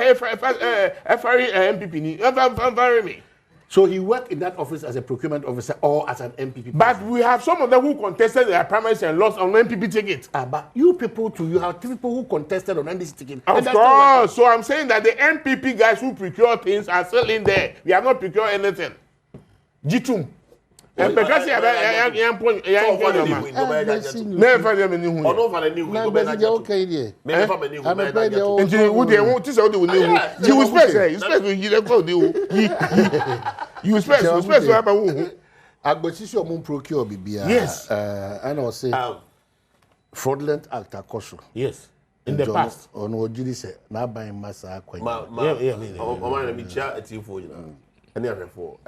MPP.
So he worked in that office as a procurement officer or as an MPP.
But we have some of them who contested their primaries and lost on MPP ticket.
But you have people who contested on NDC ticket.
Of course. So I'm saying that the MPP guys who procure things are still in there. We have not procured anything. Jitum. And because you have a young point,
yes. And I'll say fraudulent act akoso.
Yes. In the past.
On what you say, now buying massa.
Any other for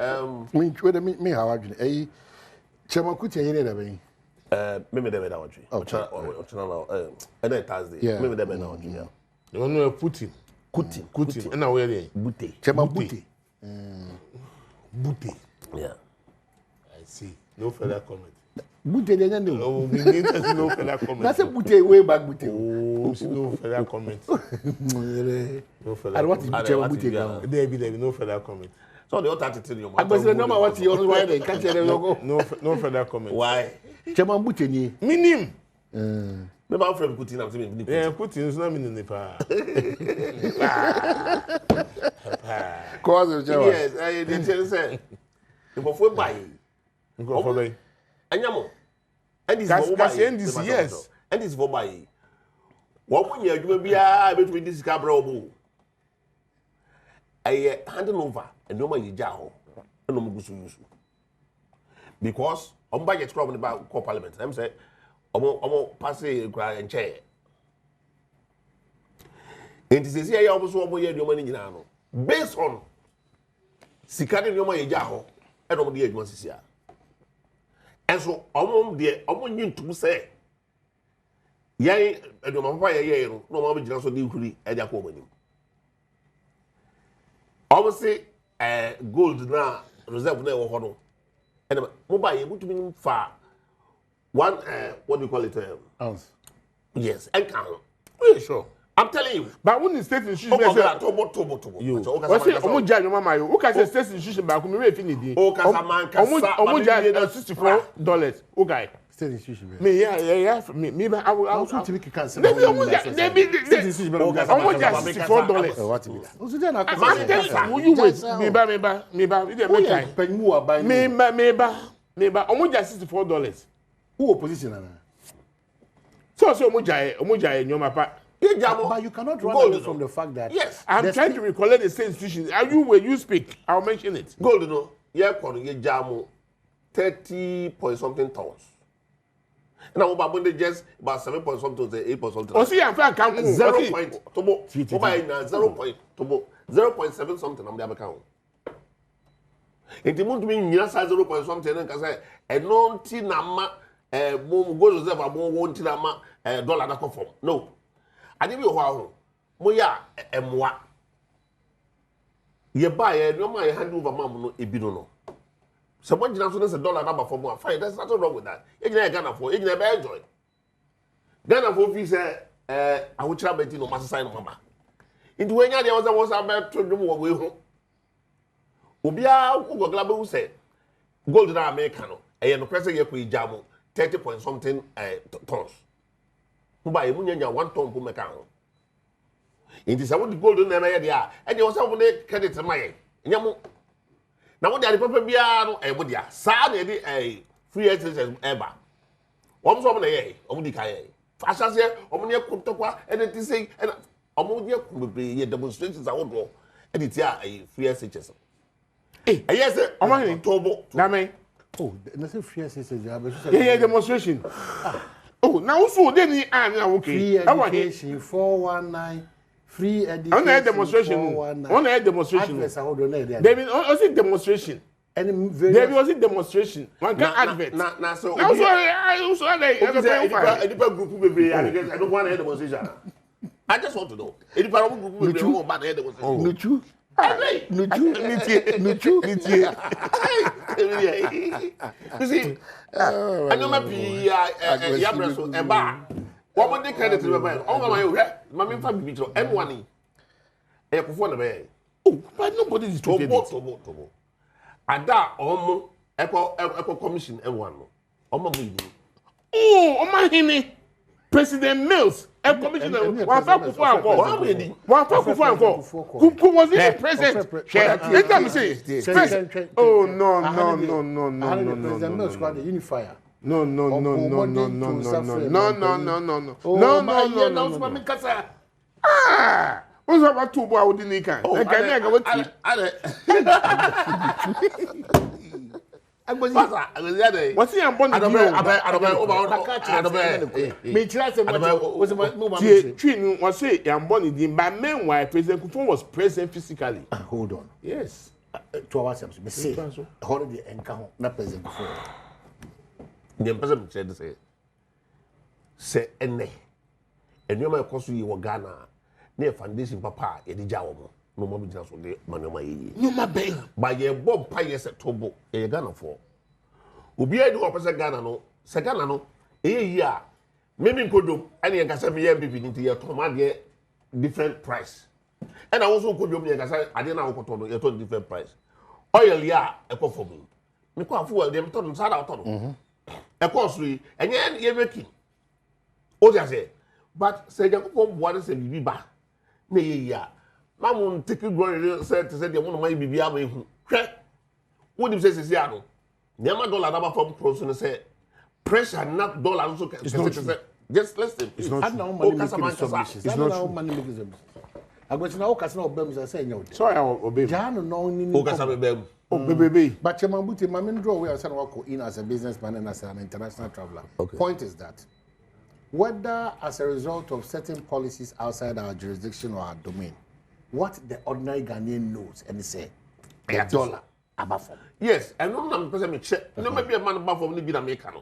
me how I do Chamakuti any
maybe they were and Thursday.
Yeah.
Maybe they were now. You
know Kuti. And now where they
Butte.
Chamabuti.
Butte. Yeah.
I see. No further comment.
Butte they don't
know. No further comment.
That's a Butte way back Butte.
Oh, no further comment. No further.
And what is Chamabuti now?
There be no further comment.
So the other thing you
I was the number what you always why they can't tell you go.
No further comment.
Why?
Chamabuti ni.
Minim.
Me ba friend Kuti na me.
Yeah, Kuti is not minim pa.
Cause of Chama.
Yes, I did tell say. If for buy.
Go for buy.
Anyamo. And this for buy.
Yes.
And this for buy. What when you adwuma bia between this cabra obo. I handing over and no man jaho and no mugusu because on budget problem about parliament. I'm say pass a cry and chair. And this is here also your money based on Sikani no man jaho and on the edge. And so I'm you to say yay and no man no man just so deeply at your company. Obviously, gold na reserve na wo hono. And mobile able to be far. One what do you call it?
Ounce.
Yes, and count.
Yeah, sure.
I'm telling you.
But when the state institution
say
tobo. You. What's it? Omuja no mama you. Who can say state institution back? Me fit need. Omuja $64. Okay.
State institution.
Me yeah. Me I will
also to make can say.
Omuja $64.
What be that? Also then
I will you wait. Me ba. You dey make time. Me ba. Omuja $64.
Who opposition na?
So Omuja nyoma pa.
But you cannot run away from the fact that
yes, I'm trying to recollect the same institution. Are you when you speak? I'll mention it.
Gold, no, yeah, jamu 30 point something tons. And I'm about just about 7 point something to 8 point something.
Oh, see, I'm fact,
0 point tobo. 0 point tobo 0.7 something. I'm the account. It won't mean you size 0 point something. And say a non tinama goes to the one tinama dollar that conform. No. I didn't know how Moya and moi. You buy no my hand over mamma no ebidono. Someone just a dollar number for more. Fine, there's nothing wrong with that. You can Ghana for you never enjoy. Ghana for fees I will travel to no master sign mama. Into when there was about to do away home. Ubia who glad who said gold in Americano, and the present year we jam 30 point something tons. Buy munya 1 ton per mecano. It is a wood golden area, and you was over there credit to my yamu. Now, what the Papa Biano, a wood ya, sad a free exercise ever. One from the Omudikae. Fast as here, Omonia Kutoka, and it is saying, and Omodia could be demonstrations out door, and it's a free exercise. Eh, yes, Omani Tobo, Name.
Oh, that's a free exercise.
Yeah, demonstration. Oh, now so then he
okay. Free education 419 free education.
On a demonstration. On a demonstration. There been also demonstration.
And
there was a demonstration. One can advert.
Now so.
Now so I also
a group be I don't want a demonstration. I just want to know. Any group will be about a demonstration.
Nuchu.
You see, I know my Yabraso and Bar. What would they credit to the man? Oh, my family, M1. A perform the way. Oh, but nobody is talking about. And that almost Echo Commission M1.
Oh, my henny. President Mills, a commissioner, who was even present. Let them say, oh, no.
President Mills got the unifier.
No. Ah, what's about 2 boys with the Nika? What's he on Bonnie? Was say I'm Bonnie, but meanwhile, President Kufuor was present physically.
Hold on.
Yes.
2 hours, me say, holiday encounter, not President Kufuor.
The president said, say, and you might cost you Ghana, near foundation papa, Eddie Jawo. No more business with the money.
No, my baby.
By your Bob Pius at Tobo, a Ghana for. Ubi I do opposite Ghana no, Sagana no, a year. Maybe could do any Gassavia be into your Tomadia different price. And I also could do me as I didn't know what to do, different price. Oil, yeah, a for me. Me quite fool them told sad out on. A costly, and yet you're making. Oh, I say, but say, what is a biba? Nay, yeah. Mamun take you going said to say they want my baby away. What do you say, Siano? Never dollar number from person say pressure not dollar also can just listen.
It's not money making I go to now Casino Bems and say no.
Sorry, I'll obey.
Jan no
baby.
But Chamabuti, my main draw where I said walk in as a businessman and as an international traveler.
Okay.
Point is that whether as a result of certain policies outside our jurisdiction or our domain, what the ordinary Ghanaian knows and say a dollar above from.
Yes, I know I'm present check. No, maybe a man above from the American.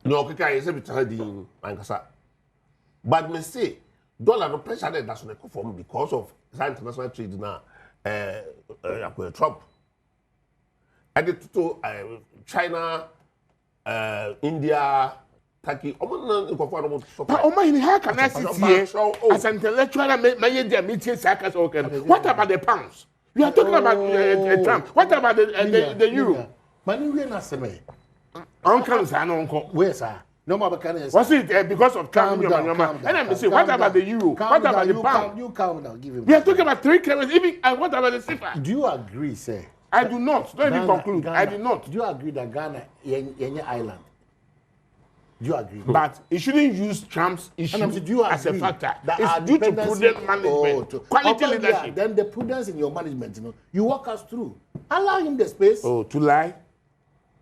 No, okay, I say it's a but me say dollar no pressure that doesn't conform because of international trade now. Trump. I did to China, India, Taki, Oman,
how can I sit here as an intellectual and my meeting circus? What about the pounds? You are talking about Trump. What about the euro?
Money we not say.
Uncle,
where sir? No more mechanics.
Was it because of Trump? And I'm saying, what about the euro? What about the pound?
You calm down. Give him.
We are talking about three currencies. Even what about the CFA?
Do you agree, sir?
I do not. Don't even conclude.
Ghana,
I do not.
Do you agree that Ghana is island? Do you agree?
But it shouldn't use Trump's issue as a factor. It's due to prudent management, quality leadership.
Then the prudence in your management, you walk us through. Allow him the space.
Oh, to lie?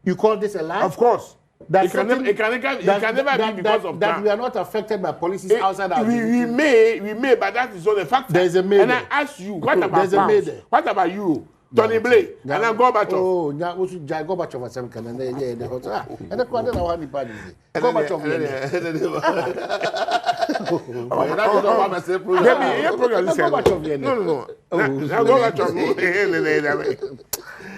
You call this a lie?
Of course. It can never be because of
that.
Trump.
We are not affected by policies outside our
we may, but that is not a factor.
There's a may.
And I ask you, what about pounds? What about you? Tony Blake, and then Gorbachev.
Oh, now we should judge Gorbachev as some kind of and the quarter of one party. Gorbachev.
No.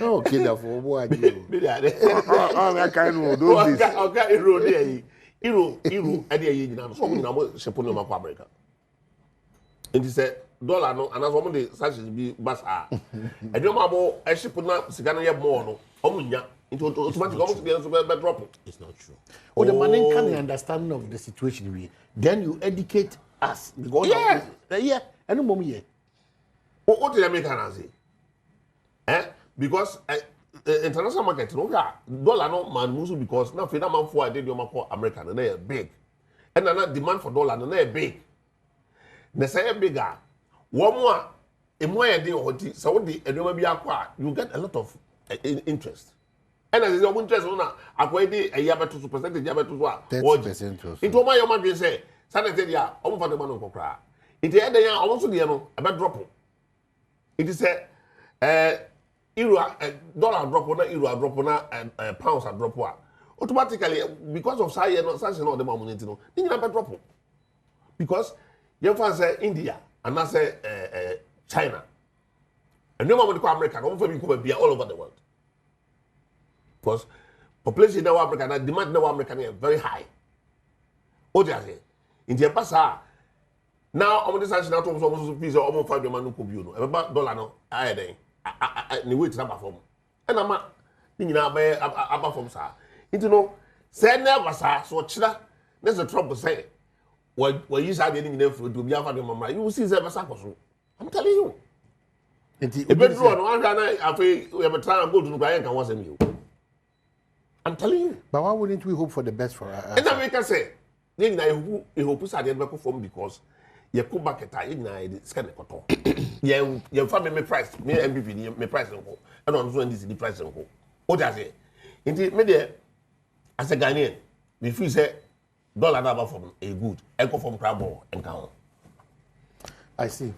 Oh, kid of what you.
Oh, I can't do this.
Okay, Euro, at the age of some of America. And he said, dollar no, and as one of the such as be basa. And your mamma, I should put up Sigana more, Omunya, into automatic almost drop.
It's not true. Oh, the man can understand of the situation we then you educate us. Yeah, and no here.
What did American say? Because international market, no dollar no man moves because now freedom man for I did your American and they are big. And another demand for dollar and they are big. They say bigger. One more, a more idea of what Saudi and you may be acquired, you get a lot of interest. And as your interest on acquired a Yabato percentage Yabato 30%. Into my man say, Sanitary, almost for the man of cry. Into the other almost the ano about drop. It is a euro dollar drop on euro drop on and pounds and drop one. Automatically, because of such and all the money, you need to drop. Because you find say India and I say China. And no one will America, be all over the world. Because population in Africa and demand in America is very high. What do you say? India Passa. Now, I'm just asking almost piece of almost 5 million no. About dollar no, I then. Ni wait na perform. And I'm ni na be perform sa. Into no, say never sa so chira. There's a trouble say. What you say the ni for to be afa the mama. You will see say sa koso. I'm telling you. E be draw no wan na afi we be try go to no client can want you. I'm telling you.
But why wouldn't we hope for the best for us?
And we can say, ni na e hope say the perform because you come back at you na the scan the cotton. You family price, me MVP me price nko. And on so this the price nko. What does it? Inti me there as a Ghanaian, we feel say dollar number from a good, echo from crab and count.
I see.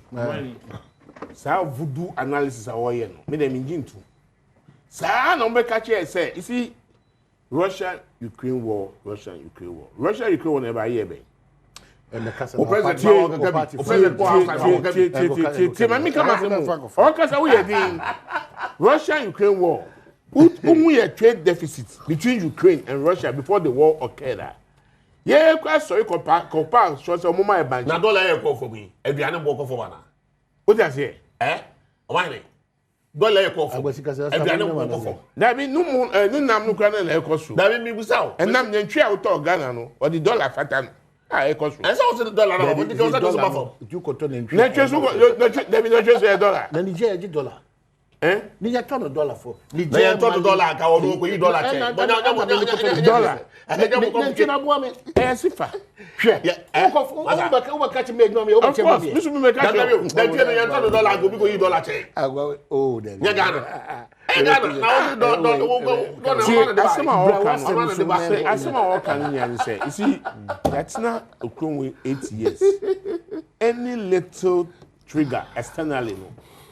So voodoo analysis are why no. Me dem engine too. Sa no be catch here say, you see Russia-Ukraine war. Russia-Ukraine war never hear be.
And the Casa
Russia-Ukraine war. We a trade deficit between Ukraine and Russia before the war occurred. Yeah, quite sorry, compare, show some more bank.
Now, dollar call for me. If you are not working for one.
What does he?
Why? Dollar call for me. If you are not working for.
That means no more, no, no, no,
that means me was out.
And I'm the tree out of Ghana, or the dollar fatan. I cost.
And so the dollar,
you could turn in.
Let us go, dollar.
Then the dollar. Ni turn a dollar for.
Ni turn dollar ka o ko yi dollar check. But
dollar.
Sifa. Hwe. Catch me no me.
Of course, this will make
that you turn dollar go because you dollar check.
Oh, then.
Ya Ghana.
You see, that's not a Chrome 8 years. Any little trigger externally,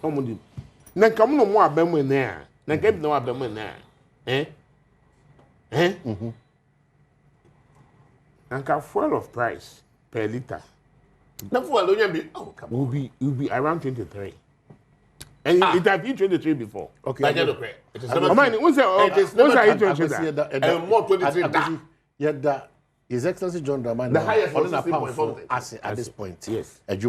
no. Na come no more abem na. Na get no abem na. And fuel of price per liter.
Na fuel
will be around 23. And it had been 23 before.
Okay.
It is
what's that?
And more 23.
Yet His Excellency John Dramani
the highest
on
was
a
16.something.
at this point.
Yes.
Yes.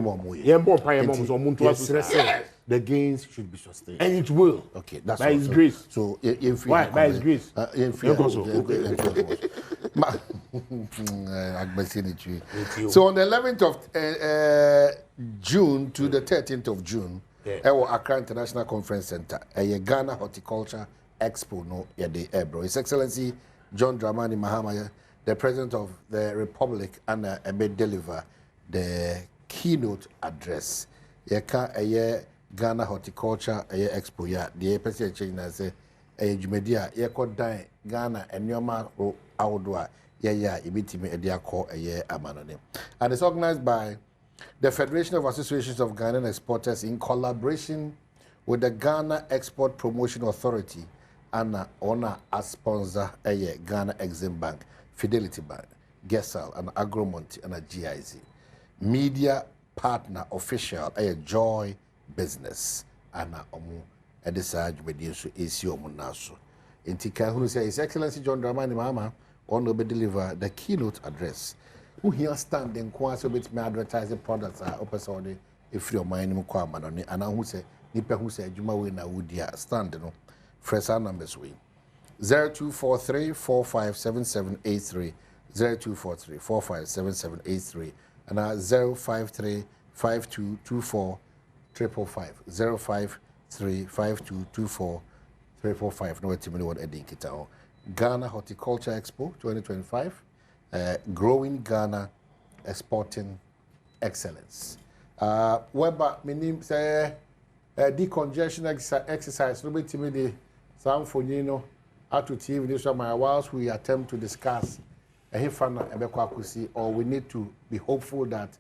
The gains should be sustained.
And it will.
Okay, that's
by His grace.
So,
why? By His grace.
So on the 11th of June to the 13th of June, Accra International Conference Center, a Ghana Horticulture Expo, no, His Excellency John Dramani Mahama, the President of the Republic, and deliver the keynote address. Ghana Horticulture Expo, the person change na say Jumedia, Yekodan Ghana and Yoma Outdoor, Ibitimi Ediako, Amanone. And it's organized by the Federation of Associations of Ghanaian Exporters in collaboration with the Ghana Export Promotion Authority and honor as sponsor Ghana Exim Bank, Fidelity Bank, Gesal, and Agromonti, and a GIZ. Media partner official, Joy Business, and at the side with you, ACO Munaso. In Tika, say His Excellency John Dramani Mahama, on will deliver the keynote address. Who here stand in Kwanso with me advertising products are opposite if your mind Mukwaman, and who say, Nipa who say, Juma Wina Woodia stand, fresh numbers we 0243 457783, 0243 457783, and 053 5224 555, 053 5224 555. No, it's me what Eddie Kitao. Ghana Horticulture Expo 2025, growing Ghana, exporting excellence. Whereby my name say decongestion exercise. Nobody tell me the sound for you know out to TV. This one my whilst we attempt to discuss or we need to be hopeful that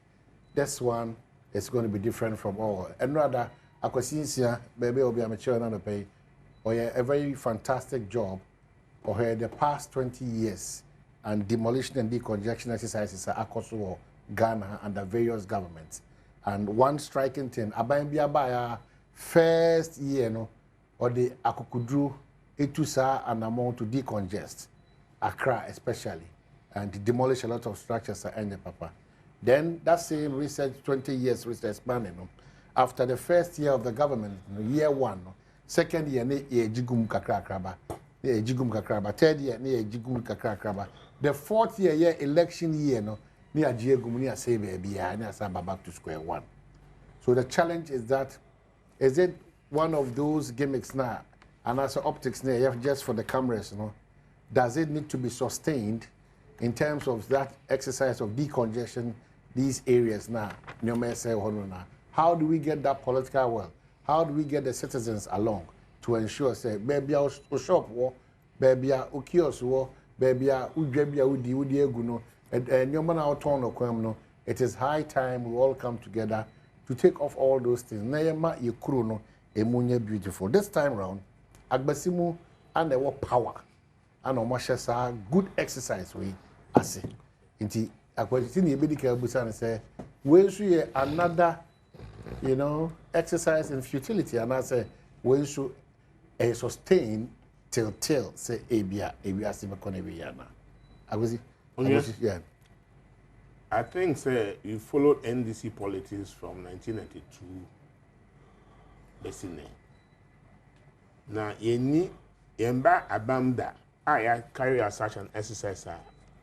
this one is going to be different from all. And rather, I could see here, maybe will be a mature and pay, or a very fantastic job, or the past 20 years, and demolition and decongestion exercises are across Ghana under various governments. And one striking thing, Abaya first year, no, or the Akukudru, Etusa and amount to decongest, Accra especially, and demolish a lot of structures at Ende Papa. Then that same research, 20 years research span, after the first year of the government, year one, second year, jigum kakraba, third year, jigum kakraba. The fourth year, election year, no, near Jigum, near say baby, near back to square one. So the challenge is that, is it one of those gimmicks now, and as optics now, just for the cameras, does it need to be sustained in terms of that exercise of decongestion? These areas now, how do we get that political will? How do we get the citizens along to ensure, say, baby, our shop war, baby, our kiosk war, baby, our udi eguno, and it is high time we all come together to take off all those things. Nayama yekruno emunye beautiful. This time round, Agbasimu and the power and omashasa good exercise we ase. Inti akwajitini ebedika busa say when you another exercise in futility and I say when you sustain till say abia simakonebiyana. Yeah.
I think say you followed NDC politics from 1992 Besine. Now yeni yemba abamda I carry out such an exercise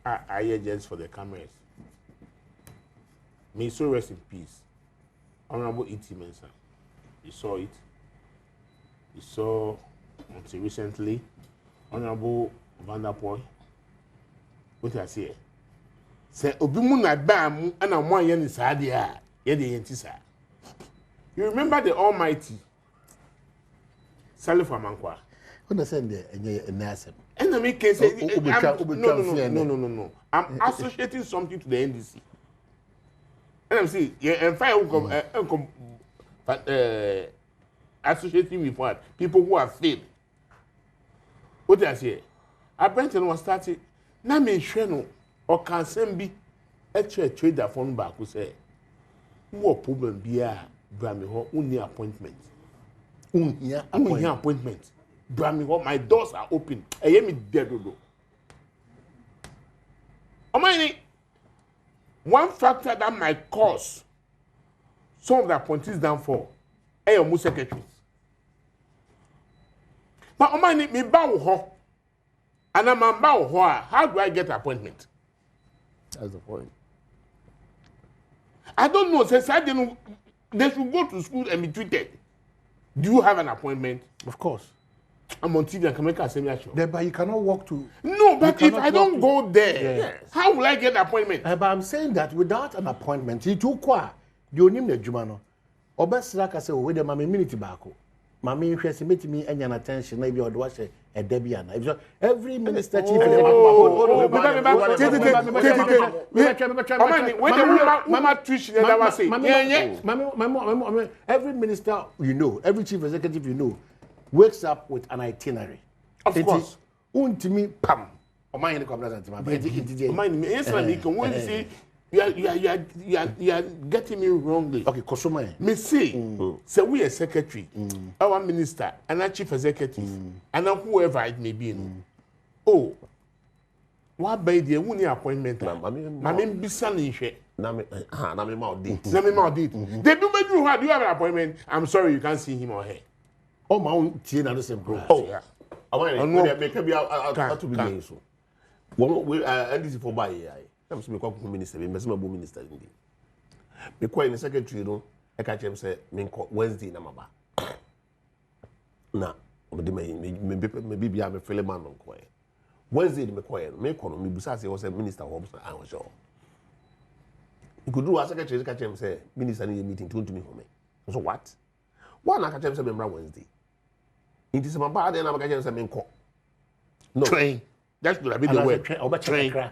I just for the cameras. May so rest in peace. Honorable E.T. Mensah. You saw it. You saw until recently Honorable Vanderpool. What I say? Say obimu na bam and I'm one yen sadia. You remember the Almighty Salif Amankwa?
When I said the nurse.
And I make say no. I'm associating something to the NDC. And I'm saying, and associating with what? People who have failed. What did I say? I went and was starting. Now me sheno or can send be actually trade that phone back who say, what problem be a Brammy only appointment. Appointment. Brammy, my doors are open. I hear me dead. One factor that might cause some of the appointees downfall, your secretaries. But me bow ho, and I'm bow ho. How do I get appointment?
That's the point.
I don't know. Since I didn't, they should go to school and be treated. Do you have an appointment?
Of course.
I'm on TV and can make a seminar show.
But you cannot walk to.
No, but if I don't go there,
yes.
How will I get an appointment?
But I'm saying that without an appointment, you too qua. You name the Jumano. Or best like I say, with the mammy minute tobacco. Mammy interested me to me and an attention, maybe or watch a Debian. Every minister chief. Every minister you know, every chief executive you know, wakes up with an itinerary.
Of course.
Untimi pam. O mind the complaint to my
mind me. Yes, when you say you are getting me wrongly.
Okay, Kosoma.
Me say, so we a secretary, our minister, and our chief executive, and whoever it may be. Oh, what by the only appointment? I mean, be sunny.
Nami Maudit.
They do make you have an appointment. I'm sorry, you can't see him or her.
Oh, my own teen and the same bro.
Oh, yeah.
I want to make a be so. One we NDC for buy. I'm saying me minister, me minister indeed. Me in the secretary no, I catch him say me Wednesday na maba. Na, me be am fele man on ko. Wednesday me me busa say was a minister was I was sure. You could do a secretary catch him say minister need a meeting to me for me. So what? One I catch him say me Wednesday. It is my bad and I'm catch him say me no.
Train. That's good. I mean the word. Train. I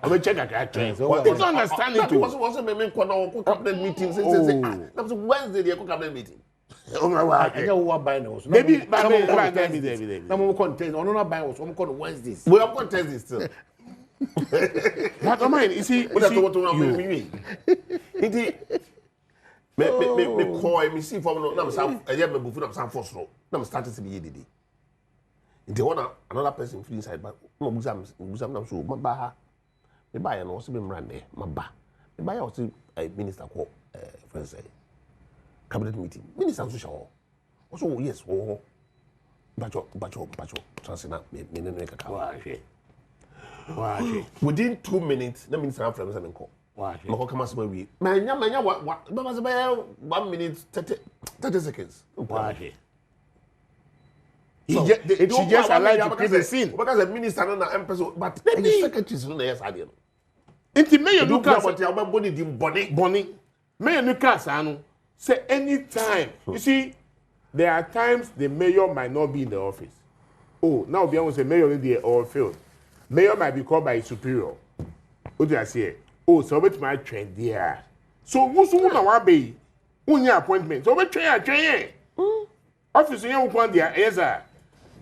will check a train. It's understanding too.
Also me cabinet meeting. That was Wednesday the cabinet meeting.
Oh my God! I know what buy those.
Maybe
no more content. On not buy was. I'm going Wednesdays.
We have content still.
What mind? You see?
What me? Me call me see for no. Sam. I have me bufu na Sam first row. Na started to be yedidi. They want another person feel inside, but no museum na so mabaha. Me buy no so be mrande maba. Me buy also a minister call friends say cabinet meeting. Minister so show. Also yes, oh. Bacho. Transina me no kaka. Wow. Within 2 minutes, the minister have friends and call. Wow. Mako kama so we. Manya what? Mama say 1 minute 30 seconds. Wow.
She just allowed to create the scene.
Because the minister no na empress, but the secretaries no yes ade no.
Inti mayor Lucas
what your body dim
boni. Mayor Lucas anu say anytime. You see, there are times the mayor might not be in the office. Oh, now be able to say mayor in the or field. Mayor might be called by his superior. What do I say? Oh, so what my trend there. So who's who na wa be? Unya appointment. So what train? Office you want there, yes sir.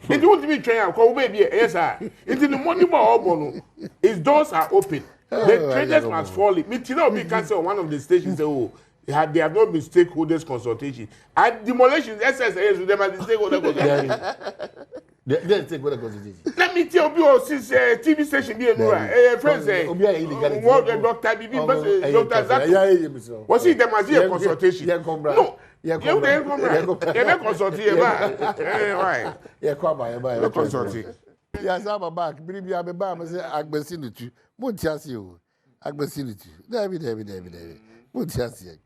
If you want to be trained, call baby, yes sir. Into the money more his doors are open. The traders must fall in. Me tell me cancel one of the stations say, oh, they have not been stakeholders consultation. At demolition, SSAs with them at the stakeholder consultation.
They take what consultation.
Let me tell you, since TV station be a friend say, what Dr. Bibi, Dr. Zaki, was it them as a consultation? No. You can't consult here, why?
Yeah, come by,
you consult.
Yes, I'm back. Believe I'm a bam. I say, I'm going to see you. Montiasio. I'm going to see you. David. Montiasio.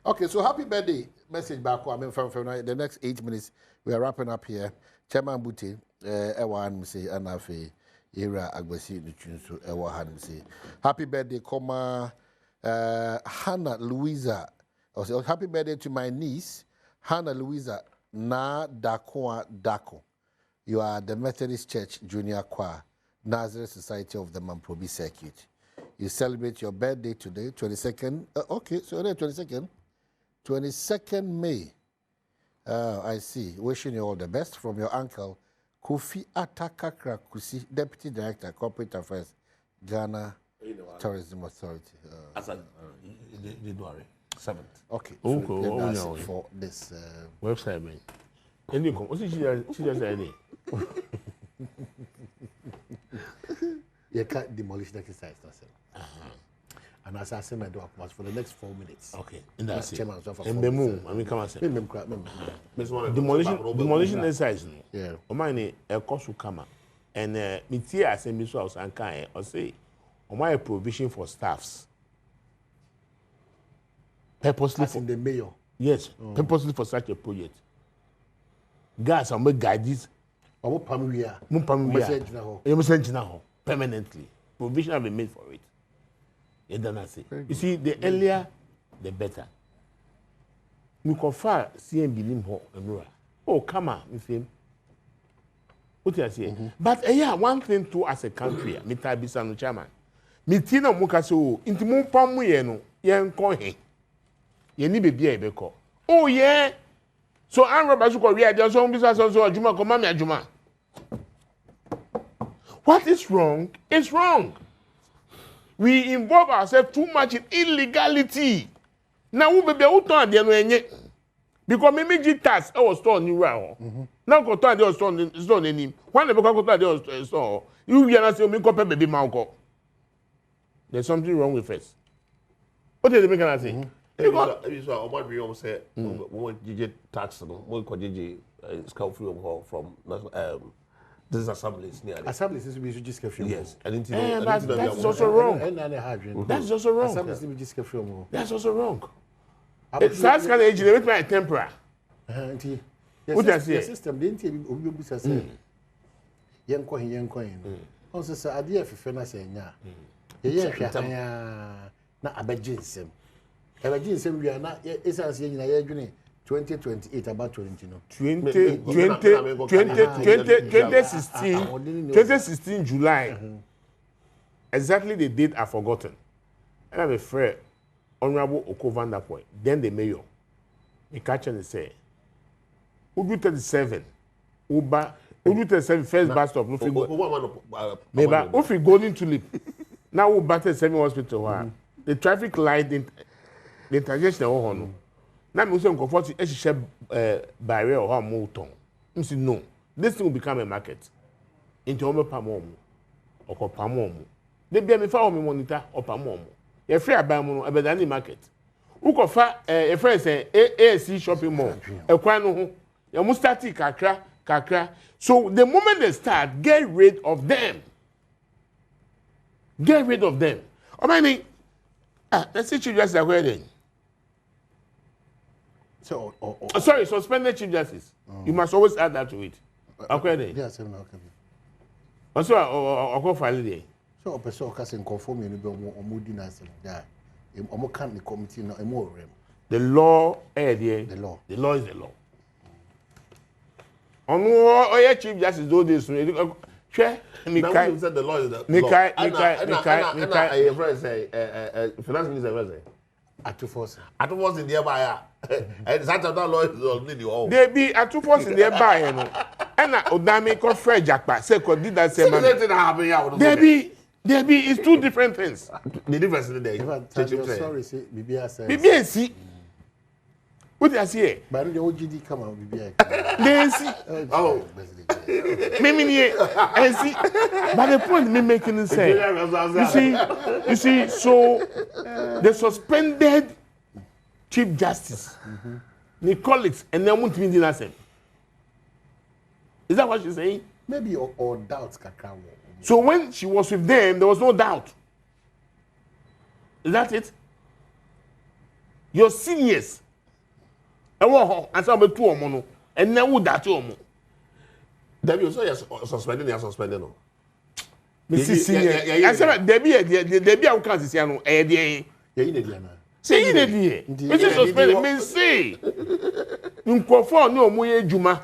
Okay, so happy birthday. Message back. I mean, from the next 8 minutes, we are wrapping up here. Chairman Buti, Ewan say, and Afe, Era Agbesi, the Chunsu, Ewan say, happy birthday, comma, Hannah Louisa. Also, happy birthday to my niece, Hannah Louisa Na Dakoa Dako. You are the Methodist Church Junior Choir, Nazareth Society of the Mamprobi Circuit. You celebrate your birthday today, 22nd. Okay, so 22nd May. I see. Wishing you all the best from your uncle, Kofi Atakakra Kusi, Deputy Director, Corporate Affairs, Ghana Tourism Authority.
Seventh.
Okay. So that's for this
website, man. And you come. What's she just saying?
You can't demolish the exercise, that's it. And as I say, my door was for the next 4 minutes.
Okay, in that sense.
And
I mean, come on, say. Demolition exercise.
Yeah.
O mine a cost will come up. And me tia I say me so I can or say, o my provision for staffs. Purposely
as in the mayor.
Yes, purposely for such a project. Guys, I'm going to guide this.
I'm
permanently. Provision have been made for it. You see, the earlier, the better. We confirm CMB Limho and oh, come on, with him. What do I say? But yeah, one thing too as a country, me tabisa no chairman. Me tina mukaso inti mu pamu ye no ye nko he. Ye ni bebi e beko. Oh yeah. So an rubber so we are so business so ajuma ko mama ajuma. What is wrong is wrong. We involve ourselves too much in illegality. Now we be out on the no enye. Because me tax I was store new right. Now go to the store name. When the go to the store, you are say me go baby manko. There's something wrong with us. What did they make an say?
Because what we say, we GJ tax no, we ko GJ scout from this assemblies near.
Assemblies is we just get film.
Yes, and
that's also wrong. That's also wrong.
Assemblies we just get film.
That's also wrong. It's that's kind of engineer with my tempera. What does
the system didn't obi obi say yenko on say ade afefe na say nya ye hwa na abajinsem we are na essence ye nyina ye dwene 2028 about 20 no
2016 July. Exactly the date I've forgotten. And I'm afraid Honorable Okovanda point. Then the mayor. Me catch and say, Udu 37, Uba, Udu 37 first bus stop. No maybe if we golden tulip. Now we battle 7 hospital. The traffic light, the intersection of no. Now we say comfort. She barrier or motor. We say no. This thing will become a market. Into Omo Pamom or Pamom. They be me for me monitor or Pamom. You free about any market. Who can find a friend say AAC shopping mall? A kwano, you must start kakra. So the moment they start, get rid of them. Get rid of them. I mean, let's see Chief Justice Akweden.
So,
sorry, suspended Chief Justice. You must always add that to it. Akweden.
Yes, I'm okay.
Also, I'll file it.
So a person can conform you to the committee no more.
The law, the
law.
The law is the law. On Chief Justice do this. Share
Now you said the law is the law. I friend say finance minister Atufos in the by and Saturday law is only all.
They be Atufos in the by and Odame ko Fred Jakpa say ko did that same. There be it's two different things.
The difference in the day.
Sorry, say
BBS. What do I say?
But the OGD come on BBS.
They see.
Oh.
Me see. But the point me making is say. You see. So the suspended Chief Justice, the colleagues, and then won't be the same. Is that what she's saying?
Maybe or doubts kakao.
So when she was with them, there was no doubt. Is that it? Your seniors. And some two or and then would that you?
Debbie, so you're suspending, you're suspending.
Mrs. Senior, I said, Debbie, I can't see no idea. Say it here. Mrs. Suspended, men say. You conform no more Juma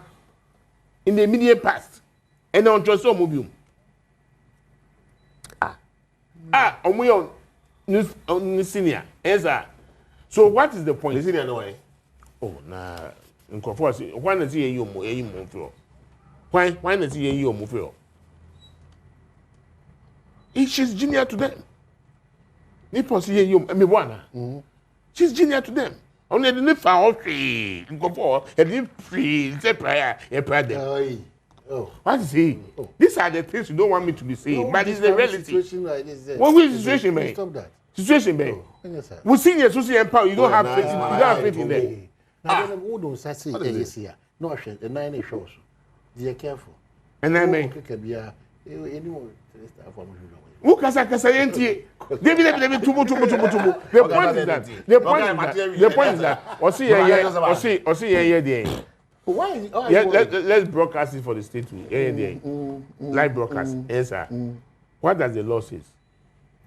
in the immediate past, and on Transform Mobium. On senior. So what is the point?
The senior no way.
Oh, nah. Why does he you more? Why does he you more? She's junior to them. Nippon see you, me one. She's junior to them. Only the nip for free. Go for a nip free. Say prayer. A prayer. Oh. What is he? Oh. These are the things you don't want me to be saying, but it's the reality.
Situation like this,
what is the situation, man?
Stop that.
Situation, babe. We see your social empower. You don't have faith. You don't have faith in them.
Now, who don't say yes here? No, the 9 shows. Be careful.
And I mean, who kasa yenti? David, too much. The point is that. Or see,
Why?
Yeah, let's broadcast it for the state. Live broadcast. Yes, sir. What does the law say?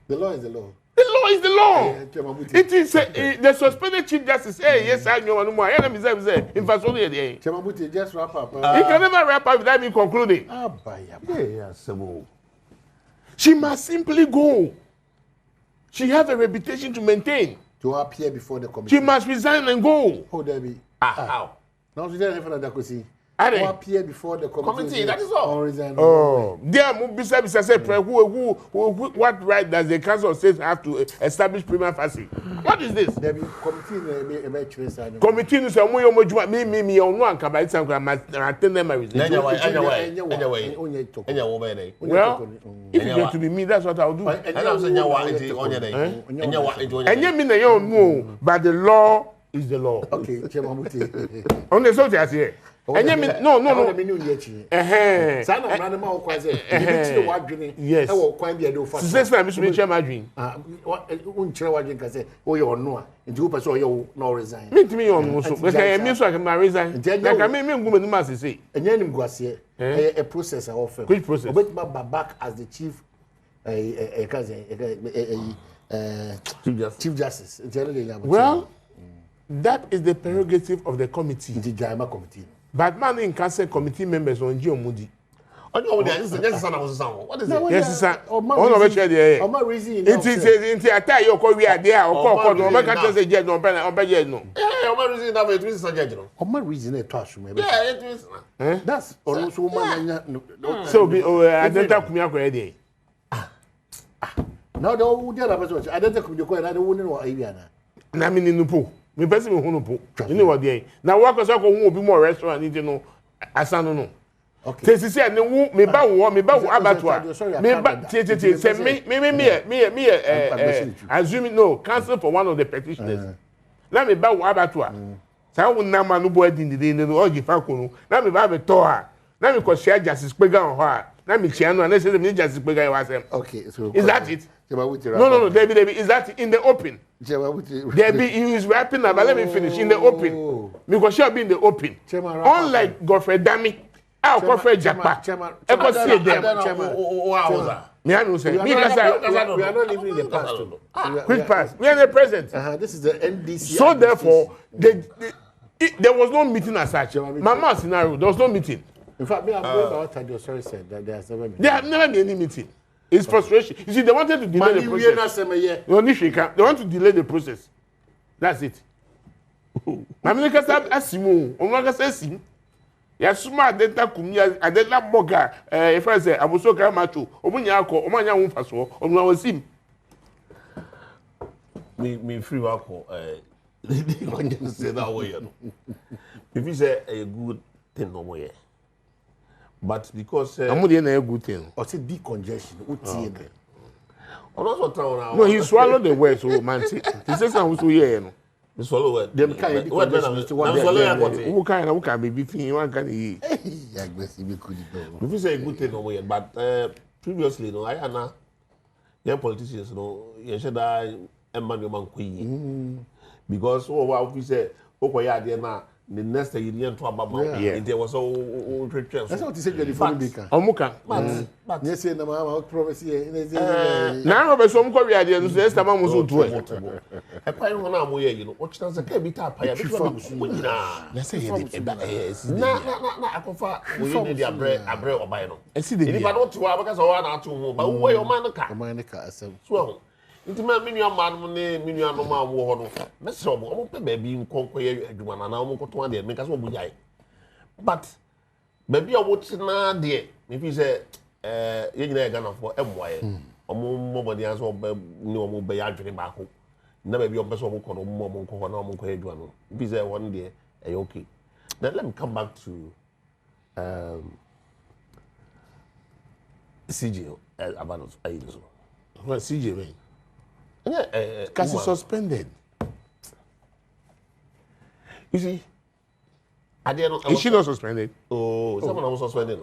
The law is the law.
The law is the law. It is the suspended chief justice. Hey, yes, I know no more. I am say in fact only the
Chemabuti just wrap up.
He can never wrap up without me concluding. She must simply go. She has a reputation to maintain.
To appear before the committee.
She must resign and go.
How there be?
How?
Now she doesn't have that see.
To
appear before the committee.
That is all.
Oh, there besides say who what right does the council of state have to establish prima facie? What is this?
There be committee
committee no say mo me on no anka by time I attend them my
well,
if it's going to be me, that's what I'll do. And you mean you don't know, but the law is the law.
Okay, Chemabuti.
On the so just here. And you mean no. Yes. Since time is reach my dream.
Resign.
Me on so because I mean so I can resign. Like I mean go me must say.
And then a process of
which process?
Back as the chief chief justice.
Well, that is the prerogative of the committee.
The Jama committee.
But man in council committee members on Gio Moody.
What is it? Yes,
sir. Oh, no, which idea? It's a tie your call. We are there. Or call. No, I can't say jet. No, no.
Yeah, reason that it is a judge.
My reason it was.
Yeah, it is.
That's also man.
So be I don't talk me already.
Now the other person. I don't talk me already. I don't know what I
na me ni po me person me hu po ni wo dey na wo akoso ko hu obi mo restaurant ni no asanu no okay te sisi ne wu me ba wo abattoir me ba te say me assume no cancel for one of the petitioners na me ba wo abattoir sa wo na ma no bo adindide no o gi fa ko no na me ba be to ha na me ko share justice pega on ho a na me chia no na say me justice pega wa sem
okay so
is that it? No, David, is that in the open? Debbie, he is wrapping up, but let me finish. In the open. Because she'll be in the open. Unlike Godfrey Dami, our Godfrey Japa. Ever see them? We are not
living in the past.
Which past? We are in the present.
This is the MMDCEs.
So therefore, there was no meeting as such. Mama scenario, there was no meeting.
In fact, I'm going about what your story said that there
have never been any meeting. It's frustration. You see, they wanted to delay the process. They want to delay the process. That's it. My minister said, "Asimu, Omaga says, Yasuma denta kumia, adela moga. If I say, Abuso Kamacho, Omunyako, Omanya Umpaso, Omawasim."
Me free wako. You say that way. If you say a good thing, no more. But because
I'm not a good thing.
Or say decongestion.
Okay. No,
he swallowed the words, so man. He says I'm so here.
The swallow it.
Them kind of
who can be beefing one can eat.
If you say a good thing, no way. But previously, no, I am young politicians, no, you should die Emmanuel Mankui. Because what we say, okay, yeah, the next day you didn't talk about there was all
that's what you said you're the phone maker.
Omuka.
But yes, say no mama promise here.
Now Robert some go be there no say esta man so to e.
E pa no na mo ye you know. What chance say be ta pa ya be so nyina.
Na say ye
na akofa we need the abre oban no. E si de. If I don't to because o na to ho but wo ye o man ka.
O man ka asem.
So nti ma minua man ne minua no ma wo ho no me se omo pe ba bi nkonko ye adwuma na na omo koto ade me ka se omo jai but ba bi omo tina de me fi se ye nyina ga na fo emwaye omo mobodi an so ba ni omo ba ya adwene ba ko na ba bi omo pe so omo ko no omo nko na omo nko ye adwuma no fi se one day okay. Then let me come back to CJ Abanos Aidoso.
What CJ mean? Because he's suspended. You see? Is she not suspended?
Oh, someone was suspended.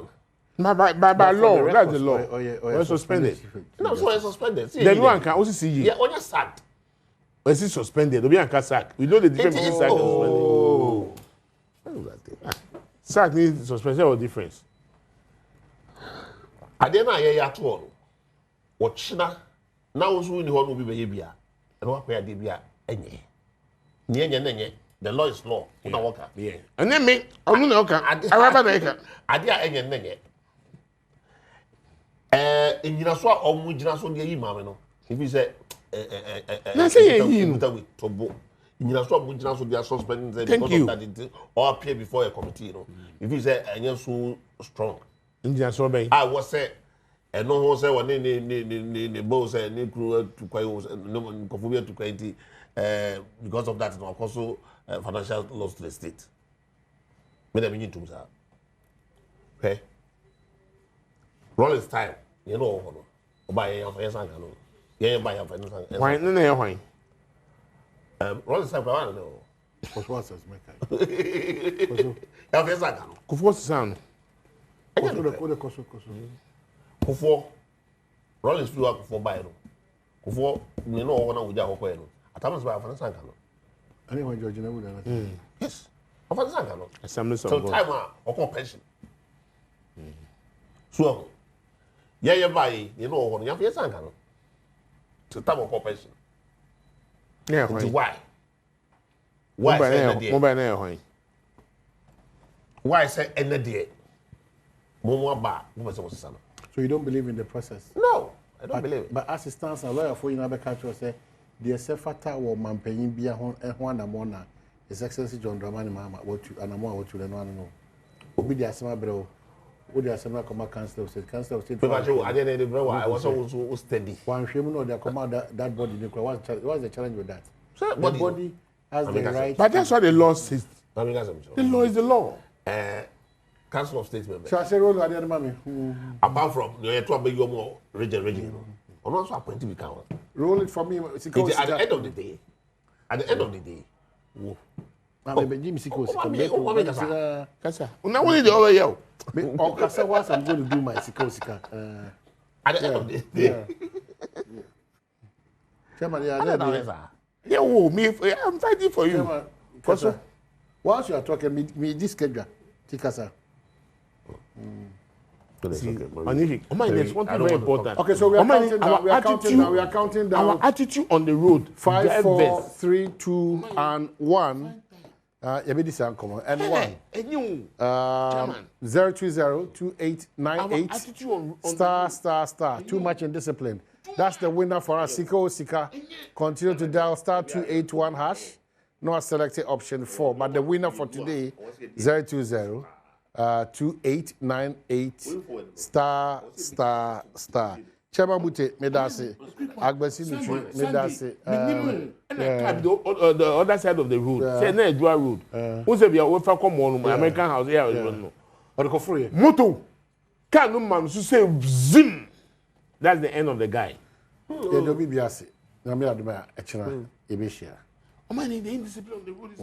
By law, that's the law. We're suspended.
No, so it's suspended.
Then one can also see you.
Yeah, on your sacked.
When it's suspended, we can sack. We know the difference between sack and suspended. Sack means suspension or difference.
I didn't know you at all. What China now was doing the whole movie baby. And what we are debia any. The law is law.
Yeah. And then me, I'm not okay. I rather make it.
I did any. In Jinaswa or Mujinaso, the Imamino. If you say, with Tobo. In Jinaswa, Mujinaso, they are suspending that or appear before a committee. You know, if you say, and you're so strong.
In Jinaswa,
I was say, and no one say, one name, both and Nico to Quayos and no one to Quainty because of that, and also financial loss to the state. But I mean, to that. Okay. Rollins time, you know, buy a fence and canoe. Yeah, buy a fence and
why? No, why?
Rollins time, I don't know.
What's as my
Yeah, fence and canoe.
Kufuor sound.
Kufuor. Rollins flew out Kufuor by no. Kufuor, you know, one with your hope. At times, by a fence and canoe.
Anyone, George, you know,
yes. A fence and canoe.
So,
time or pension. So, yeah, buy, you know, when you have your son, to time of corporation.
Yeah,
why? Why say any day? Momo ba,
so you don't believe in the process?
No, I don't believe it.
But as it stands, a lawyer for you never catch us say the Sefata or Mampeyin be a one amona, His Excellency John Dramani Mama, what you and what you don't know. Obi the Asama bro. What the Assembly Command Council of State? Council of State.
I didn't know. I was also steady.
One shame no, they command that body. What's the challenge with that? The body has the right.
But that's why the law says. The law is the law.
Council of State members.
So I say, roll at the mommy.
Apart from you have to be more region. I'm also appointed to become.
Roll it for me.
At the end of the day. Whoa.
I'm a Jimmy Sikos.
Kasa. Now what is the other year?
Or Kasa was I'm going to do my Sikosika.
At the end of the day.
Chairman,
yeah, I'm fighting for you.
Kasa. Once you are talking, me this schedule. Tikasa.
There's one thing very important.
Okay, so we are counting down.
Our attitude on the road.
5, 4, 3, 2, and 1. And 1. 020-2898 ***. Too much indiscipline. That's the winner for us. Sika. Continue to dial *281 #. No selected option 4. But the winner for today, 020-2898 ***. Chema Bute, Medase, Agbesi Nuchu, Medase.
The other side of the road. Say no dual road. Who say we are for come on American house here?
Or the free.
Moto. Can no man say zim. That's the end of the guy.
Yeah, don't be biase. Na me aduma echina ebeshia.
O man, the indiscipline of the road is